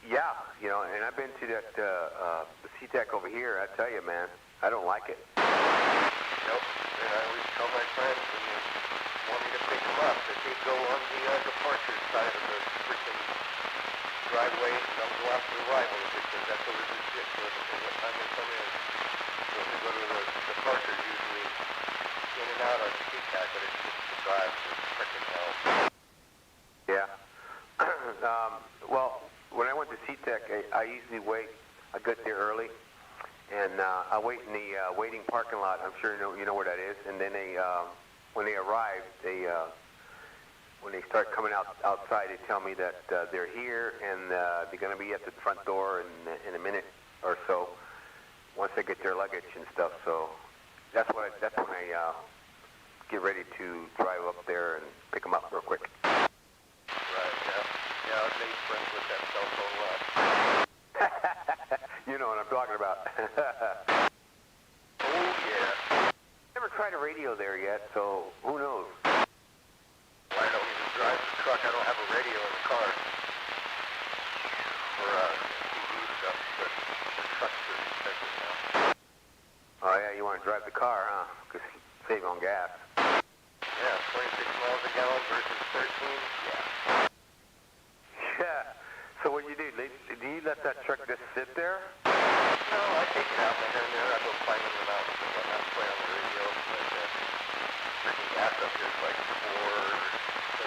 yeah, you know, and I've been to that the ch17 over here. I tell you, man, I don't like it. Nope. And I always tell my friends when you want me to pick them up that they go on the departure side of the freaking driveway and don't go out to the arrival because that's where the shit goes and what time they come in. So they go to the departure usually in and out on ch17, but it's just the drive to freaking hell. Yeah. Well, when I went to ch17, I usually wait. I get there early, and I wait in the waiting parking lot. I'm sure you know where that is. And then they, when they arrive, when they start coming outside, they tell me that they're here and they're going to be at the front door in a minute or so. Once they get their luggage and stuff, so that's when I get ready to drive up there and pick them up real quick. Right, yeah. Yeah, I made friends with that cell phone lot. You know what I'm talking about. Oh, yeah. Never tried a radio there yet, so who knows? I don't even drive the truck. I don't have a radio in the car for TV stuff, but the truck's pretty expensive now. Oh, yeah, you want to drive the car, huh? Because save on gas. Yeah, 26 miles a gallon versus 13. Yeah. Yeah. So what do you do? Do you let that truck just sit there? No, I take it out here and there. I go climbing the mountains and whatnot, play on the radio. But freaking gas up here is like 4.79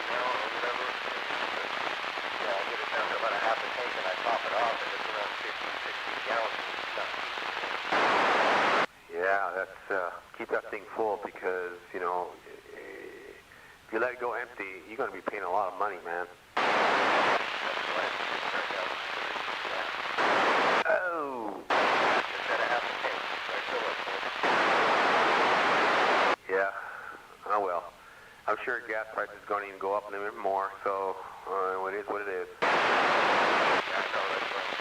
now or whatever. Yeah, I get it down to about a half a tank and I top it off and it's around 50, 60 gallons and it's not cheap. Yeah, that's keep that thing full because, you know, if you let it go empty, you're going to be paying a lot of money, man. That's why it's right now. Oh. Just at a half a tank. I fill up for it. Yeah. Oh, well. I'm sure gas prices are going to even go up a little bit more, so it is what it is. Yeah, I know. That's why I'm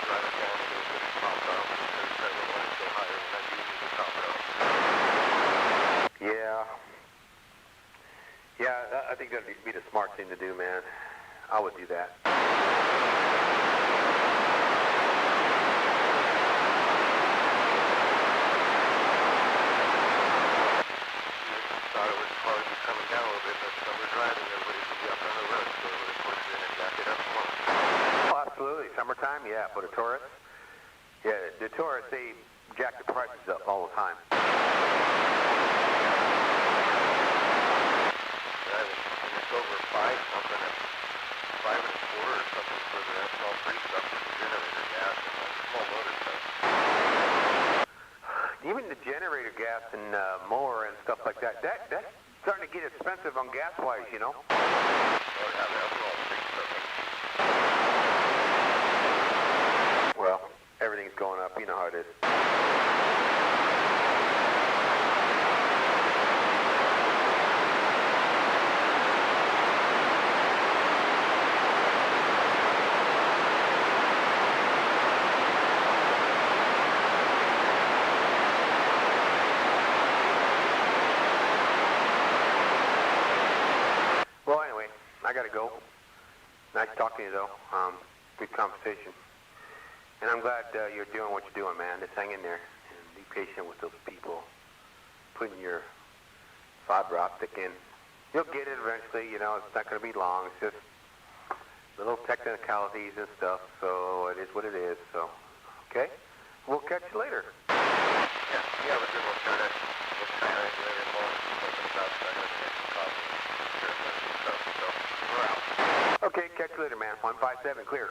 driving down a little bit of top off because I don't want to go higher than I do need to top it off. Yeah. Yeah, I think that'd be the smart thing to do, man. I would do that. Thought it was hard to coming down a little bit, but summer driving, everybody should be up on the road, so everybody puts it in and jack it up more. Oh, absolutely. Summertime, yeah, for the tourists. Yeah, the tourists, they jack the prices up all the time. Yeah, when it's over 5 something, it's 5 and a quarter or something for the small free stuff, for the generator gas and the small motor stuff. Even the generator gas and mower and stuff like that, that's starting to get expensive on gas-wise, you know? Oh, yeah, that's all free stuff. Well, everything's going up. You know how it is. I gotta go. Nice talking to you, though. Good conversation. And I'm glad you're doing what you're doing, man. Just hang in there and be patient with those people putting your fiber optic in. You'll get it eventually, you know. It's not going to be long. It's just little technicalities and stuff, so it is what it is. So, okay? We'll catch you later. Yeah, we're good. We'll try to later more. So we're out. Okay, catch you later, man. 157, clear.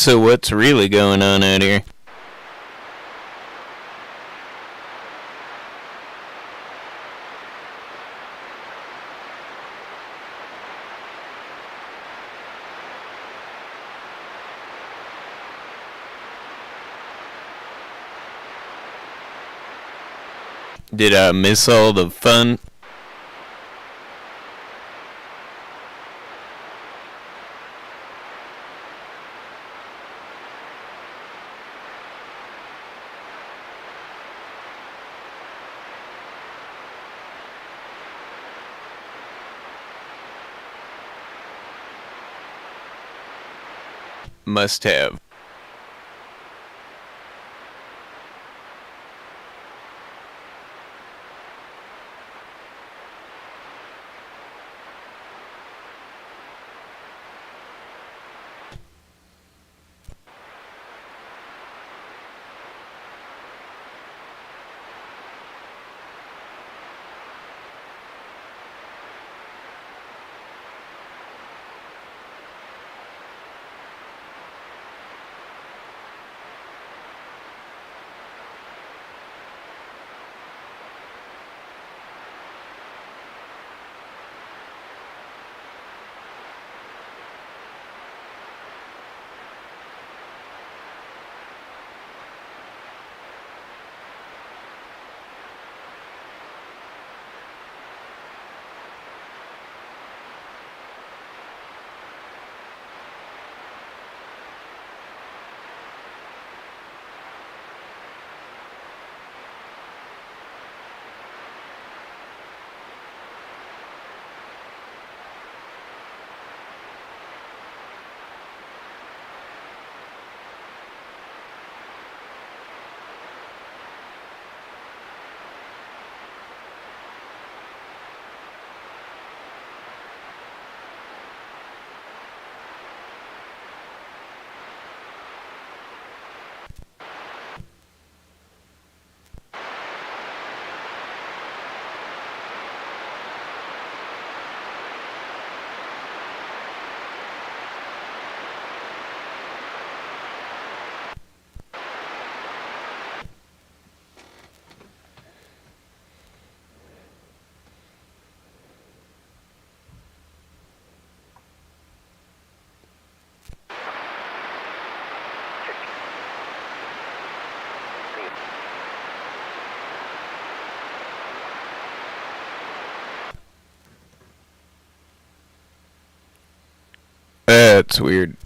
So what's really going on out here? Did I miss all the fun? Must have. That's weird.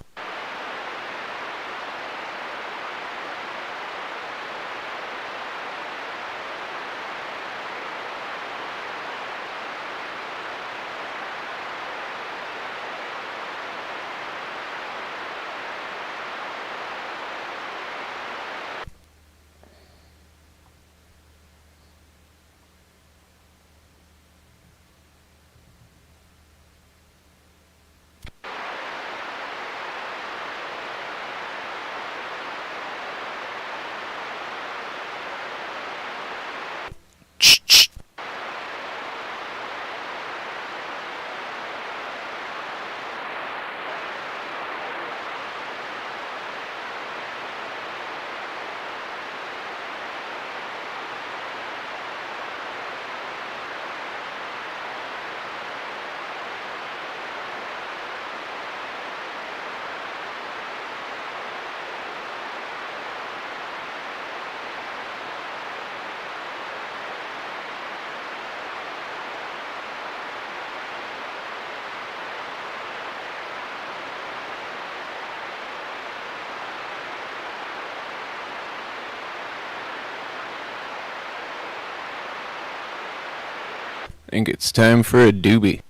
I think it's time for a doobie.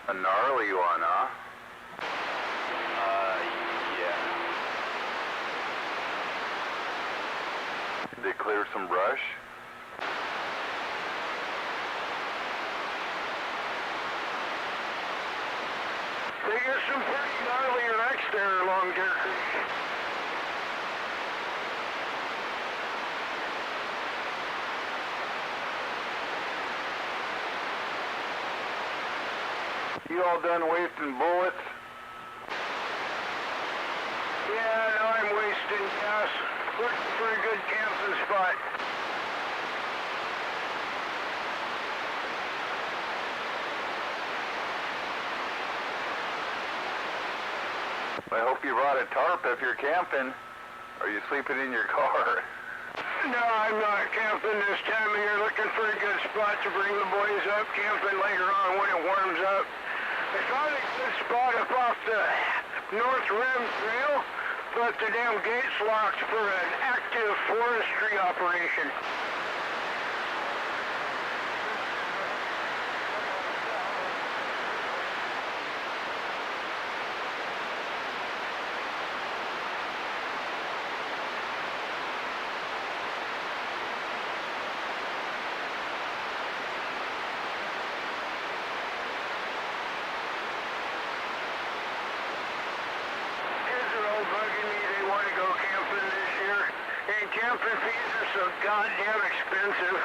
A gnarly one, huh? Yeah. Did they clear some brush? They get some pretty gnarly wrecks there along Deer Creek. You all done wasting bullets? Yeah, now I'm wasting gas. Looking for a good camping spot. I hope you brought a tarp if you're camping. Are you sleeping in your car? No, I'm not camping this time of year. Looking for a good spot to bring the boys up. Camping later on when it warms up. I found a good spot up off the North Rim Trail, but the damn gate's locked for an active forestry operation. Camping fees are so goddamn expensive.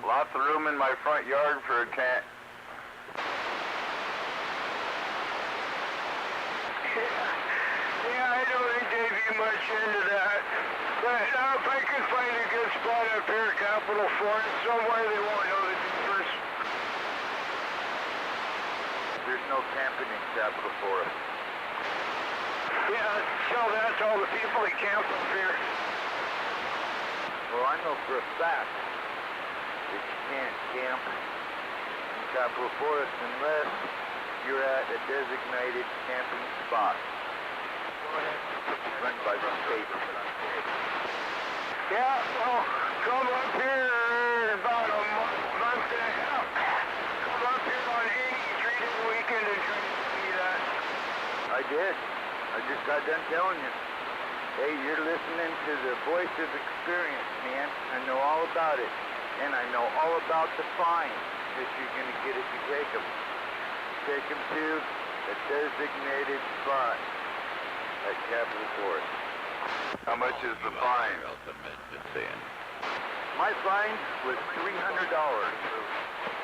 Lots of room in my front yard for a tent. Yeah, I don't think they'd be much into that. But if I can find a good spot up here at Capitol Forest, somewhere they won't know the difference. There's no camping in Capitol Forest. Yeah, tell that to all the people that camp up here. Well, I know for a fact that you can't camp in Capitol Forest unless you're at a designated camping spot. Run by the state. Yeah, well, come up here in about a month and a half. Come up here on 83 this weekend and try to see that. I did. I just got done telling you. Hey, you're listening to the voice of experience, man. I know all about it. And I know all about the fine that you're going to get if you take them. Take them to a designated spot at Capitol Forest. How much is the fine? My fine was $300.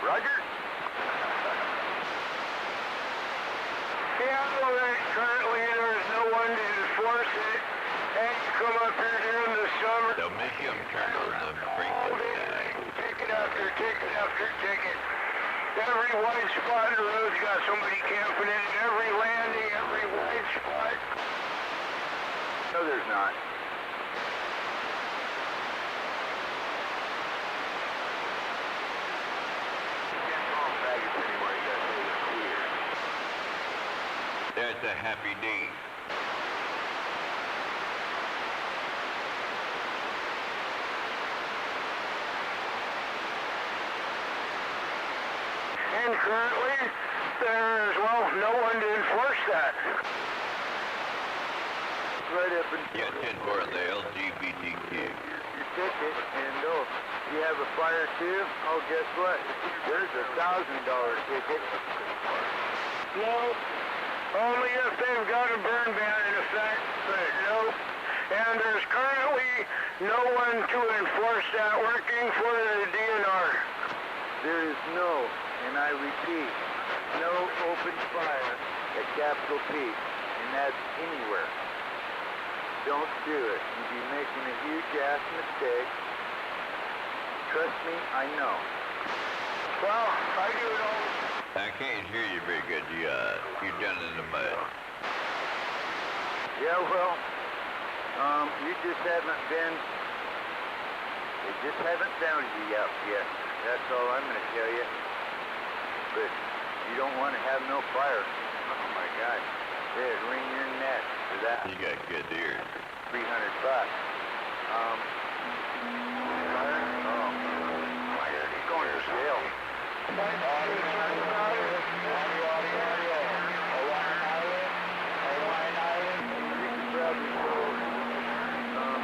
Roger? Yeah, well, currently there's no one to enforce it. And you come up here during the summer. They'll make him turn on the freaking guy. Ticket after ticket after ticket. Every white spot in the road's got somebody camping in it. Every landing, every white spot. No, there's not. That's a happy day. And currently, there's, well, no one to enforce that. Right up in Yeah, 10 for the LGBTQ. your ticket, and if you have a fire too, oh, guess what? There's $1,000 ticket. No, only if they've got a burn ban in effect, but no. And there's currently no one to enforce that working for the DNR. There is no, and I repeat, no open fire at Capitol Peak, and that's anywhere. Don't do it. You'd be making a huge ass mistake. Trust me, I know. Well, I do it all. I can't hear you very good. You're down in the mud. Yeah, well, you just haven't been, they just haven't found you out yet. That's all I'm going to tell you. But you don't want to have no fire. Oh my God. They'd wring your neck for that. You got good ears. $300. Fire? Oh, my God, he's going to jail.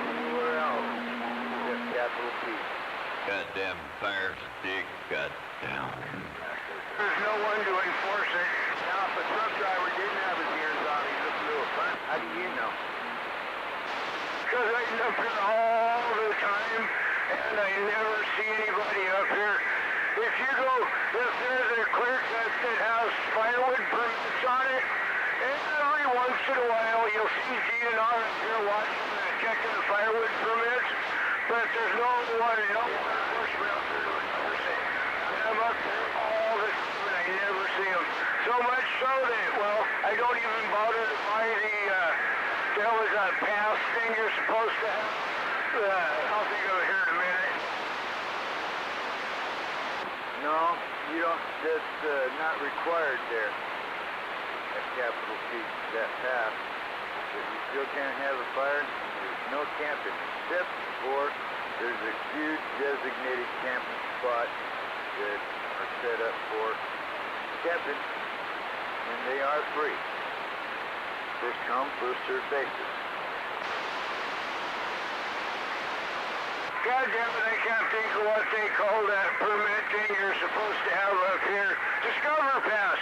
Anywhere else, just capital P. Goddamn fire stick, goddamn. There's no one to enforce it. Now, if a truck driver didn't have his ears on, he'd look a little fun. How do you know? Because I up here all the time, and I never see anybody up here. If you go, if there's a clerk that has firewood permits on it, every once in a while you'll see DNR up here watching and checking the firewood permits, but there's no one, no enforcement up there to enforce it. And I'm up there all the time, and I never see them. So much so that, well, I don't even bother to buy there was a pass thing you're supposed to have. I'll think of it here in a minute. No, you don't. That's not required there. At capital P, that pass. But you still can't have a fire. There's no camping except for there's a few designated camping spots that are set up for camping, and they are free. First come, first served basis. God damn it, I can't think of what they call that permit thing you're supposed to have up here. Discover Pass.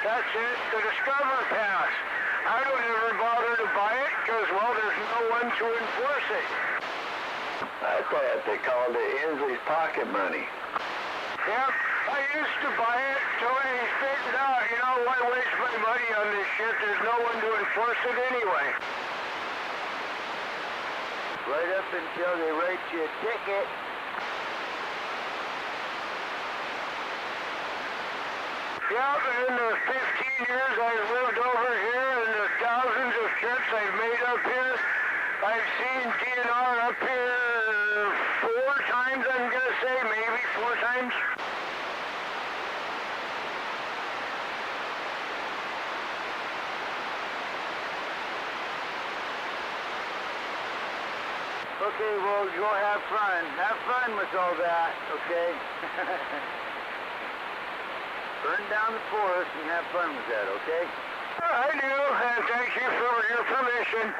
That's it, the Discover Pass. I don't ever bother to buy it because, well, there's no one to enforce it. I thought they called it Inslee's pocket money. Yep, I used to buy it till I figured out, you know, why waste my money on this shit? There's no one to enforce it anyway. Right up until they write you a ticket. Yep, in the 15 years I've lived over here and the thousands of trips I've made up here, I've seen DNR up here 4 times, I'm going to say, maybe 4 times. Okay, well, go have fun. Have fun with all that, okay? Burn down the forest and have fun with that, okay? I do, and thank you for your permission.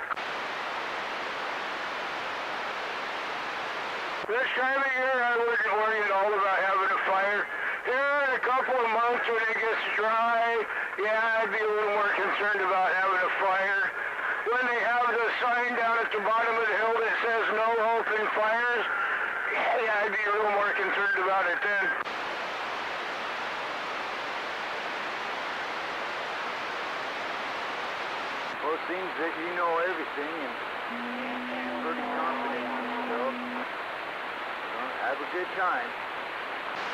This time of year, I wouldn't worry at all about having a fire. Here in a couple of months when it gets dry, yeah, I'd be a little more concerned about having a fire. When they have the sign down at the bottom of the hill that says no open fires, yeah, I'd be a little more concerned about it then. Well, it seems that you know everything and pretty confident in yourself. Have a good time.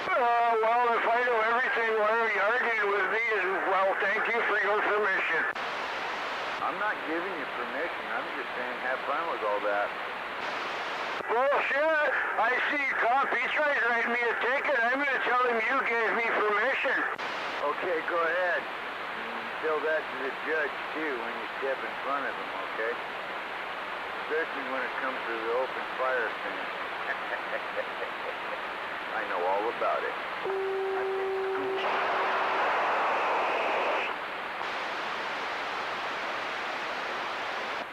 Well, if I know everything, why are you arguing with me? And, well, thank you for your permission. I'm not giving you permission. I'm just saying have fun with all that. Bullshit! I see a cop. He's trying to write me a ticket. I'm going to tell him you gave me permission. Okay, go ahead. And tell that to the judge, too, when you step in front of him, okay? Especially when it comes to the open fire thing. I know all about it.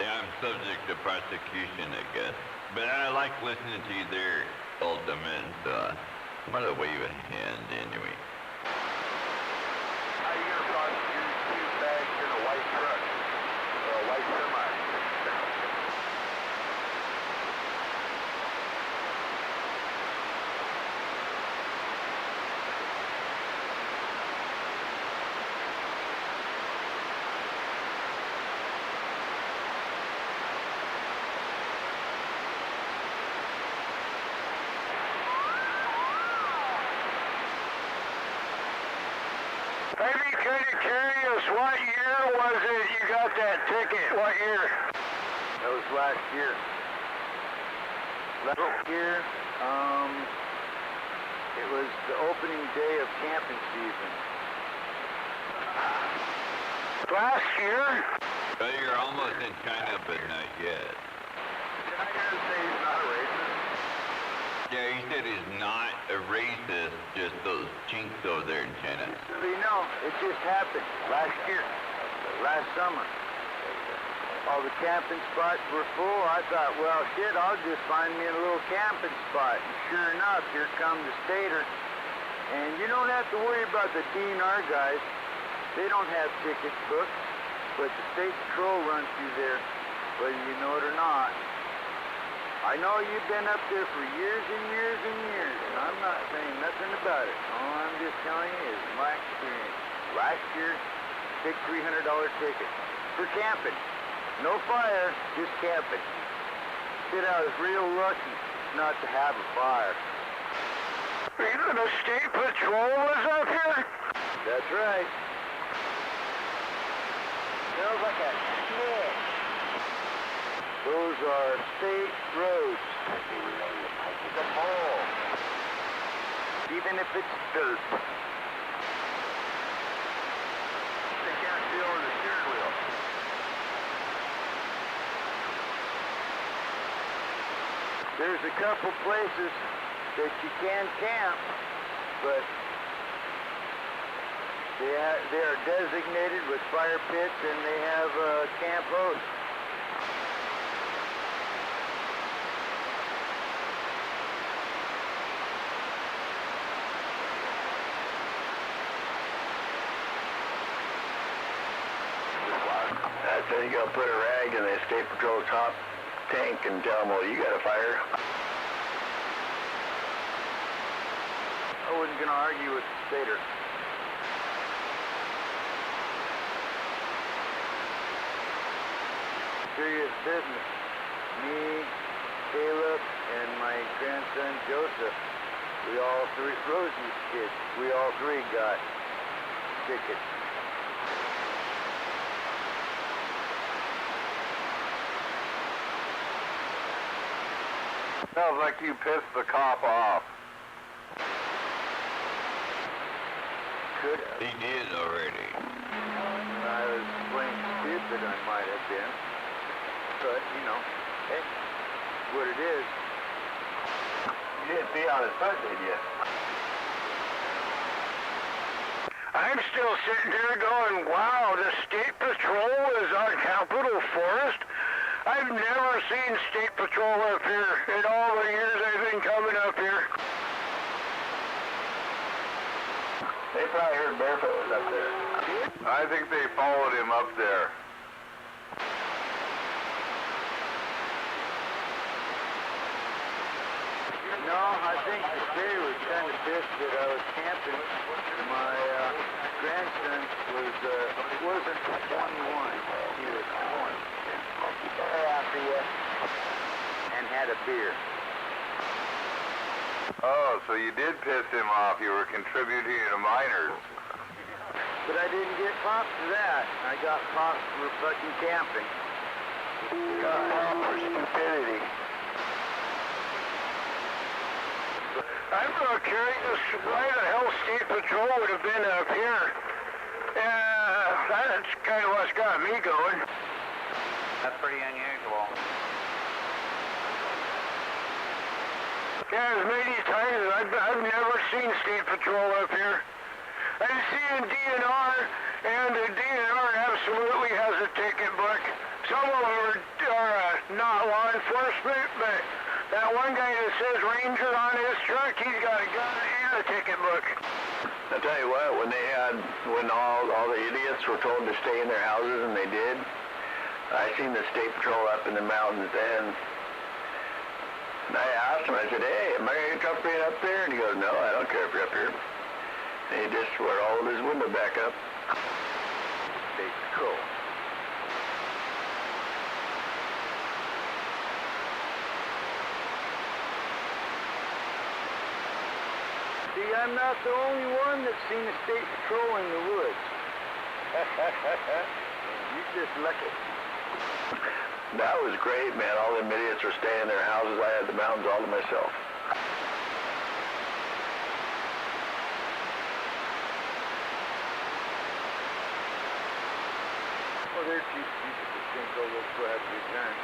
Yeah, I'm subject to prosecution, I guess. But I like listening to their arguments. I'm gonna wave a hand anyway. How you gonna prosecute 2 bags in a white truck? Or a white semi? us what year was it you got that ticket? What year? That was last year. Last year, it was the opening day of camping season. Last year? Well, you're almost in China, but not yet. Did I hear him say he's not a racist? Yeah, he said he's not a racist, just those chinks over there in China. So you know, it just happened last year, last summer. All the camping spots were full. I thought, well, shit, I'll just find me a little camping spot. And sure enough, here come the stater. And you don't have to worry about the DNR guys. They don't have tickets booked, but the state patrol runs through there, whether you know it or not. I know you've been up there for years and years and years, and I'm not saying nothing about it. All I'm just telling you is my experience. Last year, big $300 ticket for camping. No fire, just camping. Shit, I was real lucky not to have a fire. The state patrol was up here? That's right. Smells like a shit. Those are state roads. It's a mole. Even if it's dirt. They can't see over the steering wheel. There's a couple places that you can camp, but they are designated with fire pits and they have camp hosts. Then you gotta put a rag in the state patrol top tank and tell them, well, you got a fire. I wasn't gonna argue with the stater. Serious business. Me, Caleb, and my grandson Joseph, we all three, Rosie's kids, we all three got tickets. Sounds like you pissed the cop off. Could He did already. I was playing stupid, I might have been. But, you know, hey, what it is. You didn't pee on his foot, did you? I'm still sitting here going, wow, the state patrol is on Capitol Forest? I've never seen state patrol up here in all the years I've been coming up here. They probably heard Barefoot was up there. I think they followed him up there. No, I think the stater was kind of pissed that I was camping. My grandson wasn't 21. He was 20. After you, and had a beer. Oh, so you did piss him off. You were contributing to minors. But I didn't get popped for that. I got popped for fucking camping. Got popped for stupidity. I'm curious why the hell state patrol would have been up here. That's kind of what's got me going. That's pretty unusual. Yeah, as many times as I've never seen state patrol up here. I've seen DNR, and the DNR absolutely has a ticket book. Some of them are not law enforcement, but that one guy that says Ranger on his truck, he's got a gun and a ticket book. I'll tell you what, when all the idiots were told to stay in their houses and they did, I seen the state patrol up in the mountains then. And I asked him, I said, hey, am I going to come being up there? And he goes, no, I don't care if you're up here. And he just rolled his window back up. State patrol. See, I'm not the only one that's seen a state patrol in the woods. You just lucky. That was great, man. All them idiots were staying in their houses. I had the mountains all to myself. Well, they're cheap people to think, oh, we'll still have to return.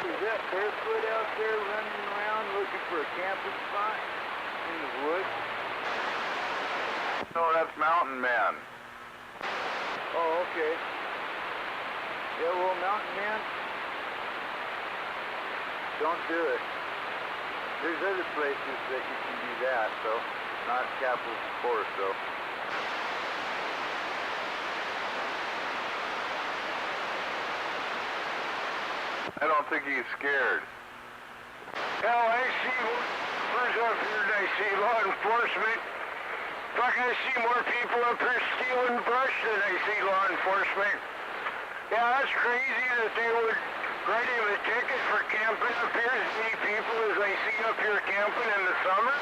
Is that barefoot out there running around looking for a camping spot in the woods? No, that's Mountain Man. Oh, okay. Yeah, well, mountain man, don't do it. There's other places that you can do that, though. Not Capitol Forest, though. I don't think he's scared. Hell, I see who's up here and I see law enforcement. Fuck, I see more people up here stealing brush than I see law enforcement. Yeah, that's crazy that they would write him a ticket for camping up here as many people as I see up here camping in the summer.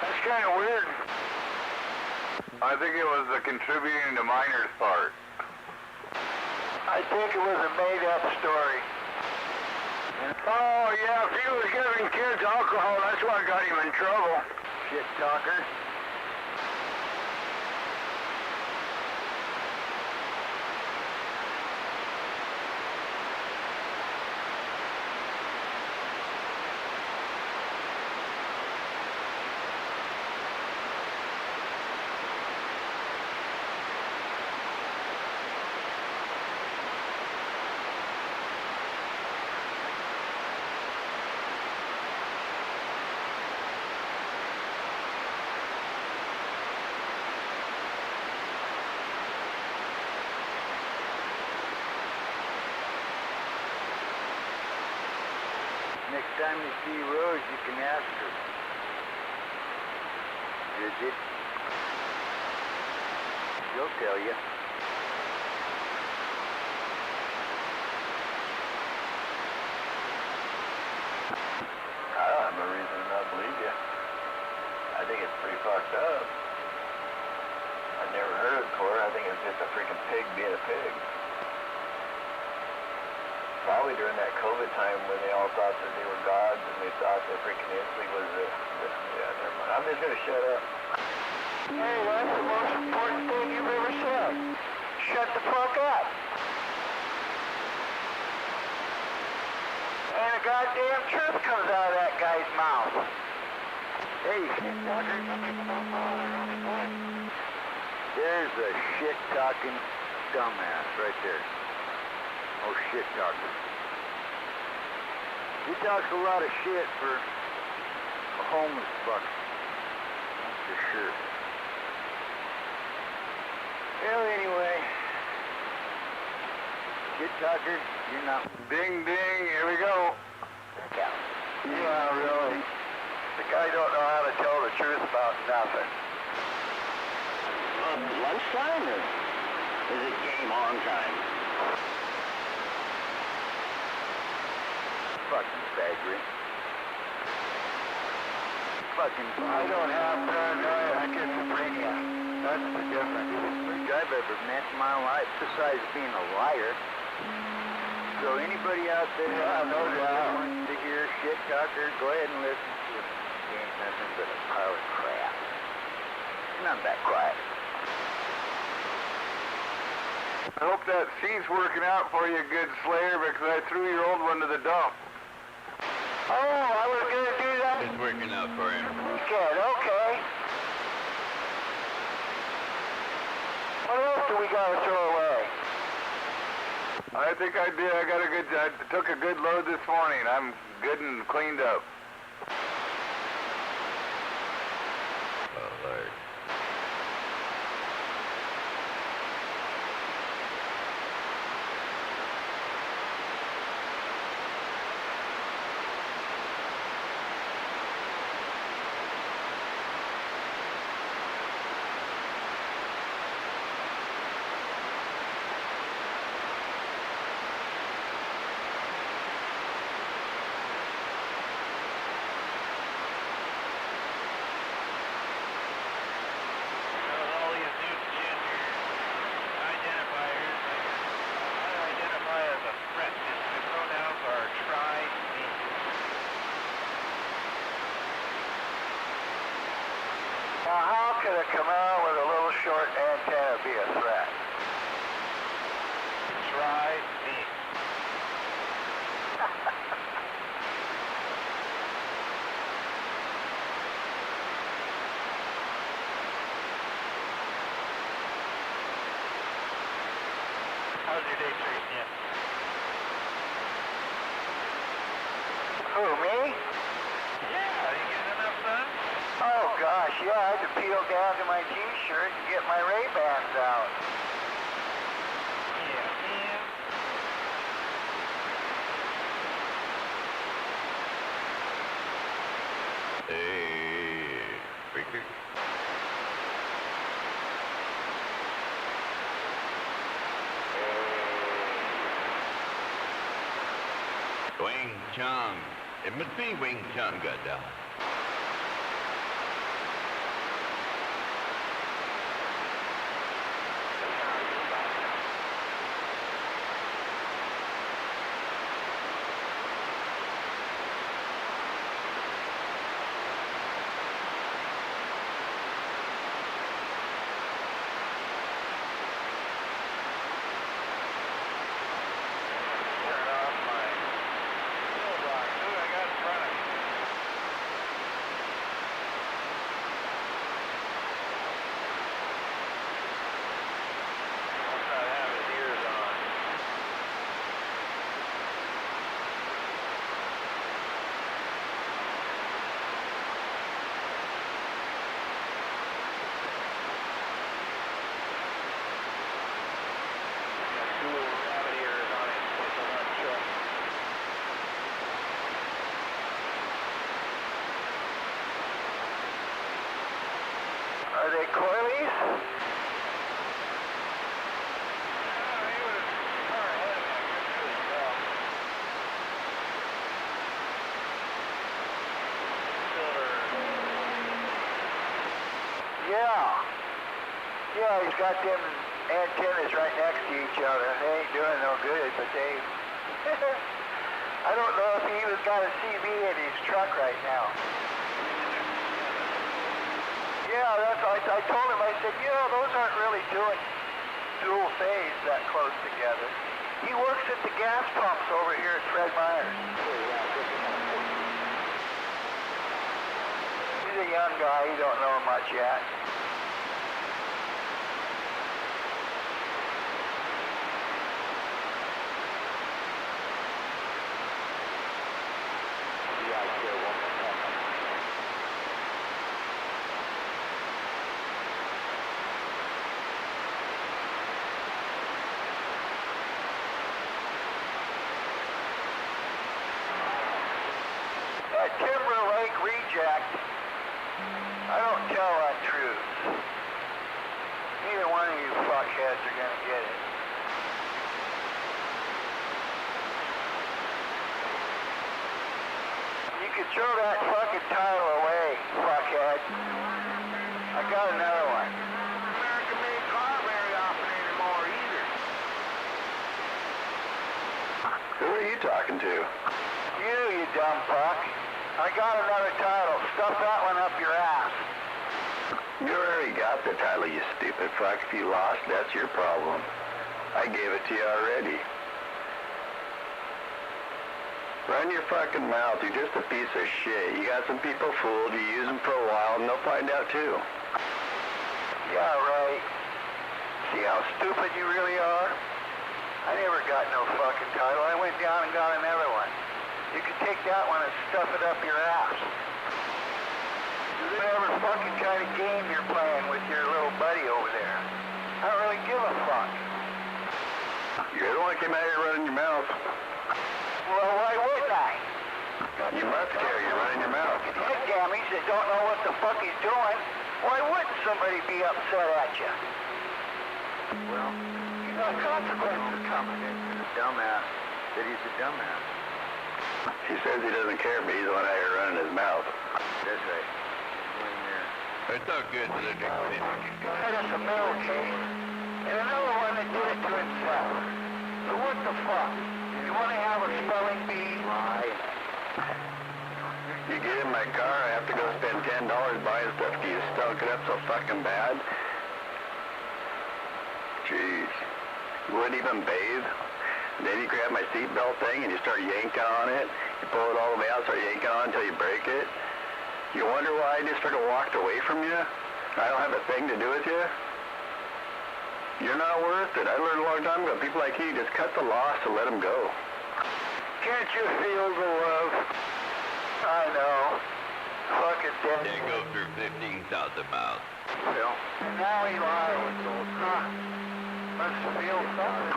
That's kind of weird. I think it was the contributing to minors part. I think it was a made-up story. Oh, yeah, if he was giving kids alcohol, that's what got him in trouble. Shit talker. Next time you see Rose, you can ask her. Is it? She'll tell you. I don't have a reason to not believe you. I think it's pretty fucked up. I've never heard it before. I think it's just a freaking pig being a pig. Probably during that COVID time when they all thought that they were gods and they thought that freaking Inslee was yeah, never mind. I'm just gonna shut up. Hey, that's the most important thing you've ever said. Shut the fuck up. And a goddamn truth comes out of that guy's mouth. Hey, shit talker. There's a shit talking dumbass right there. Oh, shit talker. He talks a lot of shit for a homeless fuck. That's for sure. Well, anyway. Shit talker, you're not... Ding ding, here we go. Yeah, really. The guy don't know how to tell the truth about nothing. Lunchtime or is it game on time? Fucking faggot. Fucking... I don't have paranoia, I get schizophrenia. That's the difference. First I've ever met in my life, besides being a liar. So anybody out there wants to hear shit talker, go ahead and listen to it. He ain't nothing but a pile of crap. He's not that quiet. I hope that seat's working out for you, good Slayer, because I threw your old one to the dump. Oh, I was gonna do that. It's working out for him. Good, okay. What else do we gotta throw away? I think I did. I took a good load this morning. I'm good and cleaned up. Oh, Lord. could a Camaro with a little short antenna be a threat? Try me. How's your day treating you? Who, me? Yeah, are you getting enough sun? Oh gosh, yeah, I had to peel down to my t-shirt and get my Ray-Bans out. Yeah, man. Hey, Ricky. Wing Chun. It must be Wing Chun, goddamn. Turn off my toolbox. Who I got in front of me? Must not have his ears on. Got two rabbit ears on his nut truck. Are they coilies? He was far ahead of me. I couldn't really tell. Silver. Yeah. Yeah, he's got them antennas right next to each other. They ain't doing no good, but they... I don't know if he even got a CB in his truck right now. Yeah, that's I told him, I said, you know, those aren't really doing dual phase that close together. He works at the gas pumps over here at Fred Meyer's. He's a young guy, he don't know much yet. That Timber Lake reject, I don't tell untruths. Neither one of you fuckheads are gonna get it. You could throw that fucking title away, fuckhead. I got another one. American-made car very often anymore either. Who are you talking to? You dumb fuck. I got another title. Stuff that one up your ass. You already got the title, you stupid fuck. If you lost, that's your problem. I gave it to you already. Run your fucking mouth. You're just a piece of shit. You got some people fooled. You use them for a while, and they'll find out too. Yeah, right. See how stupid you really are? I never got no fucking title. I went down and got another one. You can take that one and stuff it up your ass. Whatever fucking kind of game you're playing with your little buddy over there. I don't really give a fuck. You're the one that came out here running your mouth. Well, why wouldn't I? You must care. You're running your mouth. Head damage that don't know what the fuck he's doing. Why wouldn't somebody be upset at you? Well, you know consequences coming. It's a dumbass. That he's a dumbass. He says he doesn't care, but he's the one out here running his mouth. That's right. It's all good for the next thing. That is a metal case. And another one that did it to himself. So what the fuck? You want to have a spelling bee? You get in my car, I have to go spend $10 buying stuff to you stunk it up so fucking bad. Jeez. You wouldn't even bathe? Then you grab my seatbelt thing and you start yanking on it. You pull it all the way out, start yanking on it until you break it. You wonder why I just sort of walked away from you? I don't have a thing to do with you? You're not worth it. I learned a long time ago, people like you just cut the loss and let them go. Can't you feel the love? I know. Fucking dead. They go through 15,000 miles. Phil. Now Eli was told, let's feel something.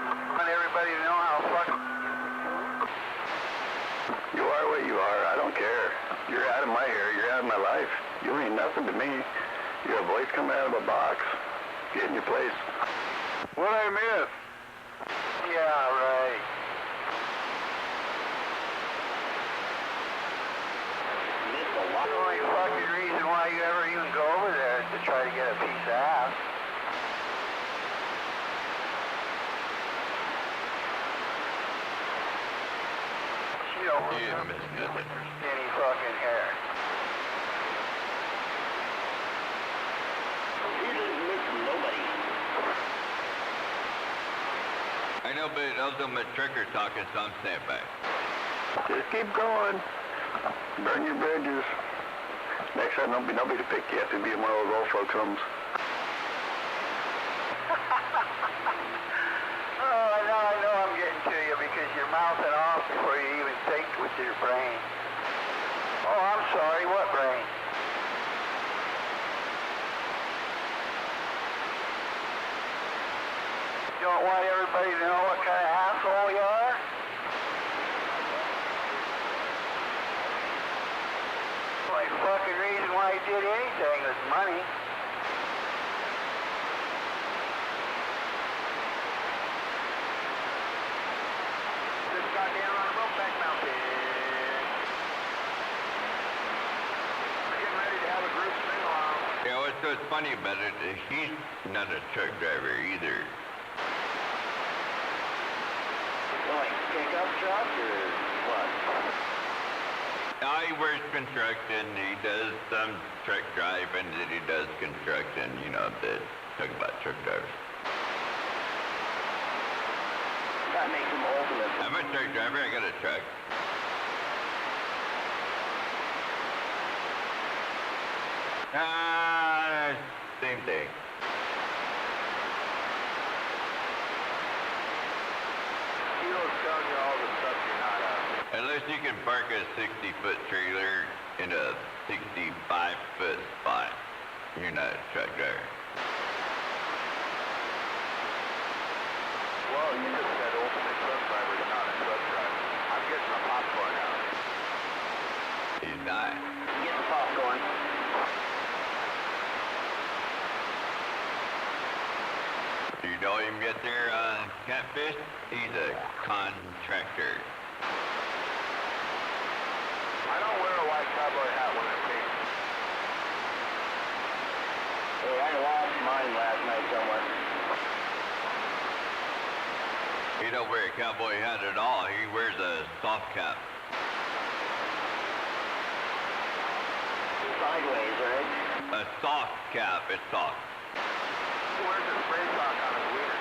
I want everybody to know how fucking... You are what you are. I don't care. You're out of my hair. You're out of my life. You ain't nothing to me. You're a voice coming out of a box. Get in your place. What I miss? Yeah, right. The only fucking reason why you ever even go over there is to try to get a piece of ass. You don't remember any fucking hair. He doesn't miss nobody. I know, but ultimate tricker talking, so I'm staying back. Just keep going. Burn your bridges. Next time, there'll be nobody to pick you up. It'll be one of those old folks' homes. Oh, I know I'm getting to you because you're mouthing off before you even think with your brain. Oh, I'm sorry, what brain? You don't want everybody to know what kind of asshole you are? The only fucking reason why you did anything was money. Just got down on a rope back mountain. We're getting ready to have a group sing along. You know, what's funny about it, he's not a truck driver either. Like pickup truck or what? He works construction, he does some truck driving, and he does construction, you know, talk about truck drivers. That makes him ultimate. I'm a truck driver, I got a truck. Same thing. Kilo's telling you all the stuff you're not out. Unless you can park a 60-foot trailer in a 65-foot spot, you're not a truck driver. Well, you just said ultimate truck driver, you're not a truck driver. I'm getting my popcorn out. He's not. Get the popcorn. You know him yet there, Catfish? He's a contractor. I don't wear a white cowboy hat when I'm fishing. Hey, I lost mine last night somewhere. He don't wear a cowboy hat at all. He wears a soft cap. Sideways, right? A soft cap. It's soft. He wears a spray sock on his wiener.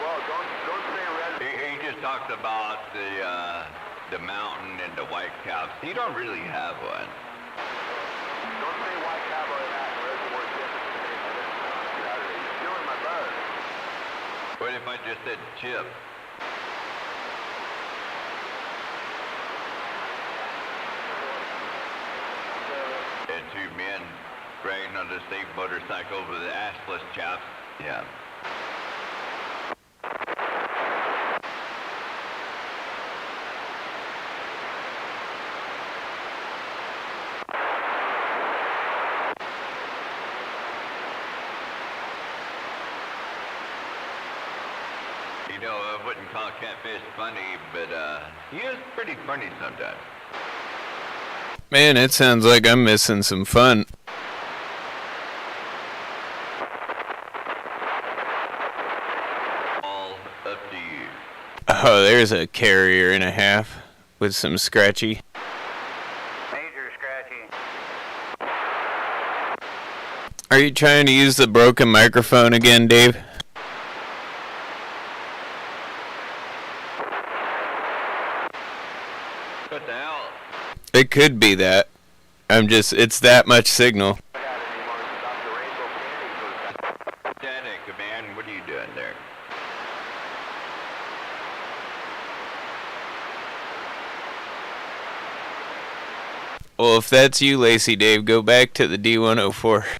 Well, don't say red. He just talked about the mountain and the white caps. He don't really have one. Don't say white cowboy hat and reservoir chips on Saturday. You're stealing my buzz. What if I just said chip? And two men riding on the same motorcycle with the assless chaps. Yeah. You know, I wouldn't call Catfish funny, but he is pretty funny sometimes. Man, it sounds like I'm missing some fun. Oh, there's a carrier and a half with some scratchy. Major scratchy. Are you trying to use the broken microphone again, Dave? What the hell? It could be that. It's that much signal. Static, man, what are you doing there? Well, if that's you, Lacey Dave, go back to the D104. Guess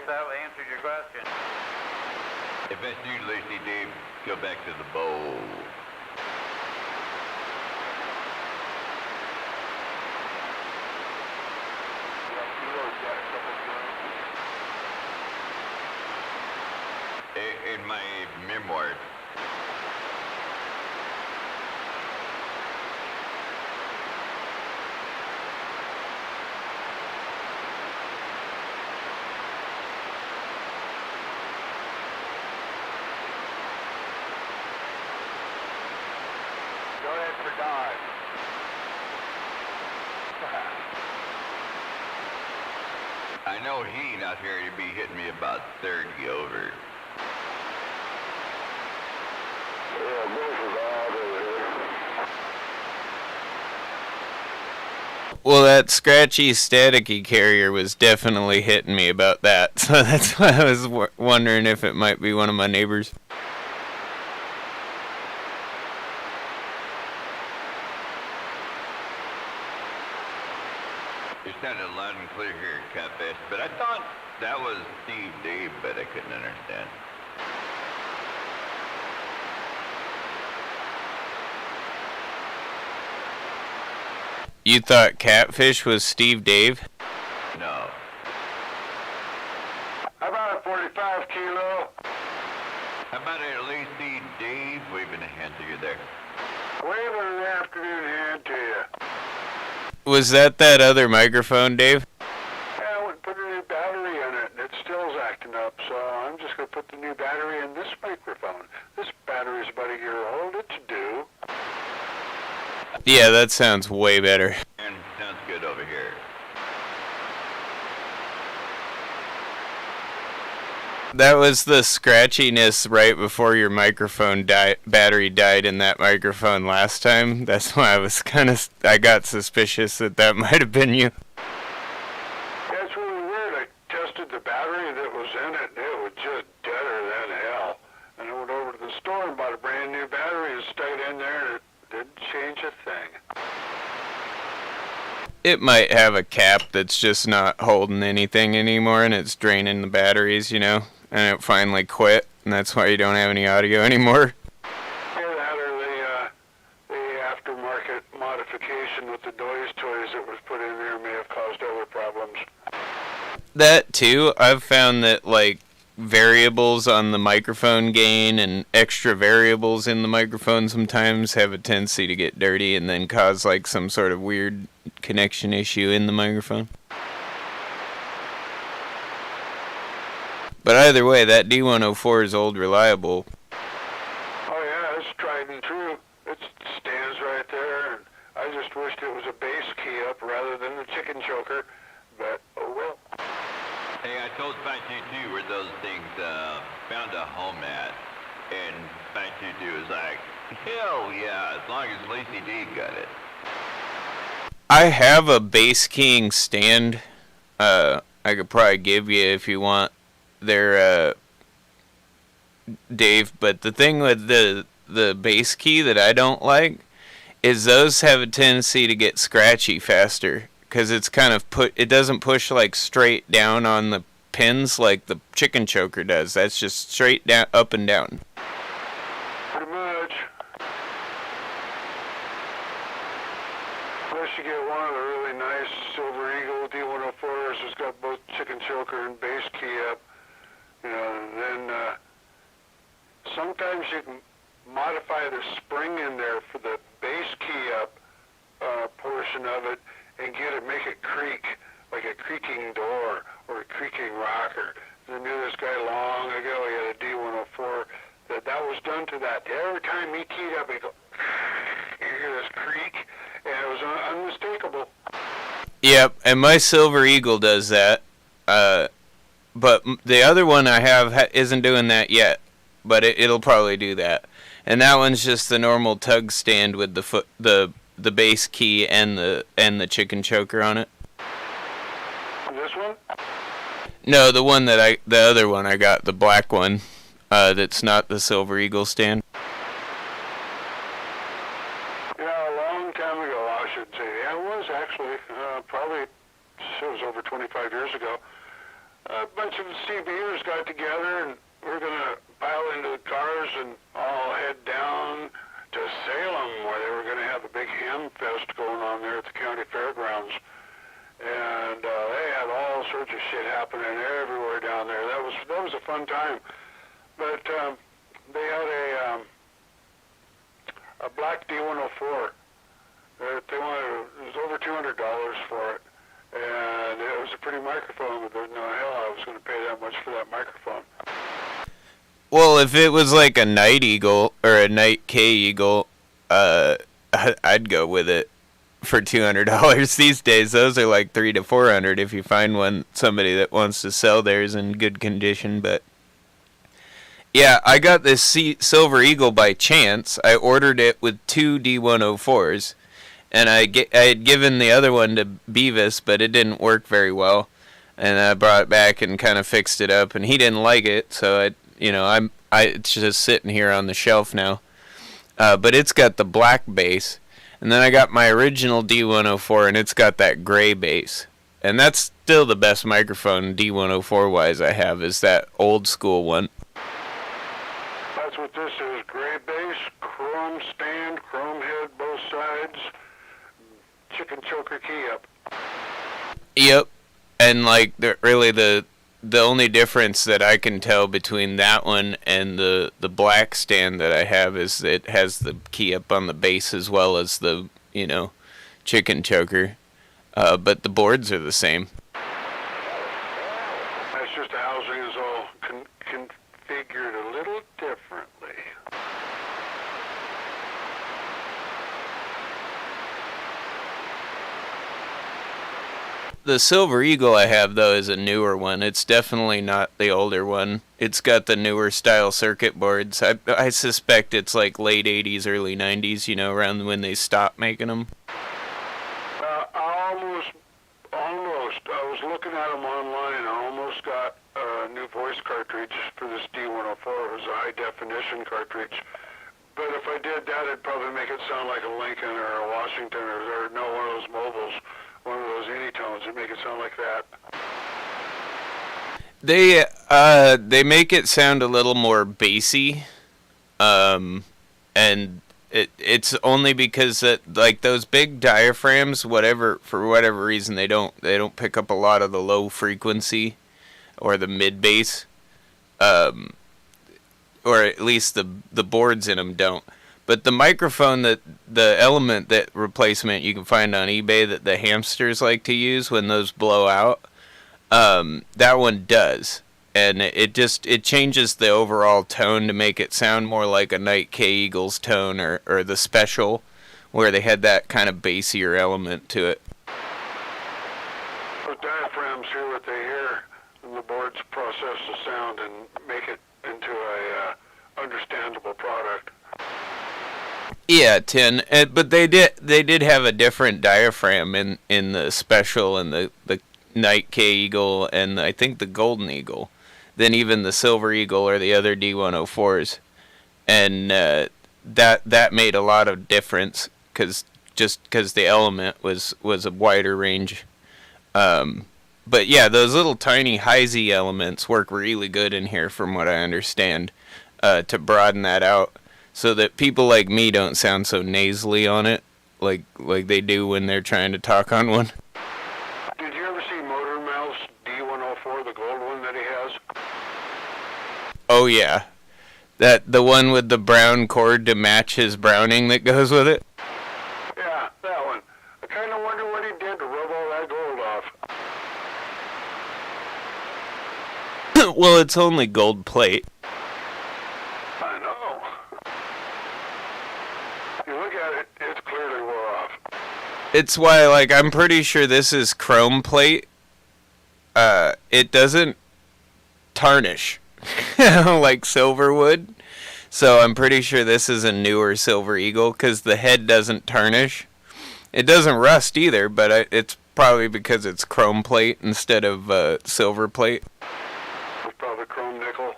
that answered your question. If that's you, Lacey Dave, go back to the bowl. In my memoir. Go ahead for Dodge. I know he not here to be hitting me about 30 over. Yeah, go for Dodge over here. Well, that scratchy, staticky carrier was definitely hitting me about that. So that's why I was wondering if it might be one of my neighbors. It sounded loud and clear here at Cafe, but I thought that was Steve Dave, but I couldn't understand. You thought Catfish was Steve Dave? No. How about a 45 kilo? How about at least Steve Dave waving a hand to you there? Waving an afternoon hand to you. Was that other microphone, Dave? Yeah, I went and put a new battery in it, and it still is acting up, so I'm just going to put the new battery in this microphone. This battery's about a year old. It's due. Yeah, that sounds way better. And sounds good over here. That was the scratchiness right before your microphone battery died in that microphone last time. That's why I got suspicious that might have been you. Yeah, it's really weird. I tested the battery that was in it, and it was just deader than hell. And I went over to the store and bought a brand new battery and stuck it in there, and it didn't change a thing. It might have a cap that's just not holding anything anymore and it's draining the batteries, and it finally quit, and that's why you don't have any audio anymore. Yeah, that or the aftermarket modification with the noise toys that was put in there may have caused other problems. That too, I've found that variables on the microphone gain and extra variables in the microphone sometimes have a tendency to get dirty and then cause some sort of weird connection issue in the microphone. But either way, that D104 is old reliable. Oh yeah, it's tried and true. It stands right there, and I just wished it was a bass key up rather than the chicken choker, but oh well. Hey, I told 522 where those things found a home at, and 522 was like, hell yeah, as long as Lacey D got it. I have a bass keying stand. I could probably give you if you want there, Dave. But the thing with the bass key that I don't like is those have a tendency to get scratchy faster. Because it's it doesn't push straight down on the pins like the chicken choker does. That's just straight down, up and down. Pretty much. Unless you get one of the really nice Silver Eagle D104s that's got both chicken choker and bass key up, then sometimes you can modify the spring in there for the bass key up portion of it and make it creak, like a creaking door or a creaking rocker. I knew this guy long ago. He had a D104 before that was done to that. Every time he teed up, he'd go, you hear this creak, and it was unmistakable. Yep, and my Silver Eagle does that. But the other one I have isn't doing that yet, but it'll probably do that. And that one's just the normal tug stand with the bass key and the chicken choker on it. This one? No, the other one I got, the black one, that's not the Silver Eagle stand. Yeah, a long time ago, I should say. Yeah, it was actually, probably, it was over 25 years ago. A bunch of CBers got together and we're going to pile into the cars and all head down to Salem where they were going to have a big ham fest going on there at the county fairgrounds. And they had all sorts of shit happening everywhere down there. That was a fun time. But they had a black D104 that they wanted. It was over $200 for it. And it was a pretty microphone, but there's no hell I was going to pay that much for that microphone. Well, if it was like a Night Eagle or a Night K Eagle, I'd go with it for $200 these days. Those are like $300 to $400 if you find somebody that wants to sell theirs in good condition. But yeah, I got this Silver Eagle by chance. I ordered it with 2 D104s. And I had given the other one to Beavis, but it didn't work very well. And I brought it back and kind of fixed it up, and he didn't like it, so it's just sitting here on the shelf now. But it's got the black bass, and then I got my original D104, and it's got that gray bass. And that's still the best microphone D104 wise I have, is that old school one. That's what this is: gray bass, chrome stand, chrome head, both sides. Chicken choker key up. Yep, and like the only difference that I can tell between that one and the black stand that I have is it has the key up on the base as well as the chicken choker, but the boards are the same. That's just the housing is all configured a little differently. The Silver Eagle I have, though, is a newer one. It's definitely not the older one. It's got the newer style circuit boards. I suspect it's like late 80s, early 90s, around when they stopped making them. Almost. I was looking at them online. I almost got a new voice cartridge for this D104. It was a high-definition cartridge. But if I did that, it'd probably make it sound like a Lincoln or a Washington or no, one of those mobiles. One of those Anytones that make it sound like that. They make it sound a little more bassy, and it's only because that like those big diaphragms, for whatever reason, they don't pick up a lot of the low frequency or the mid bass, or at least the boards in them don't. But the microphone the element that replacement you can find on eBay that the hamsters like to use when those blow out, that one does. And it changes the overall tone to make it sound more like a Night K Eagles tone or the Special, where they had that kind of bassier element to it. The diaphragms hear what they hear, and the boards process the sound and make it into a understandable product. Yeah, Tin. But they did have a different diaphragm in the Special and the Night K Eagle and I think the Golden Eagle than even the Silver Eagle or the other D104s, and that made a lot of difference because the element was a wider range. But yeah, those little tiny high-Z elements work really good in here, from what I understand, to broaden that out. So that people like me don't sound so nasally on it, like they do when they're trying to talk on one. Did you ever see Motor Mouth's D104, the gold one that he has? Oh yeah, the one with the brown cord to match his Browning that goes with it. Yeah, that one. I kind of wonder what he did to rub all that gold off. Well, it's only gold plate. It's why, like, I'm pretty sure this is chrome plate. It doesn't tarnish like silver would. So I'm pretty sure this is a newer Silver Eagle because the head doesn't tarnish. It doesn't rust either, but it's probably because it's chrome plate instead of silver plate. It's probably chrome nickel.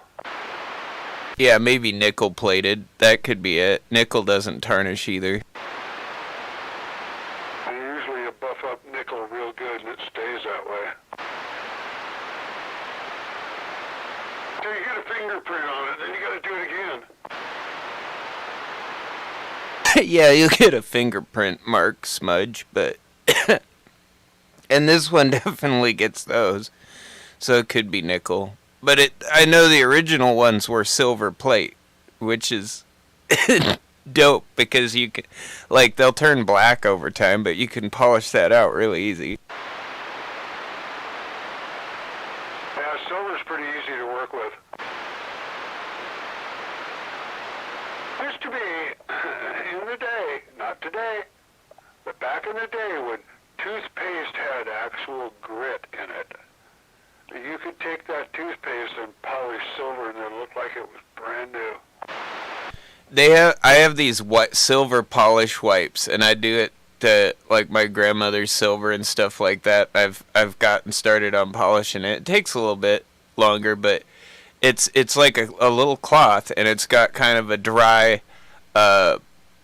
Yeah, maybe nickel plated. That could be it. Nickel doesn't tarnish either. And usually you buff up nickel real good and it stays that way. Till you get a fingerprint on it, then you gotta do it again. Yeah, you'll get a fingerprint mark smudge, but... and this one definitely gets those. So it could be nickel. But I know the original ones were silver plate, which is dope because you can... Like, they'll turn black over time, but you can polish that out really easy. Yeah, silver's pretty easy to work with. Used to be, in the day, not today, but back in the day when toothpaste had actual grit in it, you could take that toothpaste and polish silver and it looked like it was brand new. I have these silver polish wipes, and I do it to, like, my grandmother's silver and stuff like that. I've gotten started on polishing it. It takes a little bit longer, but it's like a little cloth, and it's got kind of a dry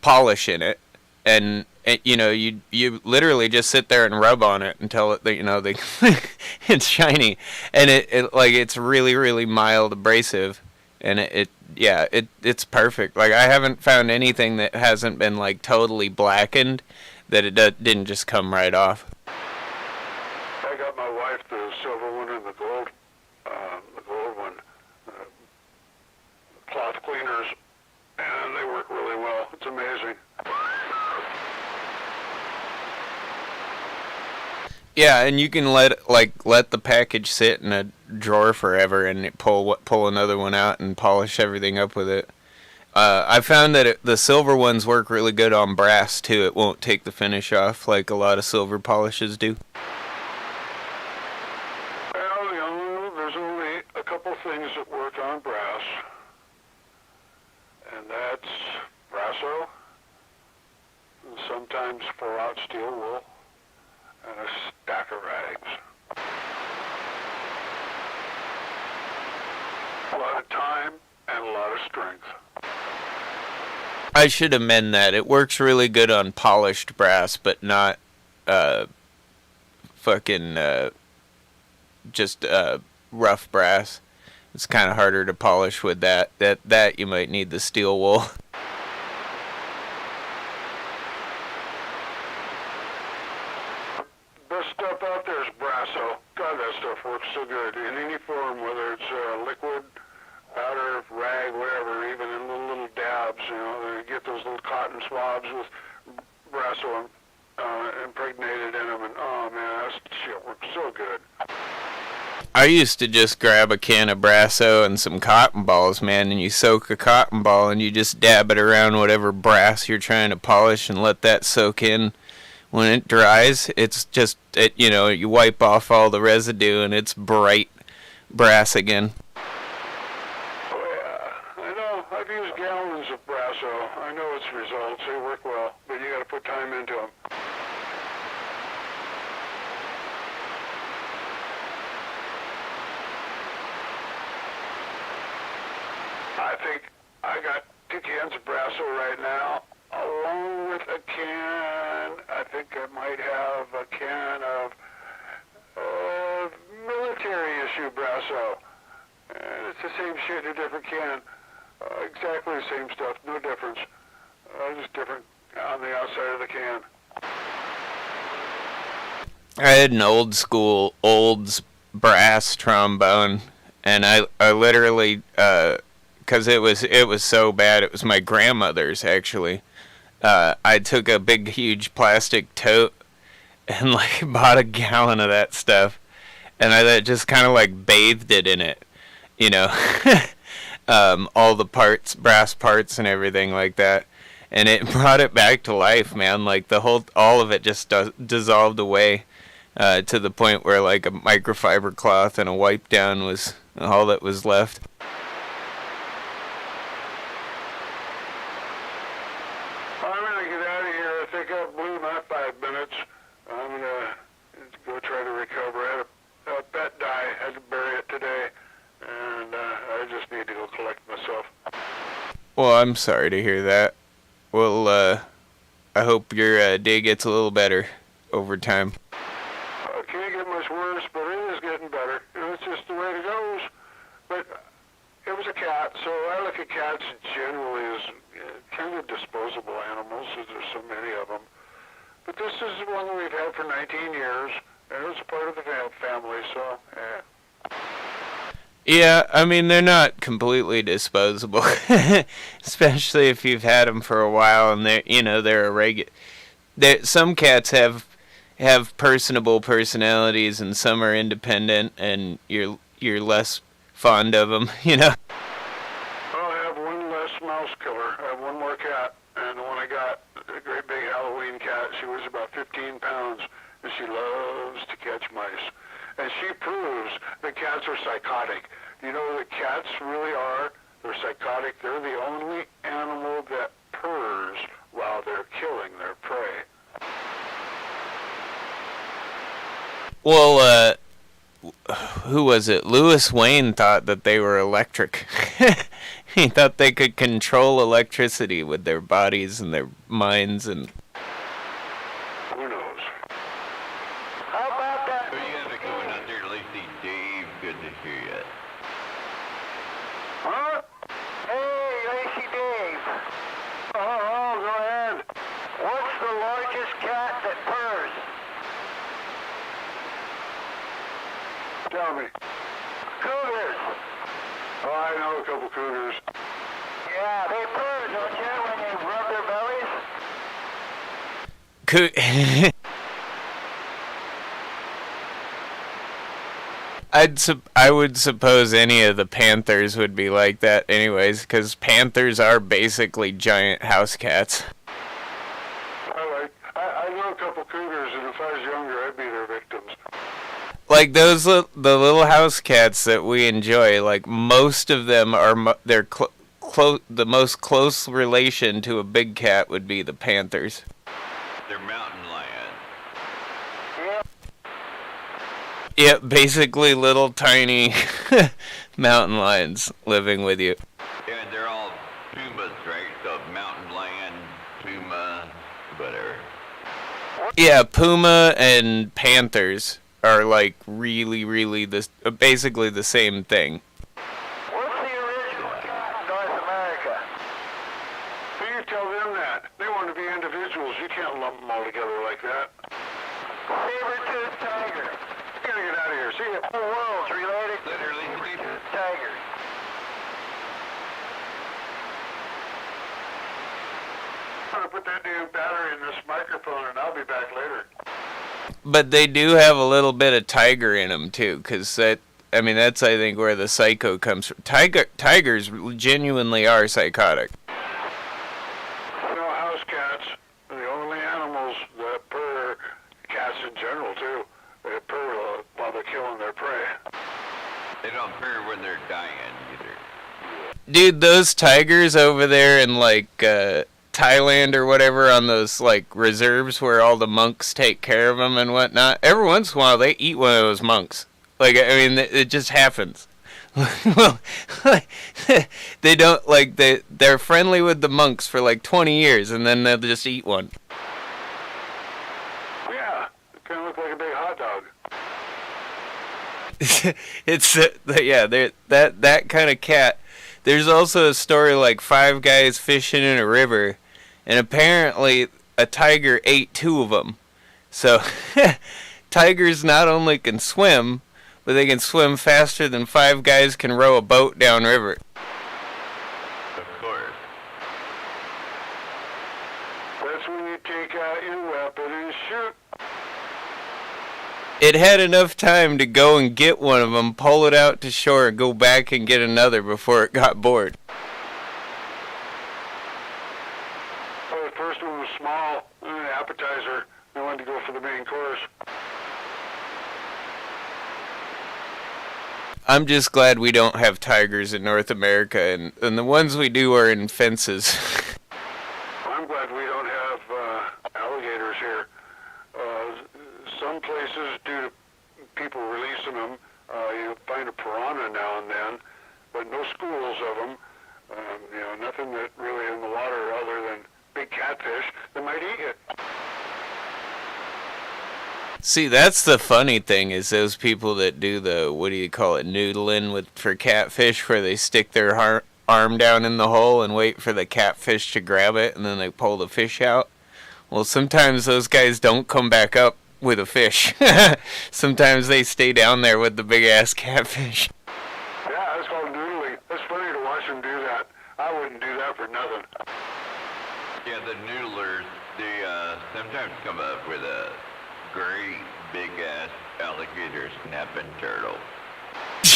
polish in it, and you know, you literally just sit there and rub on it until it, you know, it's shiny, and it's really, really mild abrasive, and it's perfect. Like, I haven't found anything that hasn't been like totally blackened that it didn't just come right off. I got my wife the silver one and the gold one, cloth cleaners, and they work really well. It's amazing. Yeah, and you can let the package sit in a drawer forever and pull another one out and polish everything up with it. I found that the silver ones work really good on brass too. It won't take the finish off like a lot of silver polishes do. Well, you know, there's only a couple things that work on brass, and that's brasso, and sometimes 4-aught steel wool, and a stack of rags. A lot of time and a lot of strength. I should amend that. It works really good on polished brass, but not just rough brass. It's kind of harder to polish with that. That you might need the steel wool. Best stuff out there is brasso. God, that stuff works so good in any form, whether it's liquid, powder, rag, whatever, even in little dabs. You know, they get those little cotton swabs with brasso impregnated in them, and oh man, that shit works so good. I used to just grab a can of brasso and some cotton balls, man, and you soak a cotton ball and you just dab it around whatever brass you're trying to polish and let that soak in. When it dries, it's just, you wipe off all the residue and it's bright brass again. Oh yeah, I know. I've used gallons of brasso. I know its results. They work well, but you got to put time into them. I think I got 2 cans of brasso right now, along with a can. I think I might have a can of military issue brasso. And it's the same shit in a different can. Exactly the same stuff, no difference. Just different on the outside of the can. I had an old school Olds brass trombone, and I literally, because it was so bad, it was my grandmother's actually. I took a big huge plastic tote and like bought a gallon of that stuff, and I just kind of like bathed it in it, all the parts, brass parts and everything like that. and it brought it back to life, man. Like all of it just dissolved away to the point where like a microfiber cloth and a wipe down was all that was left. I'm gonna get out of here. I think I blew my 5 minutes. I'm gonna go try to recover. I had a pet die. I had to bury it today, and I just need to go collect myself. Well, I'm sorry to hear that. Well, I hope your day gets a little better over time. Can't get much worse, but it is getting better. It's just the way it goes. But it was a cat, so I look at cats generally as kind of disposable animals, as there's so many of them. But this is one that we've had for 19 years, and it was part of the family, so, Yeah, I mean, they're not completely disposable, especially if you've had them for a while and they're a regular. Some cats have personable personalities and some are independent and you're less fond of them, you know. I have one less mouse killer. I have one more cat, and the one I got, a great big Halloween cat, she weighs about 15 pounds, and she loves to catch mice. And she proves that cats are psychotic. You know what cats really are? They're psychotic. They're the only animal that purrs while they're killing their prey. Well, who was it? Lewis Wayne thought that they were electric. He thought they could control electricity with their bodies and their minds and... Who knows? How about that? So you have it going out there, Lacey Dave. Good to hear you. Huh? Hey, Lacey Dave. Oh, go ahead. What's the largest cat that purrs? Tell me. Cougars. Oh, I know a couple cougars. Yeah, they purr, don't you, when you rub their bellies? I would suppose any of the panthers would be like that anyways, because panthers are basically giant house cats. I know a couple cougars, and if I was younger, I'd be their victims. Like the little house cats that we enjoy, like most of them are the most close relation to a big cat would be the panthers. They're mountain lions. Yeah, basically little tiny mountain lions living with you. Yeah, they're all pumas, right? So mountain lion, puma, whatever. Yeah, puma and panthers are like really basically the same thing. What's the original cat in North America? So you tell them that. They want to be individuals. You can't lump them all together like that. Saber-toothed tiger. You gotta get out of here. See ya. The world's related to Literally, saber-toothed tigers. I'm gonna put that damn battery in this microphone, and I'll be back later. But they do have a little bit of tiger in them too, because that's I think where the psycho comes from. Tigers genuinely are psychotic. You know, house cats are the only animals that purr. Cats in general too. They purr while they're killing their prey. They don't purr when they're dying either. Dude, those tigers over there in like Thailand or whatever, on those like reserves where all the monks take care of them and whatnot, every once in a while they eat one of those monks. Like, I mean, it just happens. Well, they don't, like, they're friendly with the monks for like 20 years and then they'll just eat one. Yeah, they kind of look like a big hot dog. It's yeah, that kind of cat. There's also a story like 5 guys fishing in a river, and apparently a tiger ate 2 of them. So tigers not only can swim, but they can swim faster than 5 guys can row a boat downriver. Of course. That's when you take out your weapon and shoot. It had enough time to go and get one of them, pull it out to shore, and go back and get another before it got bored. I'm just glad we don't have tigers in North America, and the ones we do are in fences. I'm glad we don't have alligators here. Some places, due to people releasing them, you find a piranha now and then, but no schools of them. Nothing that really in the water other than big catfish that might eat it. See, that's the funny thing, is those people that do the, what do you call it, noodling for catfish, where they stick their arm down in the hole and wait for the catfish to grab it, and then they pull the fish out. Well, sometimes those guys don't come back up with a fish. Sometimes they stay down there with the big-ass catfish. Yeah, that's called noodling. That's funny to watch them do that. I wouldn't do that for nothing. Yeah, the noodlers, they sometimes come up with a great big-ass alligator snapping turtle.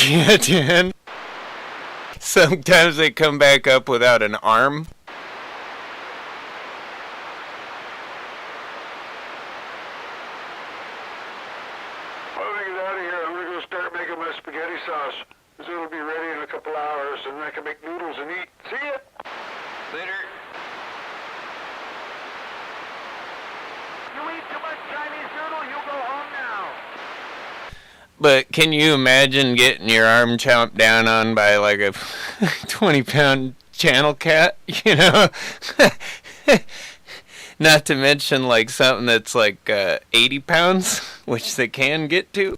Yeah, Dan. Sometimes they come back up without an arm. I'm gonna get out of here. I'm gonna go start making my spaghetti sauce, because it'll be ready in a couple hours, and I can make noodles and eat. See ya! Later. You eat too much Chinese noodle, you go home now. But can you imagine getting your arm chomped down on by like a 20-pound channel cat, you know? Not to mention like something that's like 80 pounds, which they can get to.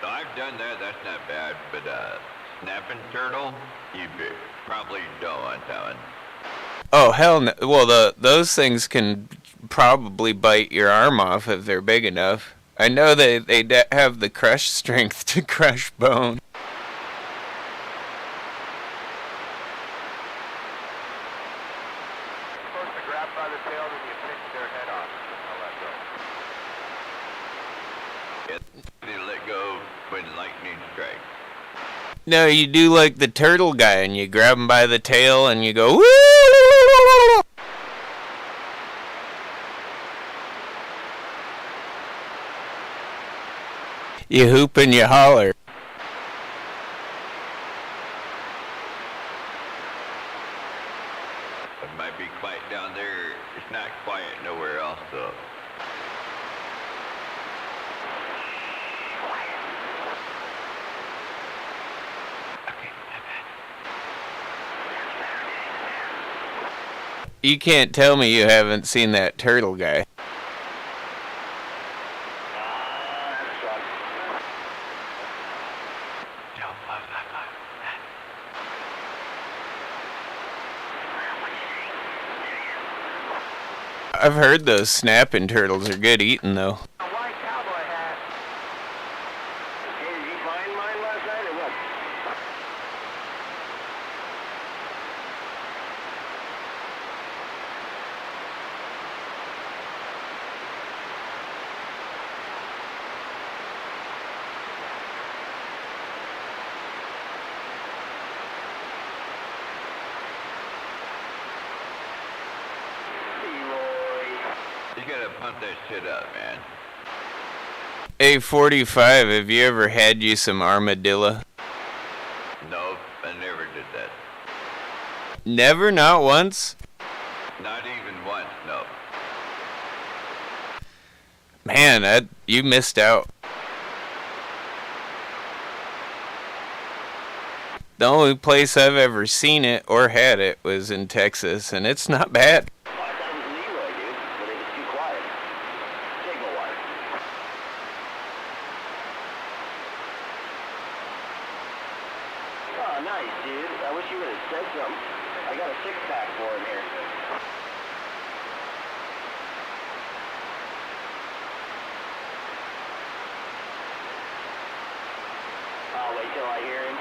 I've done that, that's not bad, but snapping turtle, you probably don't want that one. Oh, hell no. Well, those things can probably bite your arm off if they're big enough. I know they have the crush strength to crush bone. You're supposed to grab by the tail and you pinch their head off. I'll let go. They let go when lightning strikes. No, you do like the turtle guy, and you grab him by the tail and you go, woo! You hoop and you holler. It might be quiet down there. It's not quiet nowhere else, though. You can't tell me you haven't seen that turtle guy. I've heard those snapping turtles are good eating, though. A white cowboy hat. Hey, did you find mine last night or what? You gotta pump that shit up, man. Hey, 45, have you ever had you some armadillo? Nope, I never did that. Never? Not once? Not even once, no. Man, you missed out. The only place I've ever seen it or had it was in Texas, and it's not bad. I thought it was Leroy, dude, but it was too quiet. Signal wire. Oh, nice, dude. I wish you would have said something. I got a six-pack for him here. I'll wait till I hear him.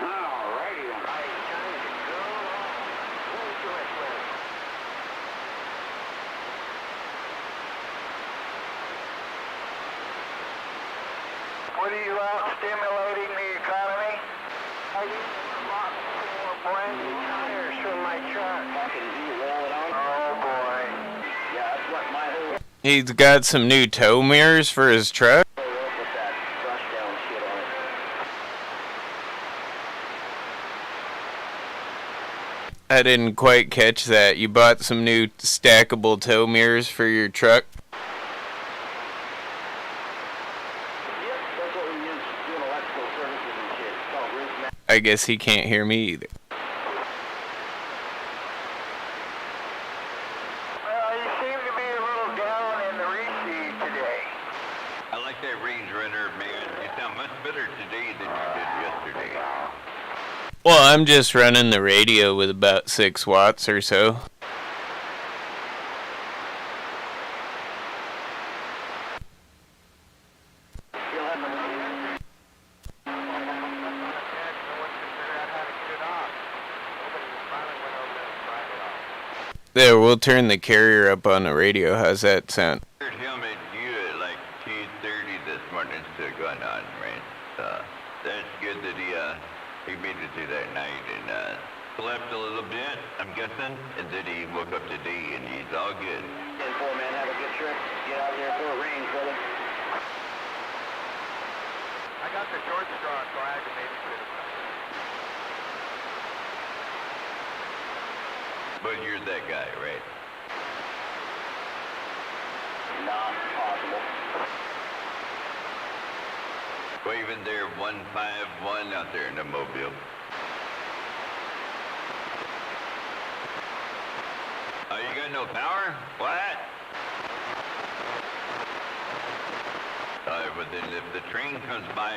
Alrighty then. It's time to go on. Who's your expert? What are you out stimulating the economy? I used to bought 4 brand new tires for my truck. Can you roll it on? Oh boy. Yeah, that's what my whole He's got some new tow mirrors for his truck. with that brush down shit on it. I didn't quite catch that. You bought some new stackable tow mirrors for your truck? Yep, that's what we use doing electrical services and shit. It's called roof mat. I guess he can't hear me either. Well, you seem to be a little down in the reseed today. I like that Range Runner, man. You sound much better today than you did yesterday. Well, I'm just running the radio with about 6 watts or so. You'll have to There, we'll turn the carrier up on the radio. How's that sound? Heard him at you at like 2:30 this morning still going on, right? That's good that he made it through that night and slept a little bit, I'm guessing, and then he woke up today and he's all good. 10-4, man. Have a good trip. Get out there for a range, brother. I got the short straw, so I had to make it. But you're that guy, right? Not possible. Waving there 151 out there in the Mobile. Oh, you got no power? What? But then if the train comes by,